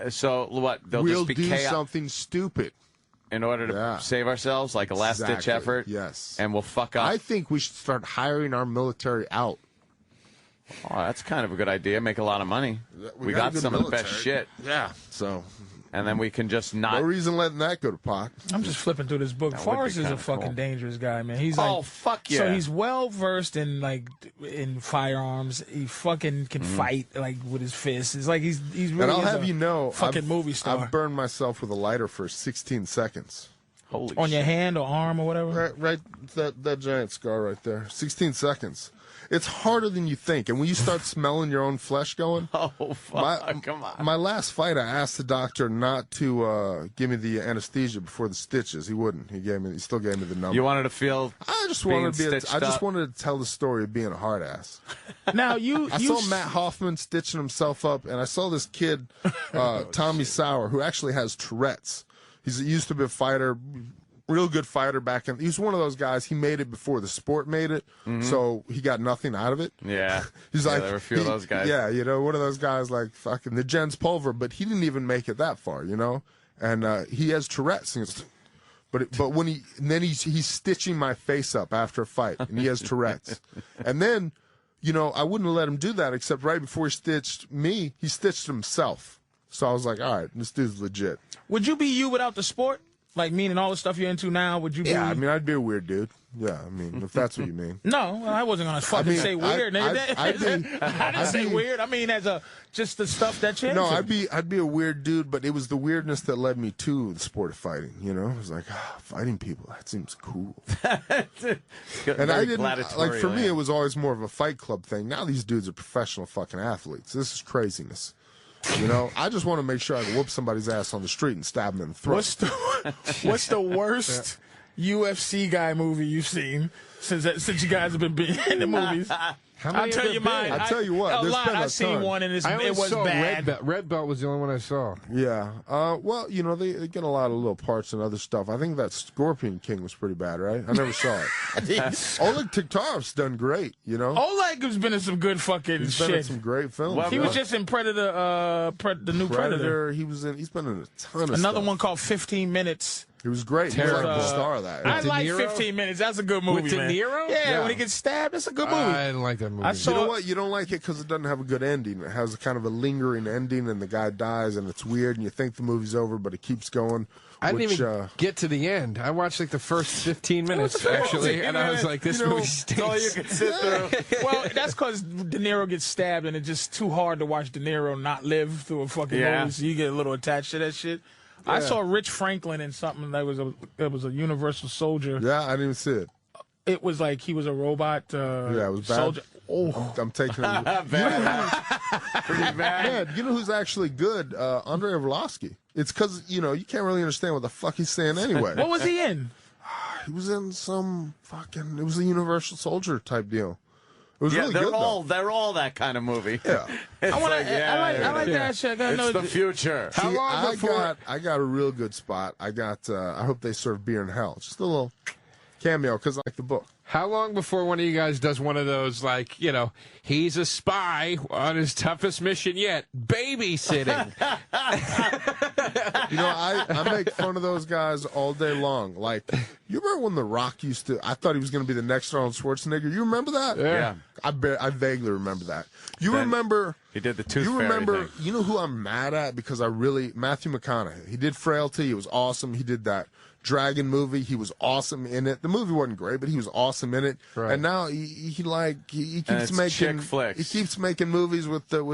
So what? We'll just be do chaos something stupid in order to save ourselves, like a last-ditch effort. Yes, and we'll fuck up. I think we should start hiring our military out. Oh, that's kind of a good idea. Make a lot of money. We got some of the best shit. Yeah. So. And then we can just not. No reason letting that go to pot. I'm just flipping through this book. Forrest is a fucking dangerous guy, man. He's like, fuck yeah. So he's well versed in in firearms. He fucking can fight like with his fists. It's like he's really. And I'll have you know, fucking movie star. I've burned myself with a lighter for 16 seconds. Holy on shit. Your hand or arm or whatever. Right, that giant scar right there. 16 seconds. It's harder than you think. And when you start smelling your own flesh going... Oh, fuck, come on. My last fight, I asked the doctor not to give me the anesthesia before the stitches. He wouldn't. He still gave me the number. You wanted to feel I just wanted to tell the story of being a hard ass. Now, I saw Matt Hoffman stitching himself up, and I saw this kid, Tommy Sauer, who actually has Tourette's. He used to be a fighter... Real good fighter back in. He was one of those guys. He made it before the sport made it, so he got nothing out of it. Yeah, he's like there were a few of those guys. Yeah, one of those guys like fucking the Jens Pulver, but he didn't even make it that far, And he has Tourette's. And But when he's stitching my face up after a fight, and he has Tourette's. And then, I wouldn't let him do that, except right before he stitched me, he stitched himself. So I was like, all right, this dude's legit. Would you be you without the sport? Like, meaning all the stuff you're into now, would you be... Yeah, I mean, I'd be a weird dude. Yeah, I mean, if that's what you mean. No, I wasn't going to fucking say weird, nigga. I didn't say weird. I mean, as just the stuff that you're No, into. I'd be a weird dude, but it was the weirdness that led me to the sport of fighting, It was like, fighting people, that seems cool. And I didn't, like, for me, it was always more of a Fight Club thing. Now these dudes are professional fucking athletes. This is craziness. I just want to make sure I can whoop somebody's ass on the street and stab them in the throat. What's the worst UFC guy movie you've seen since you guys have been in the movies? I'll tell you mine. I'll tell you what. A lot. I've seen one and it was bad. Red Belt was the only one I saw. Yeah. Well, they get a lot of little parts and other stuff. I think that Scorpion King was pretty bad, right? I never saw it. Oleg Tiktarov's done great, Oleg has been in some good fucking He's shit. been in some great films. He was just in Predator, the new Predator. He's been in a ton of Another stuff. one called 15 Minutes. It was great. He was like the star of that. I like 15 Minutes. That's a good movie, With De man. Niro? Yeah, when he gets stabbed, that's a good movie. I didn't like that movie. You know what? You don't like it because it doesn't have a good ending. It has kind of a lingering ending, and the guy dies, and it's weird, and you think the movie's over, but it keeps going. I didn't even get to the end. I watched like the first 15 minutes, actually, and I was like, this movie stinks. All you can sit through. Well, that's because De Niro gets stabbed, and it's just too hard to watch De Niro not live through a fucking movie, so you get a little attached to that shit. Yeah. I saw Rich Franklin in something that was a Universal Soldier. Yeah, I didn't even see it. It was like he was a robot yeah, it was bad. soldier. Oh, I'm taking it. Pretty bad. Man, you know who's actually good? Andrei Arlovsky. It's because, you can't really understand what the fuck he's saying anyway. What was he in? He was in some it was a Universal Soldier type deal. It was really good, though. They're all that kind of movie. Yeah. I like that shit. It's the future. How long before? I got a real good spot. I hope they serve beer in hell. Just a little cameo because I like the book. How long before one of you guys does one of those, like, he's a spy on his toughest mission yet, babysitting? I make fun of those guys all day long. Like, you remember when The Rock I thought he was going to be the next Arnold Schwarzenegger. You remember that? Yeah. I vaguely remember that. Remember... He did the Tooth Fairy remember, thing. You know who I'm mad at? Because Matthew McConaughey. He did Frailty. It was awesome. He did that Dragon movie. He was awesome in it. The movie wasn't great, but he was awesome in it. Right. And now he keeps making chick flicks. He keeps making movies with the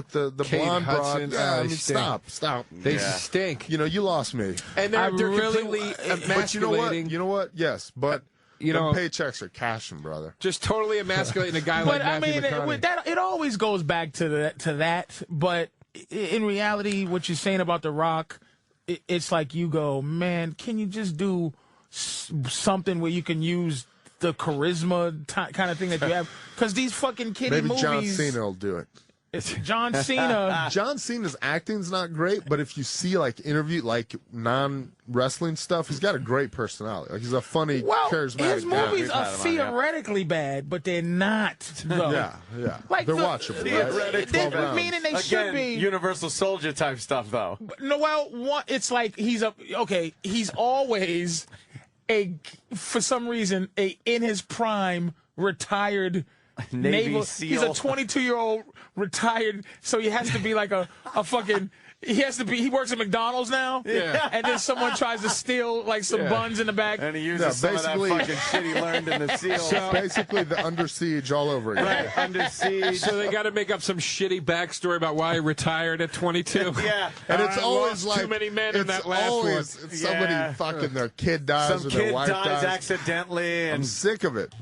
Kate blonde Hudson, broad. Yeah, I mean, stink. stop. They stink. You lost me. And they're completely But you know what? emasculating. You know what? Yes, but the paychecks are cashing, brother. Just totally emasculating a guy like Matthew McConaughey. It always goes back to that. But in reality, what you're saying about The Rock, it's like you go, man, can you just do something where you can use the charisma kind of thing that you have? Because these fucking kiddie Maybe movies. John Cena will do it. John Cena. John Cena's acting's not great, but if you see non-wrestling stuff, he's got a great personality. Like, he's a funny, charismatic his movies guy. are theoretically bad, but they're not. Though. Yeah. Like they're watchable, right? Meaning they should be Universal Soldier type stuff, though. No, well, it's like he's always for some reason in his prime retired Navy SEAL. He's a 22-year-old retired, so he has to be like a fucking. He works at McDonald's now. Yeah. And then someone tries to steal like some buns in the back. And he uses some of that fucking shit he learned in the SEAL. So basically the Under Siege all over again. Right, Under Siege. So they got to make up some shitty backstory about why he retired at 22. Yeah. And it's always like too many men in that last one. It's somebody fucking their kid dies Some or their kid wife dies dies. accidentally. And I'm sick of it.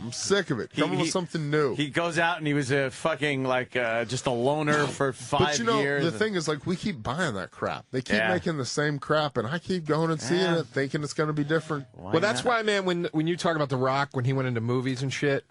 Come up with something new. He goes out and he was a fucking just a loner for 5 years. The thing is, like, we keep buying that crap. They keep making the same crap, and I keep going and seeing it, thinking it's going to be different. Well, that's why, man, when you talk about The Rock, when he went into movies and shit,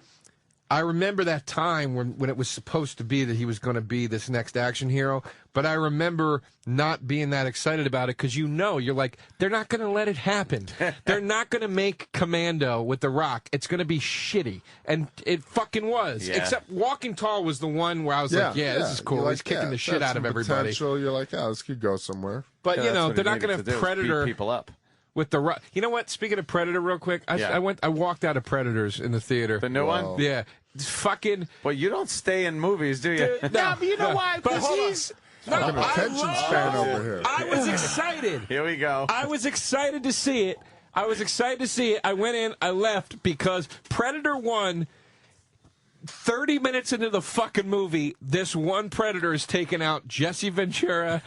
I remember that time when it was supposed to be that he was going to be this next action hero, but I remember not being that excited about it because you're like, they're not going to let it happen. They're not going to make Commando with The Rock. It's going to be shitty. And it fucking was. Yeah. Except Walking Tall was the one where I was like, this is cool. You're He's kicking the shit out of everybody. Potential. You're like, this could go somewhere. But, Yeah, they're not going to have Predator. Beat people up. with the Rock. You know what? Speaking of Predator, real quick, I walked out of Predators in the theater. The new one? Yeah. It's fucking. Well, you don't stay in movies, do you? No, but you know why? But Because hold on. he's. Fucking attention span over here. I was excited. Here we go. I was excited to see it. I went in, I left because Predator 1, 30 minutes into the fucking movie, this one Predator is taking out Jesse Ventura,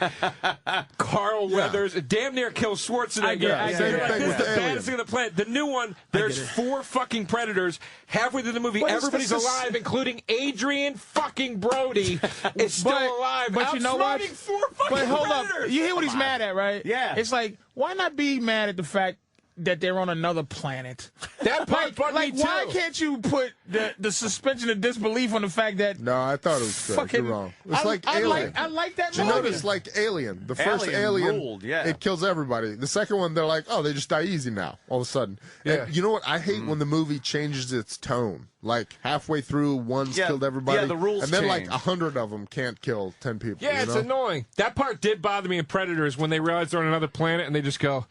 Carl Weathers, damn near kills Schwarzenegger. Same thing with the Alien. baddest thing on the planet. The new one, there's 4 fucking Predators. Halfway through the movie, everybody's alive, including Adrian fucking Brody is still alive. But you know what? Outsmarting 4 fucking But hold Predators. up. You hear what he's mad at, right? Yeah. It's like, why not be mad at the fact that they're on another planet? That part bugged me why too. can't you put the suspension of disbelief on the fact that No, I thought it was good. fucking You're wrong. It's like Alien. I like that Did you movie. notice, like Alien, the first Alien Alien, ruled, yeah. it kills everybody. The second one, they're like, oh, they just die easy now, all of a sudden. Yeah. And you know what? I hate when the movie changes its tone. Like, halfway through, one's killed everybody. yeah, the rules and then, like, change. 100 of them can't kill 10 people. Yeah, you it's know? annoying. That part did bother me in Predators when they realize they're on another planet and they just go,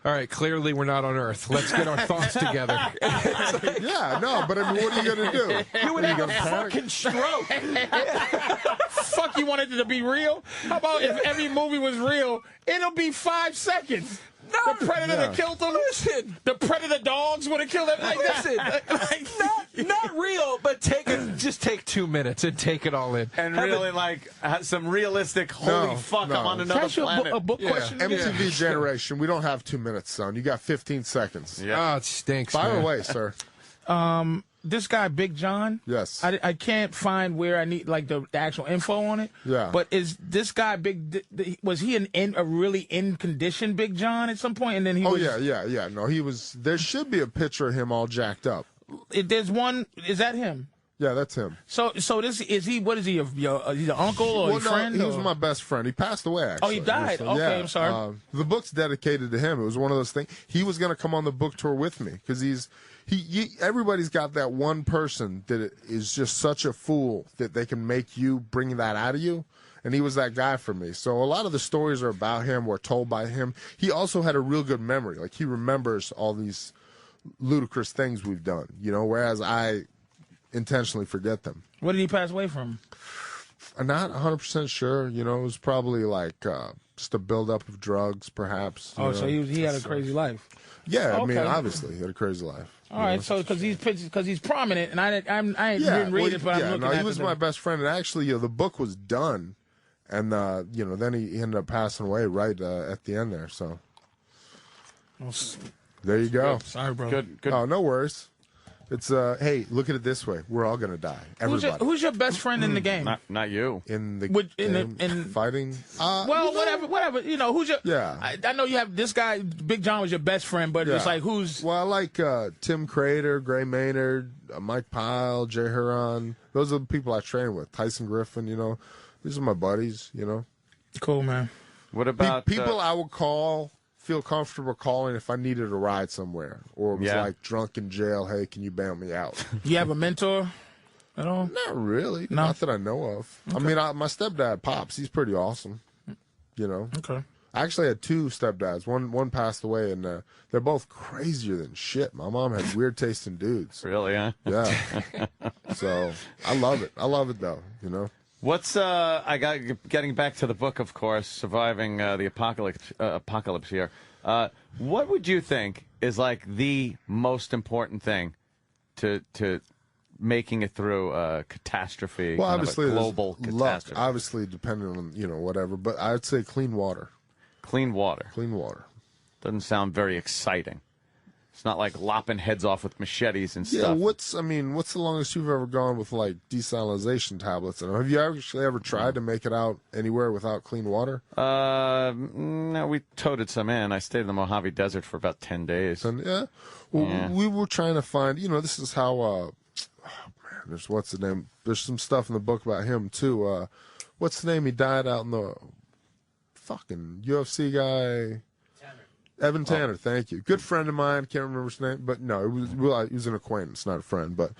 all right, clearly we're not on Earth. Let's get our thoughts together. Yeah, no, but I mean, what are you going to do? You would Are you have a gonna panic? fucking stroke. Fuck, you wanted it to be real? How about if every movie was real, it'll be 5 seconds. No, The Predator that killed them. Listen. The Predator dogs would have killed them. Like Listen, not real, but just take 2 minutes and take it all in. And really, some realistic, holy fuck, no. I'm on Can I another ask you planet. a book question? MTV generation, we don't have 2 minutes, son. You got 15 seconds. Oh, it stinks, Fire man. away, sir. This guy, Big John. Yes. I can't find where I need like the actual info on it. Yeah. But is this guy was he a really in condition Big John at some point? And then he Oh, was. yeah. No, he was. There should be a picture of him all jacked up. There's one. Is that him? Yeah, that's him. So this is he? What is he? He's an uncle or Well, a friend? he was or? my best friend. He passed away, actually. Oh, he died? So, Okay, yeah, I'm sorry. The book's dedicated to him. It was one of those things. He was going to come on the book tour with me because everybody's got that one person that is just such a fool that they can make you bring that out of you. And he was that guy for me. So a lot of the stories are about him or told by him. He also had a real good memory. Like, he remembers all these ludicrous things we've done, whereas I intentionally forget them. What did he pass away from? I'm not 100% sure. It was probably like just a buildup of drugs, perhaps. So he had a crazy life. Yeah, I mean, Okay. obviously, he had a crazy life. All right, so because he's prominent, and I didn't read it, but I'm looking at it. He was my best friend, and actually, the book was done, and then he ended up passing away right at the end there. So there you go. Sorry, bro. Good. Oh, no worries. It's hey, look at it this way: we're all gonna die. Everybody. Who's your best friend in the game? Not you. In the in game, fighting. Well, whatever. Who's your? Yeah. I know you have this guy. Big John was your best friend, but it's like who's? Well, I like Tim Crater, Gray Maynard, Mike Pyle, Jay Huron. Those are the people I train with. Tyson Griffin. These are my buddies. Cool, man. What about people I would feel comfortable calling if I needed a ride somewhere or was like drunk in jail? Hey, can you bail me out? You have a mentor at all? Not really. No? Not that I know of. Okay. I mean, my stepdad, Pops, he's pretty awesome. Okay. I actually had 2 stepdads. One passed away, and they're both crazier than shit. My mom had weird taste in dudes. Really, huh? Yeah. So I love it. I love it, though, What's getting back to the book, of course, surviving the apocalypse here. What would you think is like the most important thing to making it through a catastrophe? Well, kind obviously, of a global luck, catastrophe. obviously, depending on whatever. But I'd say clean water. Clean water. Clean water. Doesn't sound very exciting. It's not like lopping heads off with machetes and Yeah, stuff. what's the longest you've ever gone with like desalination tablets? And have you actually ever tried to make it out anywhere without clean water? No, we toted some in. I stayed in the Mojave Desert for about 10 days. Yeah. Well, we were trying to find. This is how. There's what's the name? There's some stuff in the book about him too. What's the name? He died out in the fucking UFC guy. Evan Tanner, thank you. Good friend of mine. Can't remember his name, but no, he was an acquaintance, not a friend. But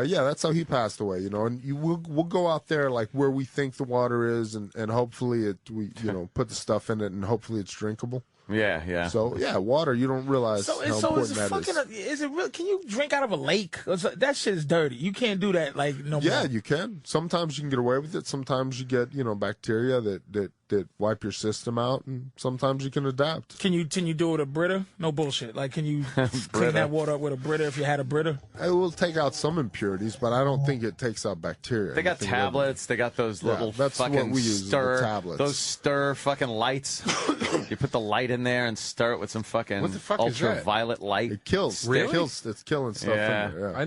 yeah, that's how he passed away. And we'll go out there like where we think the water is, and hopefully we put the stuff in it, and hopefully it's drinkable. Yeah, yeah. So yeah, water. You don't realize how important that is. Is it real? Can you drink out of a lake? That shit is dirty. You can't do that no more. Yeah, you can. Sometimes you can get away with it. Sometimes you get bacteria that wipe your system out, and sometimes you can adapt. Can you do it with a Brita? No bullshit. Like, can you clean that water up with a Brita if you had a Brita? It will take out some impurities, but I don't think it takes out bacteria. They got tablets. They got those little that's fucking what we use, stir the tablets. Those stir fucking lights. You put the light in there and stir it with some fucking What the fuck is that? ultraviolet light. It kills. Really? It's killing stuff Yeah. in there. Yeah.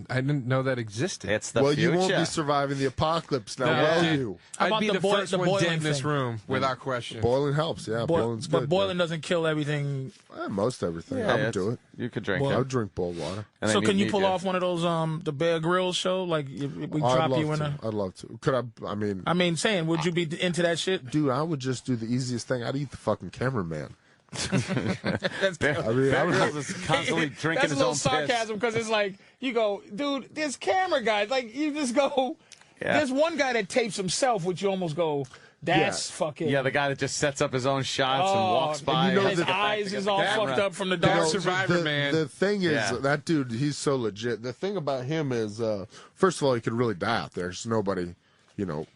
I didn't know that existed. It's the Well, future. you won't be surviving the apocalypse now, No, will dude. you? I'd be the first the one boiling dead in this thing. room, without question. Boiling helps, yeah. Boiling's good. But boiling doesn't kill everything. Most everything. Yeah, I would do it. You could drink I it. would drink boiled water. And So then can you need pull your- off one of those the Bear Grylls show? Like if we I'd drop love you in to. a. I'd love to. Could I mean, saying, would you be into that shit? dude, I would just do the easiest thing. I'd eat the fucking cameraman. Bear Grylls is constantly drinking That's a his little own sarcasm because it's like you go, dude, there's camera guys. Like you just go. Yeah. There's one guy that tapes himself, which you almost go, that's fucking. Yeah, the guy that just sets up his own shots and walks by. and you know his that- eyes is all fucked up from the That dark. Survivor man. The thing is, Yeah. that dude, he's so legit. The thing about him is, first of all, he could really die out there. There's nobody,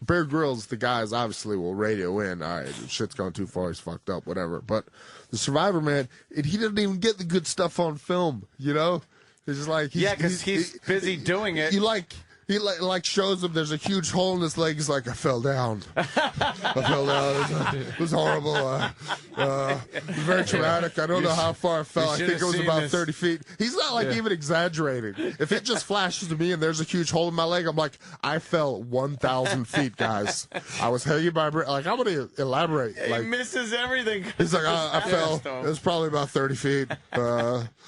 Bear Grylls, the guys obviously will radio in. All right, shit's gone too far. He's fucked up, whatever. But the Survivor man, he doesn't even get the good stuff on film. It's just like because he's busy doing it. He shows him there's a huge hole in his leg. He's like, I fell down. I fell down. It was horrible. It was very traumatic. I don't know how far I fell. I think it was about 30 feet. He's not even exaggerating. If it just flashes to me and there's a huge hole in my leg, I'm like, I fell 1,000 feet, guys. I was hanging by I'm going to elaborate. He misses everything. He's like, I fell. It was probably about 30 feet.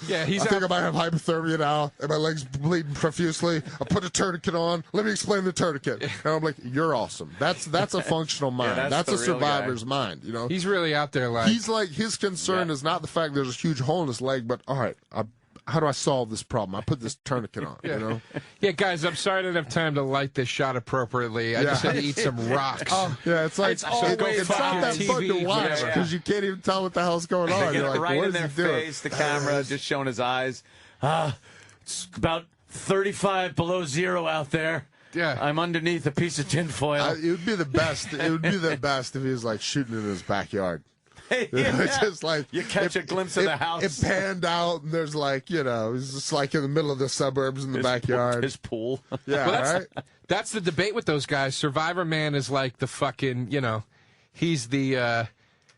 Yeah, I think I might have hypothermia now, and my leg's bleeding profusely. I put a tourniquet on. Let me explain the tourniquet. And I'm like, you're awesome. That's a functional mind. Yeah, that's the a real survivor's mind. He's really out there. He's like, his concern is not the fact there's a huge hole in his leg, but all right, how do I solve this problem? I put this tourniquet on. Yeah, guys, I'm sorry I didn't have time to light this shot appropriately. I just had to eat some rocks. Yeah, it's like It's always it's not that fucking fun to TV, watch whatever. because you can't even tell what the hell's going on. They You're get like, right what in is their he doing? face, the camera just showing his eyes. It's about 35 below zero out there. Yeah. I'm underneath a piece of tinfoil. It would be the best. It would be the best if he was like shooting in his backyard. Yeah. It's just like You catch a glimpse of the house. It panned out, and there's it's just like in the middle of the suburbs in the backyard. His pool. Yeah, Well, right. that's the debate with those guys. Survivor Man is like the fucking, he's the,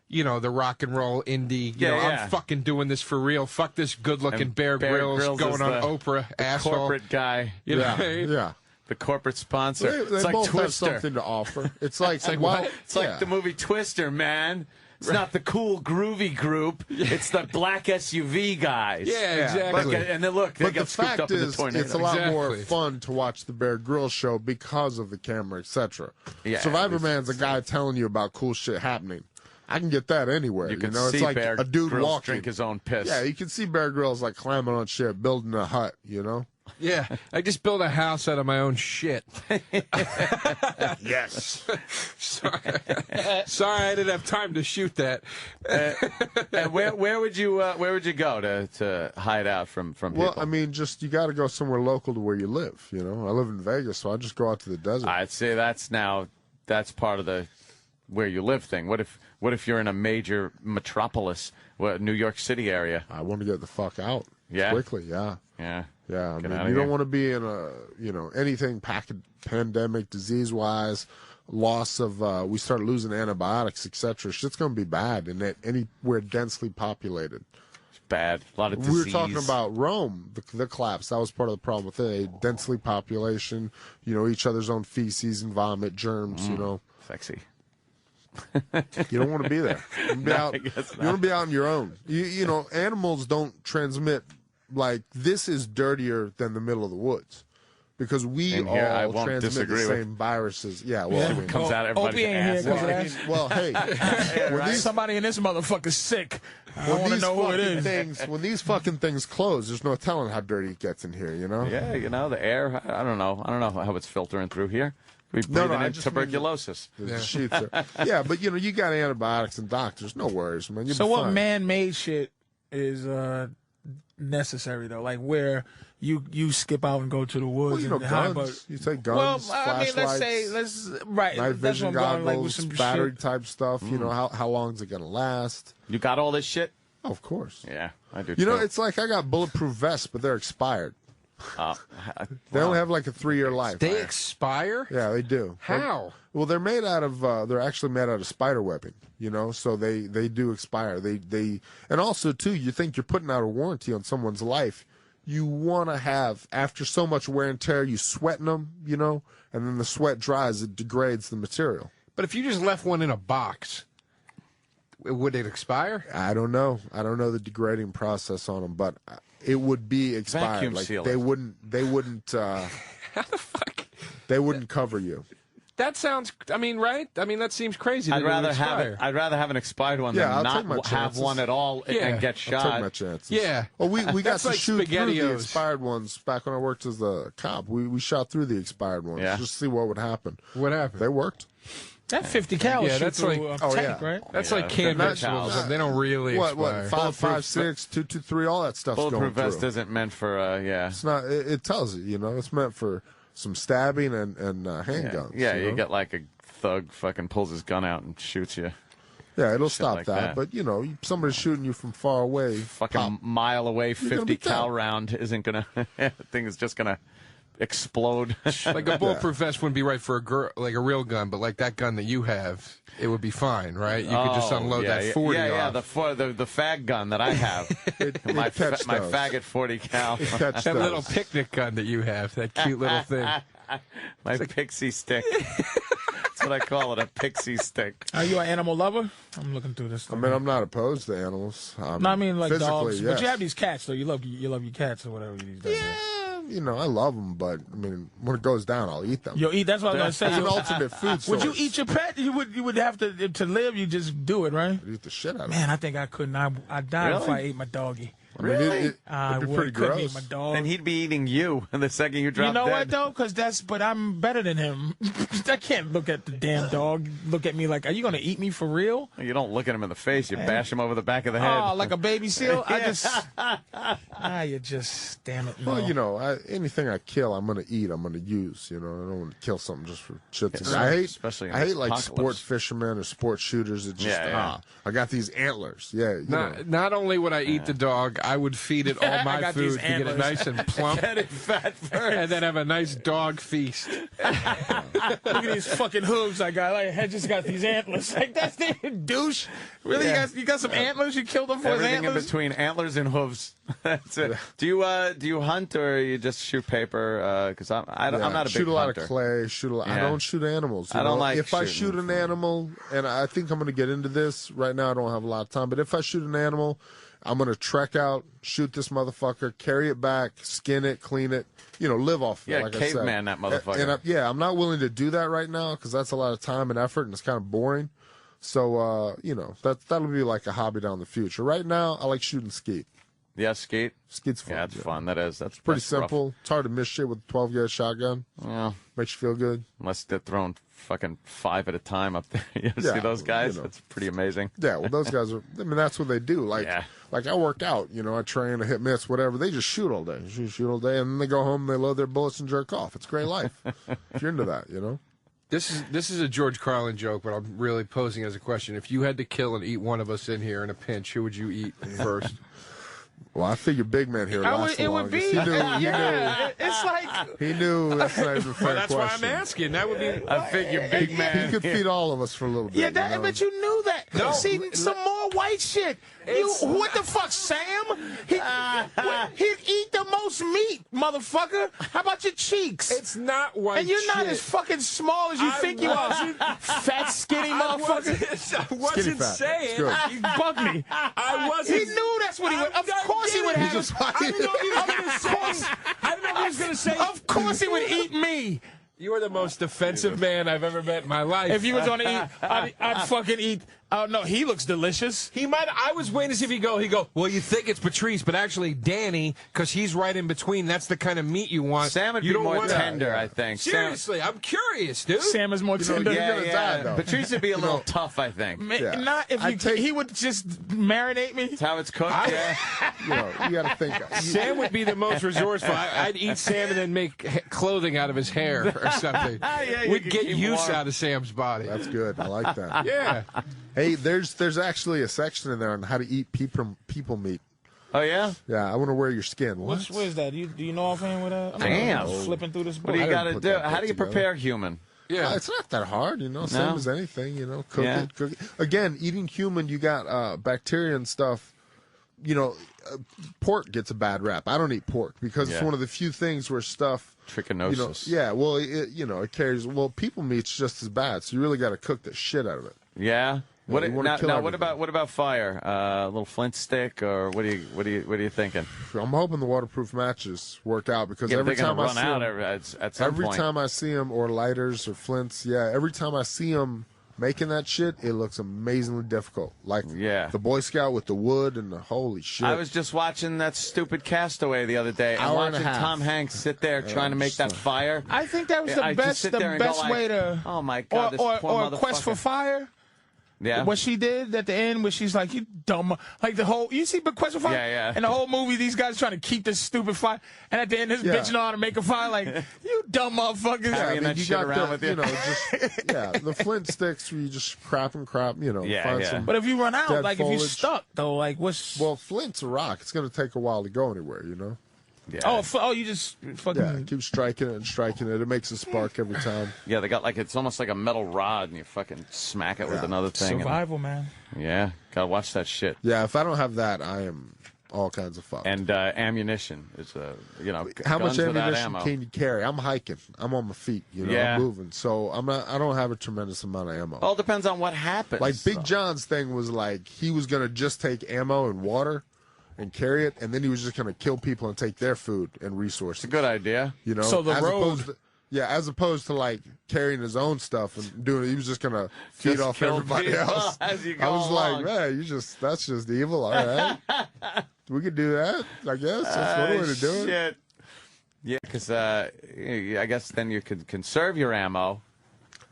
the rock and roll indie. I'm fucking doing this for real. Fuck this good-looking And Bear Grylls Grylls going is on the Oprah, asshole. Corporate guy. You know what I mean? Yeah. The corporate sponsor. They it's like both have Twister. something to offer. It's like, It's like the movie Twister, man. It's not the cool, groovy group. It's the black SUV guys. Yeah, exactly. And then look, they But got the scooped fact up in the is, tornado. it's a lot more Exactly. fun to watch the Bear Grylls show because of the camera, etc. Yeah, Survivor Man's a guy telling you about cool shit happening. I can get that anywhere. You can It's see like Bear a dude Grylls walking. drink his own piss. Yeah, you can see Bear Grylls like climbing on shit, building a hut. Yeah, I just built a house out of my own shit. Yes. Sorry, I didn't have time to shoot that. And where would you go to hide out from people? Well, I mean, just you got to go somewhere local to where you live. I live in Vegas, so I just go out to the desert. I'd say that's part of the where you live thing. What if you're in a major metropolis, New York City area? I want to get the fuck out. Yeah? Quickly. Yeah. Yeah. Yeah, Get I outta mean, you here. don't want to be in anything pandemic, disease-wise, loss of, we start losing antibiotics, etc. Shit's going to be bad in anywhere densely populated. It's bad. A lot of disease. We were talking about Rome, the collapse. That was part of the problem with it. A densely population, each other's own feces and vomit, germs, Sexy. You don't want to be there. You want to be out on your own. Animals don't transmit. Like, this is dirtier than the middle of the woods because we In here, I all won't transmit the disagree with. same viruses. Yeah, well, I mean, Comes out everybody's Opie ain't here ass. 'cause well, hey, Somebody in this motherfucker's sick. I want to know who it is. when these fucking things close, there's no telling how dirty it gets in here. Yeah, the air. I don't know how it's filtering through here. We No, breathing I in just mean tuberculosis. the sheets are, yeah, but you got antibiotics and doctors. No worries, man. You'll So be what fine. man-made shit is necessary though? Like where you skip out and go to the woods Well, and hide, guns. but You take guns, well, flashlights. let's right. Night That's vision what I'm going, like with goggles, some battery shit. type stuff. You know how long is it gonna last? You got all this shit? Oh, of course. Yeah, I do. You know, too. it's like I got bulletproof vests, but they're expired. They only have like a 3-year life. They expire? Yeah, they do. How? Well, they're made out of. They're actually made out of spider webbing. You know, so they do expire. They and also too, you think you're putting out a warranty on someone's life. You want to have, after so much wear and tear, you sweating them, you know, and then the sweat dries, it degrades the material. But if you just left one in a box, would it expire? I don't know. I don't know the degrading process on them, but it would be expired. Vacuum Like seal they it. wouldn't. They wouldn't. How the fuck? They wouldn't cover you. That sounds. I mean, right? I mean, that seems crazy. I'd that it would rather have expire. it. I'd rather have an expired one Yeah, I'll than take my not have chances. one at all Yeah, and get I'll shot. take my chances. Yeah. Well, we got That's to like shoot through the SpaghettiOs. expired ones back when I worked as a cop. We shot through the expired ones Yeah. just to see what would happen. What happened? They worked. That 50 cal Yeah, shoot that's through like- a oh, tank, yeah. right? That's Yeah, like canned they're vegetables. not- They don't really What? expire. 5.56, 223, all that stuff's going Bulletproof through. vest isn't meant for. Yeah. It's not. It tells you. You know, it's meant for some stabbing and handguns. Yeah, you you know? get like a thug fucking pulls his gun out and shoots you. Yeah, it'll shit stop like that. that. But you know, somebody shooting you from far away. Fucking pop. mile away, gonna 50 be cal dead. round isn't gonna. The thing is just gonna explode. Like a bulletproof vest wouldn't be right for a real gun, but like that gun that you have, it would be fine, right? You could just unload yeah, that 40 yeah, off. the fag gun that I have. my catch my those. faggot 40 cal. Catch That those. little picnic gun that you have, that cute little thing. My pixie stick. That's what I call it, a pixie stick. Are you an animal lover? I'm looking through this. I mean, I'm not opposed to animals. No, I mean like physically, dogs, yes. but you have these cats, though. You love your cats or whatever these days. Yeah, you know, I love them, but I mean, when it goes down, I'll eat them. You'll eat. That's what I was gonna say. It's an alternate food source. Would you eat your pet? You would have to live. You just do it, right? I'd eat the shit out of Man, I think I couldn't. I'd die if Really? I ate my doggy. I mean, I it'd be would, pretty couldn't gross. eat my dog. And he'd be eating you the second you drop You know dead. what though? But I'm better than him. I can't look at the damn dog. Look at me like, are you gonna eat me for real? You don't look at him in the face. You bash him over the back of the head. Oh, like a baby seal? I Yeah. just you just damn it. No. Well, you know, anything I kill, I'm going to eat. I'm going to use. You know, I don't want to kill something just for shits. and I hate, especially in I hate like apocalypse. sport fishermen or sport shooters. It just, Yeah. I got these antlers. Yeah, you know. Not only would I eat the dog, I would feed it all I my got food these to get it antlers. nice and plump, Get it fat first. and then have a nice dog feast. Look at these fucking hooves I got. Like, I just got these antlers. Like, that's the douche. Really? Yeah. You got some antlers? You killed them for his Everything in antlers? between antlers and hooves. That's it. Do you hunt or you just shoot paper? Because I'm not a big shoot a lot hunter. of clay. I Yeah. don't shoot animals. you I don't know? like if I shooting shoot an animal, and I think I'm going to get into this right now. I don't have a lot of time, but if I shoot an animal, I'm going to trek out, shoot this motherfucker, carry it back, skin it, clean it, live off of Yeah, it. Like I said. caveman that motherfucker. And I'm not willing to do that right now because that's a lot of time and effort, and it's kind of boring. So, that'll be like a hobby down the future. Right now, I like shooting skeet. Yeah, skeet. Skeet's fun. Yeah, it's fun. That is. That's Pretty that's rough. simple. It's hard to miss shit with a 12-gauge shotgun. Yeah. Makes you feel good. Unless they're throwing fucking 5 at a time up there. You ever see those guys? It's pretty amazing. Yeah, well, those guys that's what they do. Like I work out, I train, I hit mitts, whatever. They just shoot all day. Shoot all day, and then they go home, they load their bullets and jerk off. It's a great life. If you're into that, This is a George Carlin joke, but I'm really posing as a question. If you had to kill and eat one of us in here in a pinch, who would you eat first? Well, I figure big man here lasts the it would longest. be. He knew. It's like. He knew. That's not even a fair Well, that's why I'm question. asking. That would be. I figure big man. He could feed all of us for a little bit. Yeah, but you knew that. No. See, some more white shit. What the fuck, Sam? He'd eat the most meat, motherfucker. How about your cheeks? It's not white And you're not shit. as fucking small as you think you are. Fat, skinny motherfucker. I wasn't fat. saying. It's good. You bugged me. I wasn't. He knew that's what he would. Of course he would have. I didn't know he was going to say. I didn't know he was going to say. Of course he would eat me. You are the most defensive man I've ever met in my life. If you was gonna eat, I'd fucking eat Oh no, he looks delicious. He might. I was waiting to see if he'd go. Well, you think it's Patrice, but actually Danny, because he's right in between. That's the kind of meat you want. Sam would you be don't more want tender, I think. Seriously, I'm curious, dude. Sam is more tender. Yeah. Patrice would be a little tough, I think. Not if he would just marinate me. That's how it's cooked. You got to think. Sam would be the most resourceful. I'd eat Sam and then make clothing out of his hair or something. We'd get use out of Sam's body. That's good. I like that. Yeah. Hey, there's actually a section in there on how to eat people meat. Oh yeah. Yeah, I want to wear your skin. What is that? Do you know offhand with that? Damn. Flipping through this book. What do you got to do? How do you prepare human? Yeah, it's not that hard, same as anything, cook it. Again, eating human, you got bacteria and stuff. Pork gets a bad rap. I don't eat pork because it's one of the few things where stuff trichinosis. It carries. Well, people meat's just as bad, so you really got to cook the shit out of it. Yeah. What what about fire? A little flint stick, or what are you thinking? I'm hoping the waterproof matches work out because every they're time gonna I run see out them, at some every point. time I see them, or lighters or flints, every time I see them making that shit, it looks amazingly difficult. Like the Boy Scout with the wood and the holy shit. I was just watching that stupid Castaway the other day and Hour and a watching half. Tom Hanks sit there trying to make that fire. I think that was the best way to. Oh my God! This poor or Quest for Fire. Yeah. What she did at the end, where she's like, "You dumb," like the whole. You see, but Quest for Fire. Yeah. And the whole movie, these guys trying to keep this stupid fire, and at the end, this bitch know how to make a fire. Like, you dumb motherfuckers. Carrying that shit around with you. The flint sticks where you just crop and crop. Find some. But if you run out, dead if you're foliage. stuck though, like what's? Well, flint's a rock. It's going to take a while to go anywhere. Yeah. You just fucking keep striking it and striking it. It makes a spark every time. Yeah, they got it's almost like a metal rod, and you fucking smack it with another thing. Survival, man. Yeah, gotta watch that shit. Yeah, if I don't have that, I am all kinds of fucked. And ammunition is how much guns without ammunition ammo. can you carry? I'm hiking. I'm on my feet. I'm moving. So I don't have a tremendous amount of ammo. All depends on what happens. Like Big John's thing was like he was gonna just take ammo and water and carry it, and then he was just going to kill people and take their food and resources. It's a good idea. So the road... as opposed to like carrying his own stuff and doing it, he was just going to feed off everybody else. As you go I was along. like, man, that's just evil. All right. We could do that, I guess. That's one way to do it. Shit. Yeah, because I guess then you could conserve your ammo.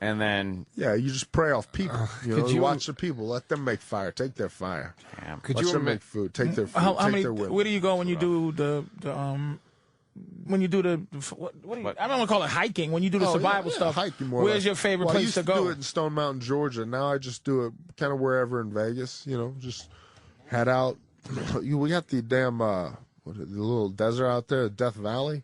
And then you just prey off people. You watch the people, let them make fire, take their fire. Damn. Let them make food, take their food, take their women. Where do you go when you do the when you do the what do you, I don't want to call it hiking. When you do the survival stuff, hiking more. Where's your favorite place to go? I used to do it in Stone Mountain, Georgia. Now I just do it kind of wherever in Vegas. Just head out. We got the damn the little desert out there, Death Valley.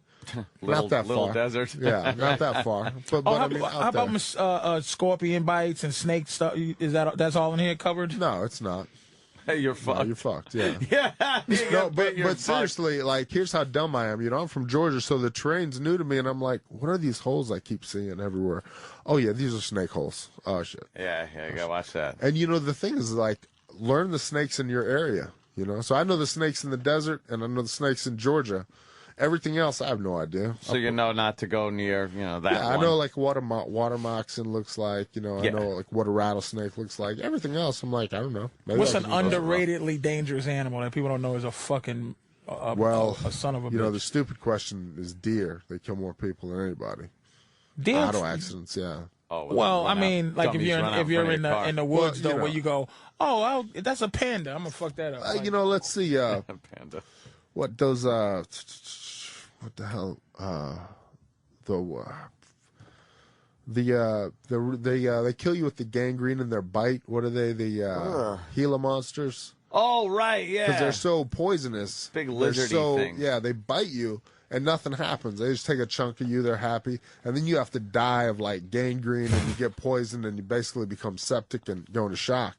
Not that little far. Desert. Yeah, not that far. But how about scorpion bites and snake stuff? That's all in here covered? No, it's not. Hey, you're fucked. No, you're fucked. Yeah. No, but seriously, like, here's how dumb I am. I'm from Georgia, so the terrain's new to me, and I'm like, what are these holes I keep seeing everywhere? Oh yeah, these are snake holes. Oh shit. Yeah, you gotta watch that. And the thing is, like, learn the snakes in your area. So I know the snakes in the desert, and I know the snakes in Georgia. Everything else, I have no idea. So not to go near, that one. I know, like, water moccasin looks like, I know, like, what a rattlesnake looks like. Everything else, I'm like, I don't know. Maybe what's an underratedly dangerous animal that people don't know is a fucking, a son of a bitch? The stupid question is deer. They kill more people than anybody. Deer? Auto accidents, yeah. Oh, well, I mean, like if you're in the woods though, where you go, that's a panda. I'm gonna fuck that up. Let's see. Panda. What those? What the hell? They kill you with the gangrene in their bite. What are they? The Gila monsters. Oh right, yeah. Because they're so poisonous. Big lizardy things. Yeah, they bite you. And nothing happens. They just take a chunk of you. They're happy, and then you have to die of like gangrene, and you get poisoned, and you basically become septic and go into shock.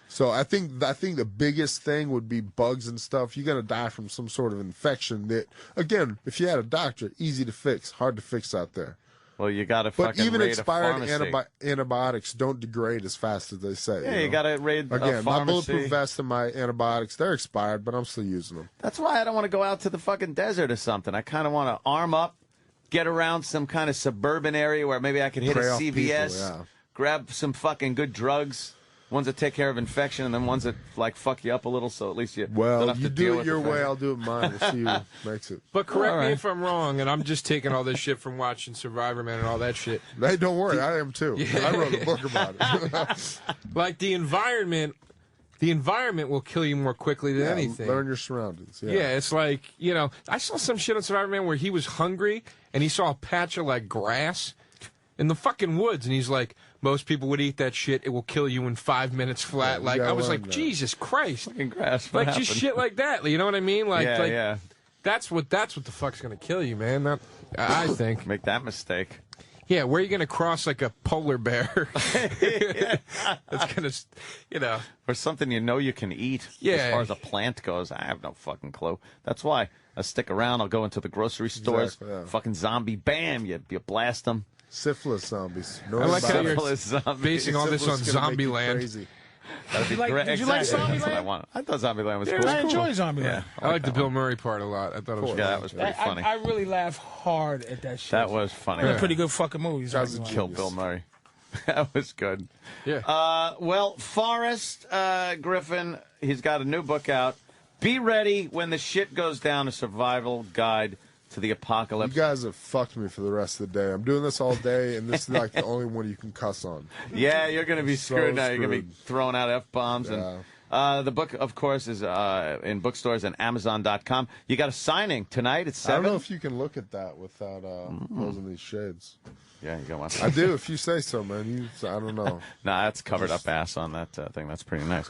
So I think the biggest thing would be bugs and stuff. You're gonna die from some sort of infection that, again, if you had a doctor, easy to fix, hard to fix out there. Well, you got to But fucking even raid expired a pharmacy. antibiotics don't degrade as fast as they say. Yeah, you got to raid Again, a my pharmacy. bulletproof vest and my antibiotics, they're expired, but I'm still using them. That's why I don't want to go out to the fucking desert or something. I kind of want to arm up, get around some kind of suburban area where maybe I could hit Prey a off CVS, people, yeah. grab some fucking good drugs, ones that take care of infection, and then ones that like fuck you up a little. So at least you don't Well, have you to deal do it with your the way, thing. I'll do it mine. We'll see who makes it. But correct me if I'm wrong, and I'm just taking all this shit from watching Survivor Man and all that shit. Hey, don't worry, I am too. I wrote a book about it. Like the environment will kill you more quickly than anything. Learn your surroundings. Yeah. Yeah, it's like, I saw some shit on Survivor Man where he was hungry and he saw a patch of like grass in the fucking woods, and he's like, most people would eat that shit. It will kill you in 5 minutes flat. Yeah, like I was learn like, that. Jesus Christ, Fucking grass. like what just happened? shit like that. You know what I mean? Like, Yeah. That's what the fuck's gonna kill you, man. I think. Make that mistake. Yeah, where are you gonna cross like a polar bear? It's gonna, Or something you can eat. Yeah. As far as a plant goes, I have no fucking clue. That's why I stick around. I'll go into the grocery stores. Exactly, yeah. Fucking zombie, bam! You blast them. Syphilis zombies. I like how you're Syphilis zombies. basing all this on Syphilis is gonna make you Zombieland. crazy. That'd be like- great. did you like Exactly. That's what I Zombieland? want. I thought Zombieland was Yeah, cool. I enjoy Zombieland. Yeah, I like the that Bill one. Murray part a lot. I thought it was Yeah, that was pretty funny. I really laugh hard at that shit. That was funny. They're pretty good fucking movies. That was a Zombieland. Kill Bill Murray. That was good. Yeah. Well, Forrest Griffin, he's got a new book out. Be ready when the shit goes down, a survival guide to the You apocalypse. guys have fucked me for the rest of the day. I'm doing this all day, and this is like the only one you can cuss on. Yeah, you're going to be So screwed now. You're going to be screwed. throwing out F-bombs. Yeah. And the book, of course, is in bookstores and Amazon.com. You got a signing tonight at 7. I don't know if you can look at that without closing these shades. Yeah, you got one. I do, if you say so, man. I don't know. Nah, that's covered up ass on that thing. That's pretty nice.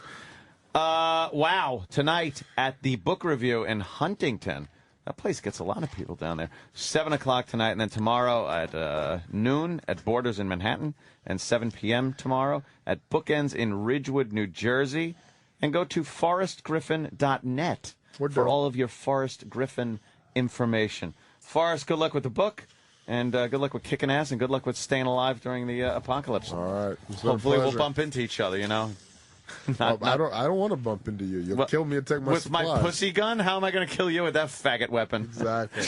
Wow. Tonight at the book review in Huntington. That place gets a lot of people down there. 7 o'clock tonight, and then tomorrow at noon at Borders in Manhattan, and 7 p.m. tomorrow at Bookends in Ridgewood, New Jersey. And go to forrestgriffin.net for all of your Forrest Griffin information. Forrest, good luck with the book. And good luck with kicking ass, and good luck with staying alive during the apocalypse. All right. It's been a Hopefully we'll pleasure. bump into each other, I don't want to bump into you. You'll kill me and take my with supplies. my pussy gun? How am I going to kill you with that faggot weapon? Exactly.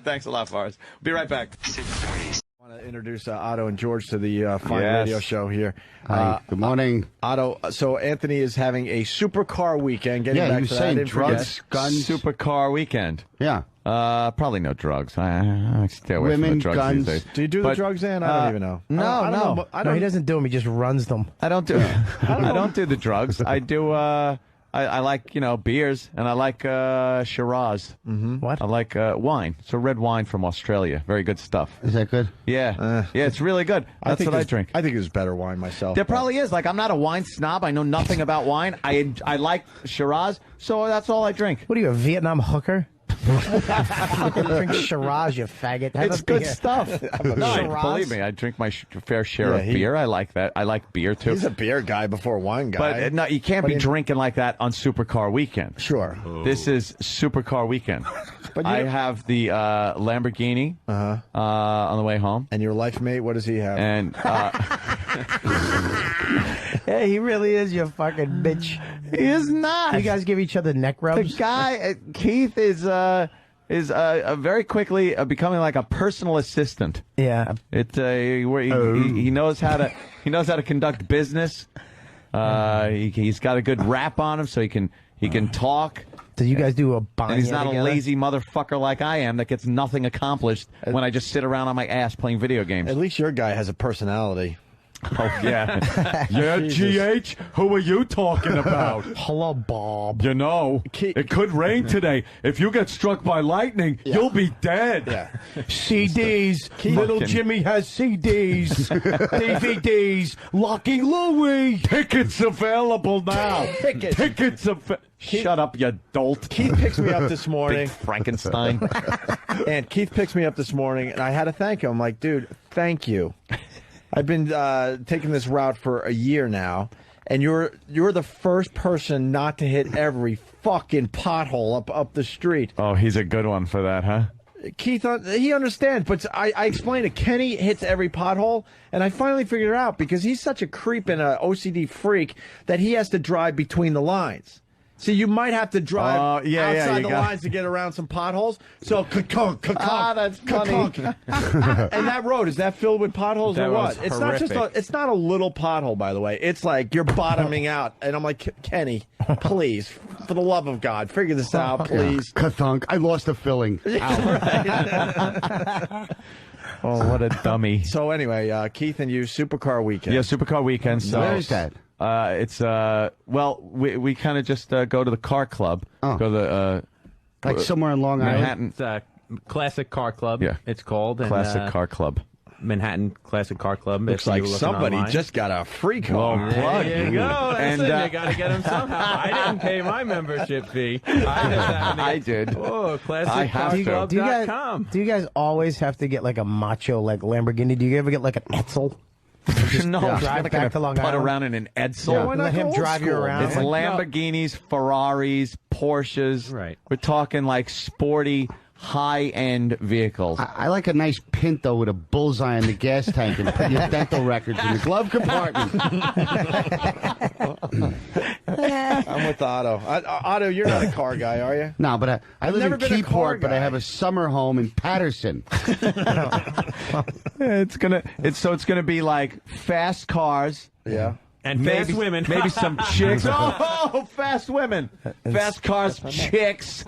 Thanks a lot, Forrest. Be right back. I want to introduce Otto and George to the fine Yes. radio show here. Hi, good morning. Otto, so Anthony is having a supercar weekend. Getting Yeah, back you to saying that, I didn't drugs, forget. guns? Supercar weekend. Yeah. Probably no drugs. I stay away from Women, the drugs guns. these days. Do you do the drugs, Ann? I don't even know. No, I don't know. No, he doesn't do them. He just runs them. I don't do. I don't do the drugs. I do. I like beers, and I like Shiraz. Mm-hmm. What? I like wine. So red wine from Australia. Very good stuff. Is that good? Yeah, yeah, it's really good. That's what I drink. I think there's better wine myself. There probably is. Like, I'm not a wine snob. I know nothing about wine. I like Shiraz, so that's all I drink. What are you, a Vietnam hooker? Drink Shiraz, you faggot. Have It's a good beer. stuff. No, Shiraz? believe me, I drink my fair share of beer. I like that. I like beer, too. He's a beer guy before a wine guy. But no, you can't be drinking like that on Supercar Weekend. Sure. This is Supercar Weekend. But I have the Lamborghini on the way home. And your life mate, what does he have? And Hey, he really is your fucking bitch. he is not. You guys give each other neck rubs? The guy, Keith, is very quickly becoming like a personal assistant. Yeah. Where he knows how to conduct business. He's got a good rap on him, so he can talk. So you guys do a bond And he's not together? a lazy motherfucker like I am that gets nothing accomplished when I just sit around on my ass playing video games. At least your guy has a personality. Oh, yeah. Yeah, GH, who are you talking about? Hello, Bob. You know, it could rain today. If you get struck by lightning, you'll be dead. Yeah. CDs. Little Fucking- Jimmy has CDs. DVDs. Lucky Louie. Tickets available now. Tickets. Shut up, you dolt. Keith picks me up this morning. Big Frankenstein. And Keith picks me up this morning, and I had to thank him. I'm like, dude, thank you. I've been taking this route for a year now, and you're the first person not to hit every fucking pothole up the street. Oh, he's a good one for that, huh? Keith, he understands, but I explained it. Kenny hits every pothole, and I finally figured it out because he's such a creep and a OCD freak that he has to drive between the lines. See, you might have to drive outside you the got- lines to get around some potholes. So, that's funny. And that road, is that filled with potholes That or what? was It's not just horrific. it's not a little pothole, by the way. It's like you're bottoming out. And I'm like, Kenny, please, for the love of God, figure this out, please. Ka-thunk. I lost a filling. Oh, what a dummy. So anyway, Keith and you, Supercar Weekend. Yeah, Supercar Weekend. So Where is that? It's well, we kind of just go to the car club. Oh. Go to the Like somewhere in Long Island? Manhattan. It's Classic Car Club. Yeah. It's called. And, Classic Car Club. Manhattan Classic Car Club. Looks if you like were looking somebody online. just got a free car. Well, plug. There you go. That's And, it. They got to get them somehow. I didn't pay my membership fee. I did. Oh, I have to. ClassicCarClub.com. Do you guys always have to get like a macho like Lamborghini? Do you ever get like an Edsel? No, drive I'm not back gonna to Long putt Island? around in an Edsel. Yeah, let him drive you around. It's Lamborghinis, Ferraris, Porsches. Right. We're talking like sporty, high-end vehicles. I like a nice Pinto with a bullseye in the gas tank and put your dental records in the glove compartment. I'm with Otto. Otto, you're not a car guy, are you? No, but I I've live never in been a car Keyport, but I guy. have a summer home in Patterson. It's gonna be like fast cars. Yeah. And fast women. Maybe some chicks. Oh, fast women. Fast cars, chicks,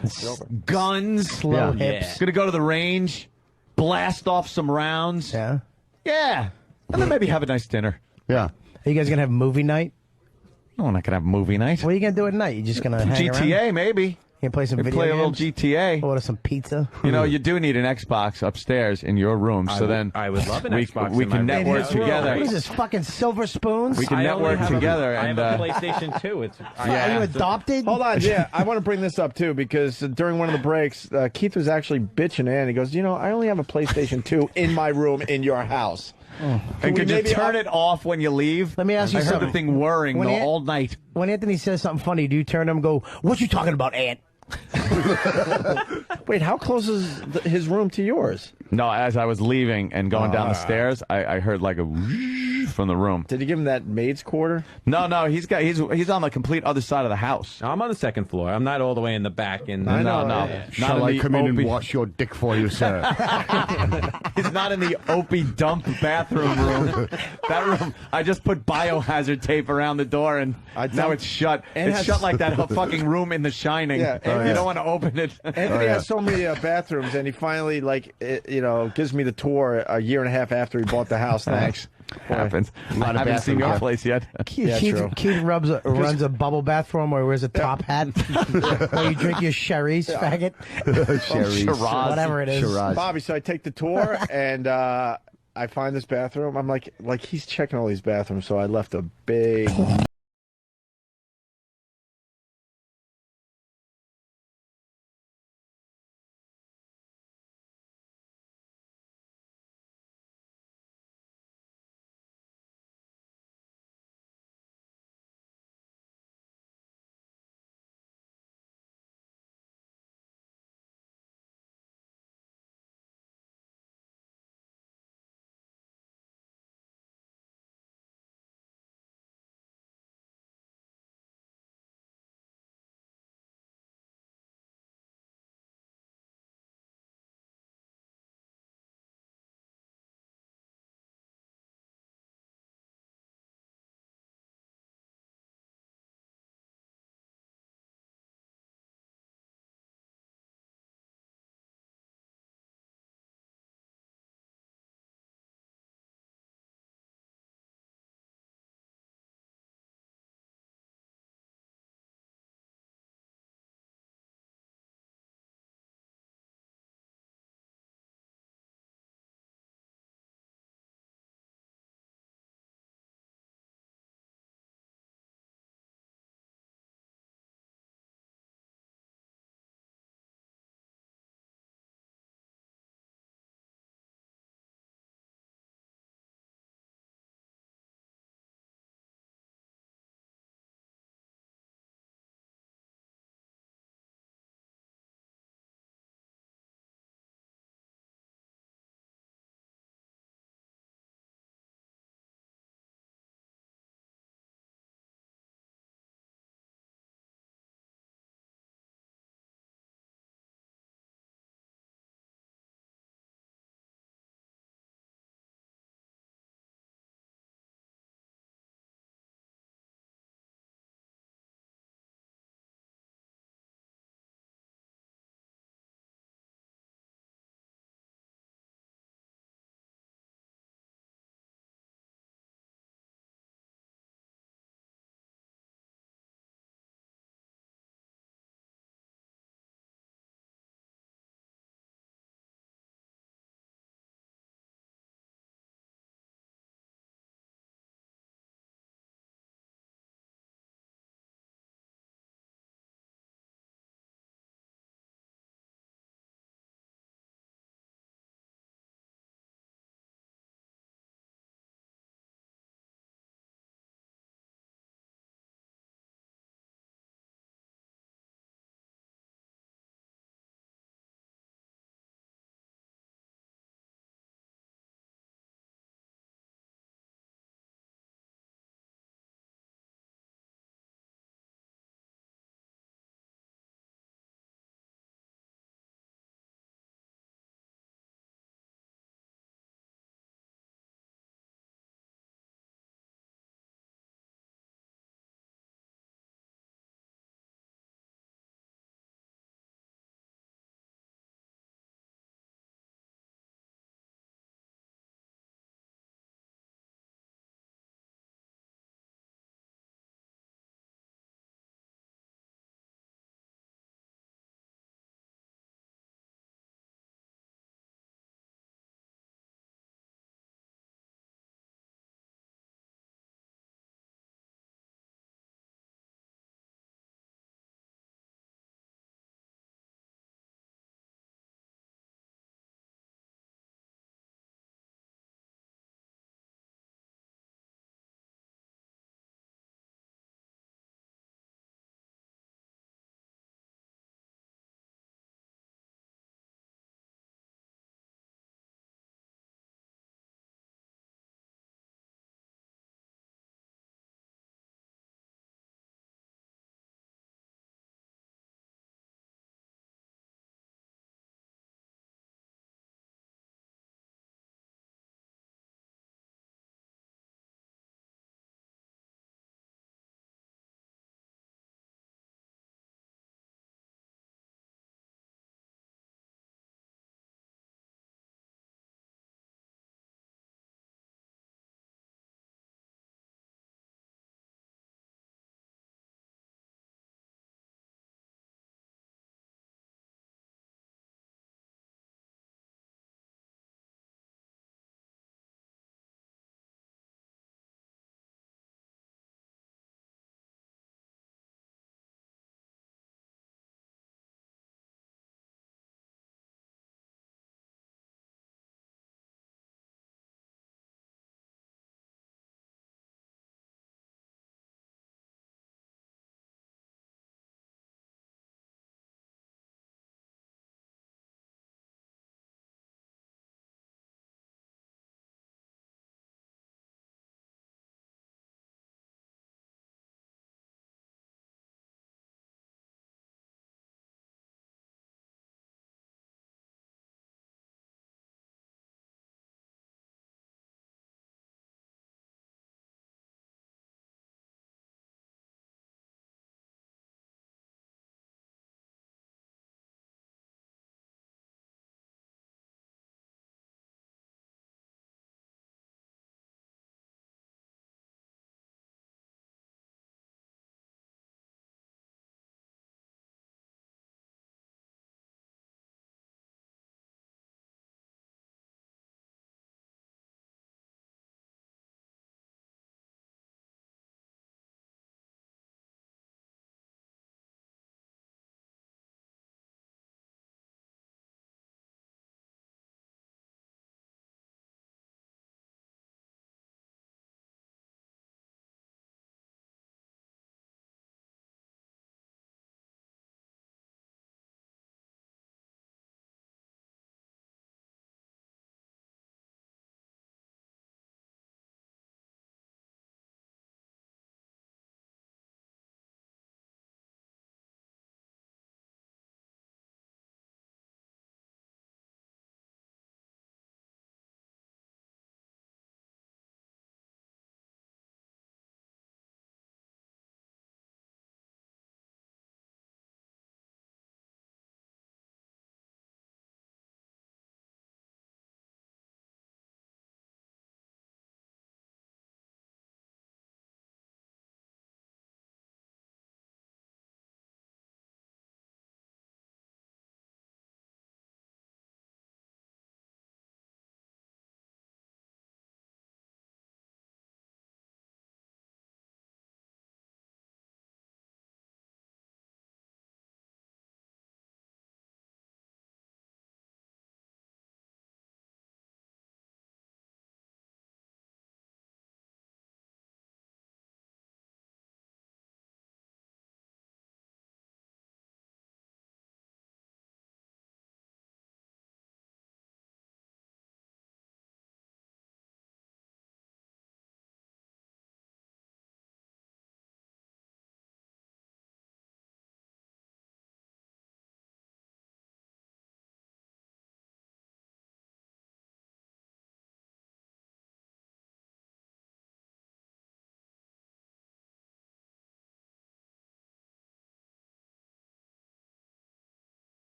guns. Slow hips. Gonna go to the range, blast off some rounds. Yeah. Yeah. And then maybe have a nice dinner. Yeah. Are you guys gonna have movie night? No, we're not gonna have movie night. What are you gonna do at night? You just gonna hang around? GTA, maybe. You play some We video play a little games? GTA. Order some pizza. You know, you do need an Xbox upstairs in your room, so then I would love an Xbox we in my can room. network What together. is this, fucking Silver Spoons? We can I only network have together. I and have a PlayStation 2. It's Are you adopted? Hold on, yeah. I want to bring this up, too, because during one of the breaks, Keith was actually bitching in. He goes, I only have a PlayStation 2 in my room in your house. And we could you maybe turn it off when you leave? Let me ask you I heard something. the thing whirring When all night. When Anthony says something funny, do you turn to him and go, "What you talking about, Ant?" Wait, how close is his room to yours? No, as I was leaving and going down the stairs, I heard like a whoosh from the room. Did you give him that maid's quarter? No, he's on the complete other side of the house. I'm on the second floor. I'm not all the way in the back. No. Yeah. Shall I come in and wash your dick for you, sir? He's not in the Opie dump bathroom room. That room, I just put biohazard tape around the door, and now it's shut. It's shut like that fucking room in The Shining. Yeah, You don't want to open it. Anthony has so many bathrooms, and he finally, gives me the tour a year and a half after he bought the house. Thanks. Happens. I Not a haven't seen bathroom your guy. place yet. Keith runs a bubble bathroom or wears a top hat while you drink your sherry's, faggot. Sherry's. Whatever it is. Shiraz. Bobby, so I take the tour, and I find this bathroom. I'm like he's checking all these bathrooms, so I left a big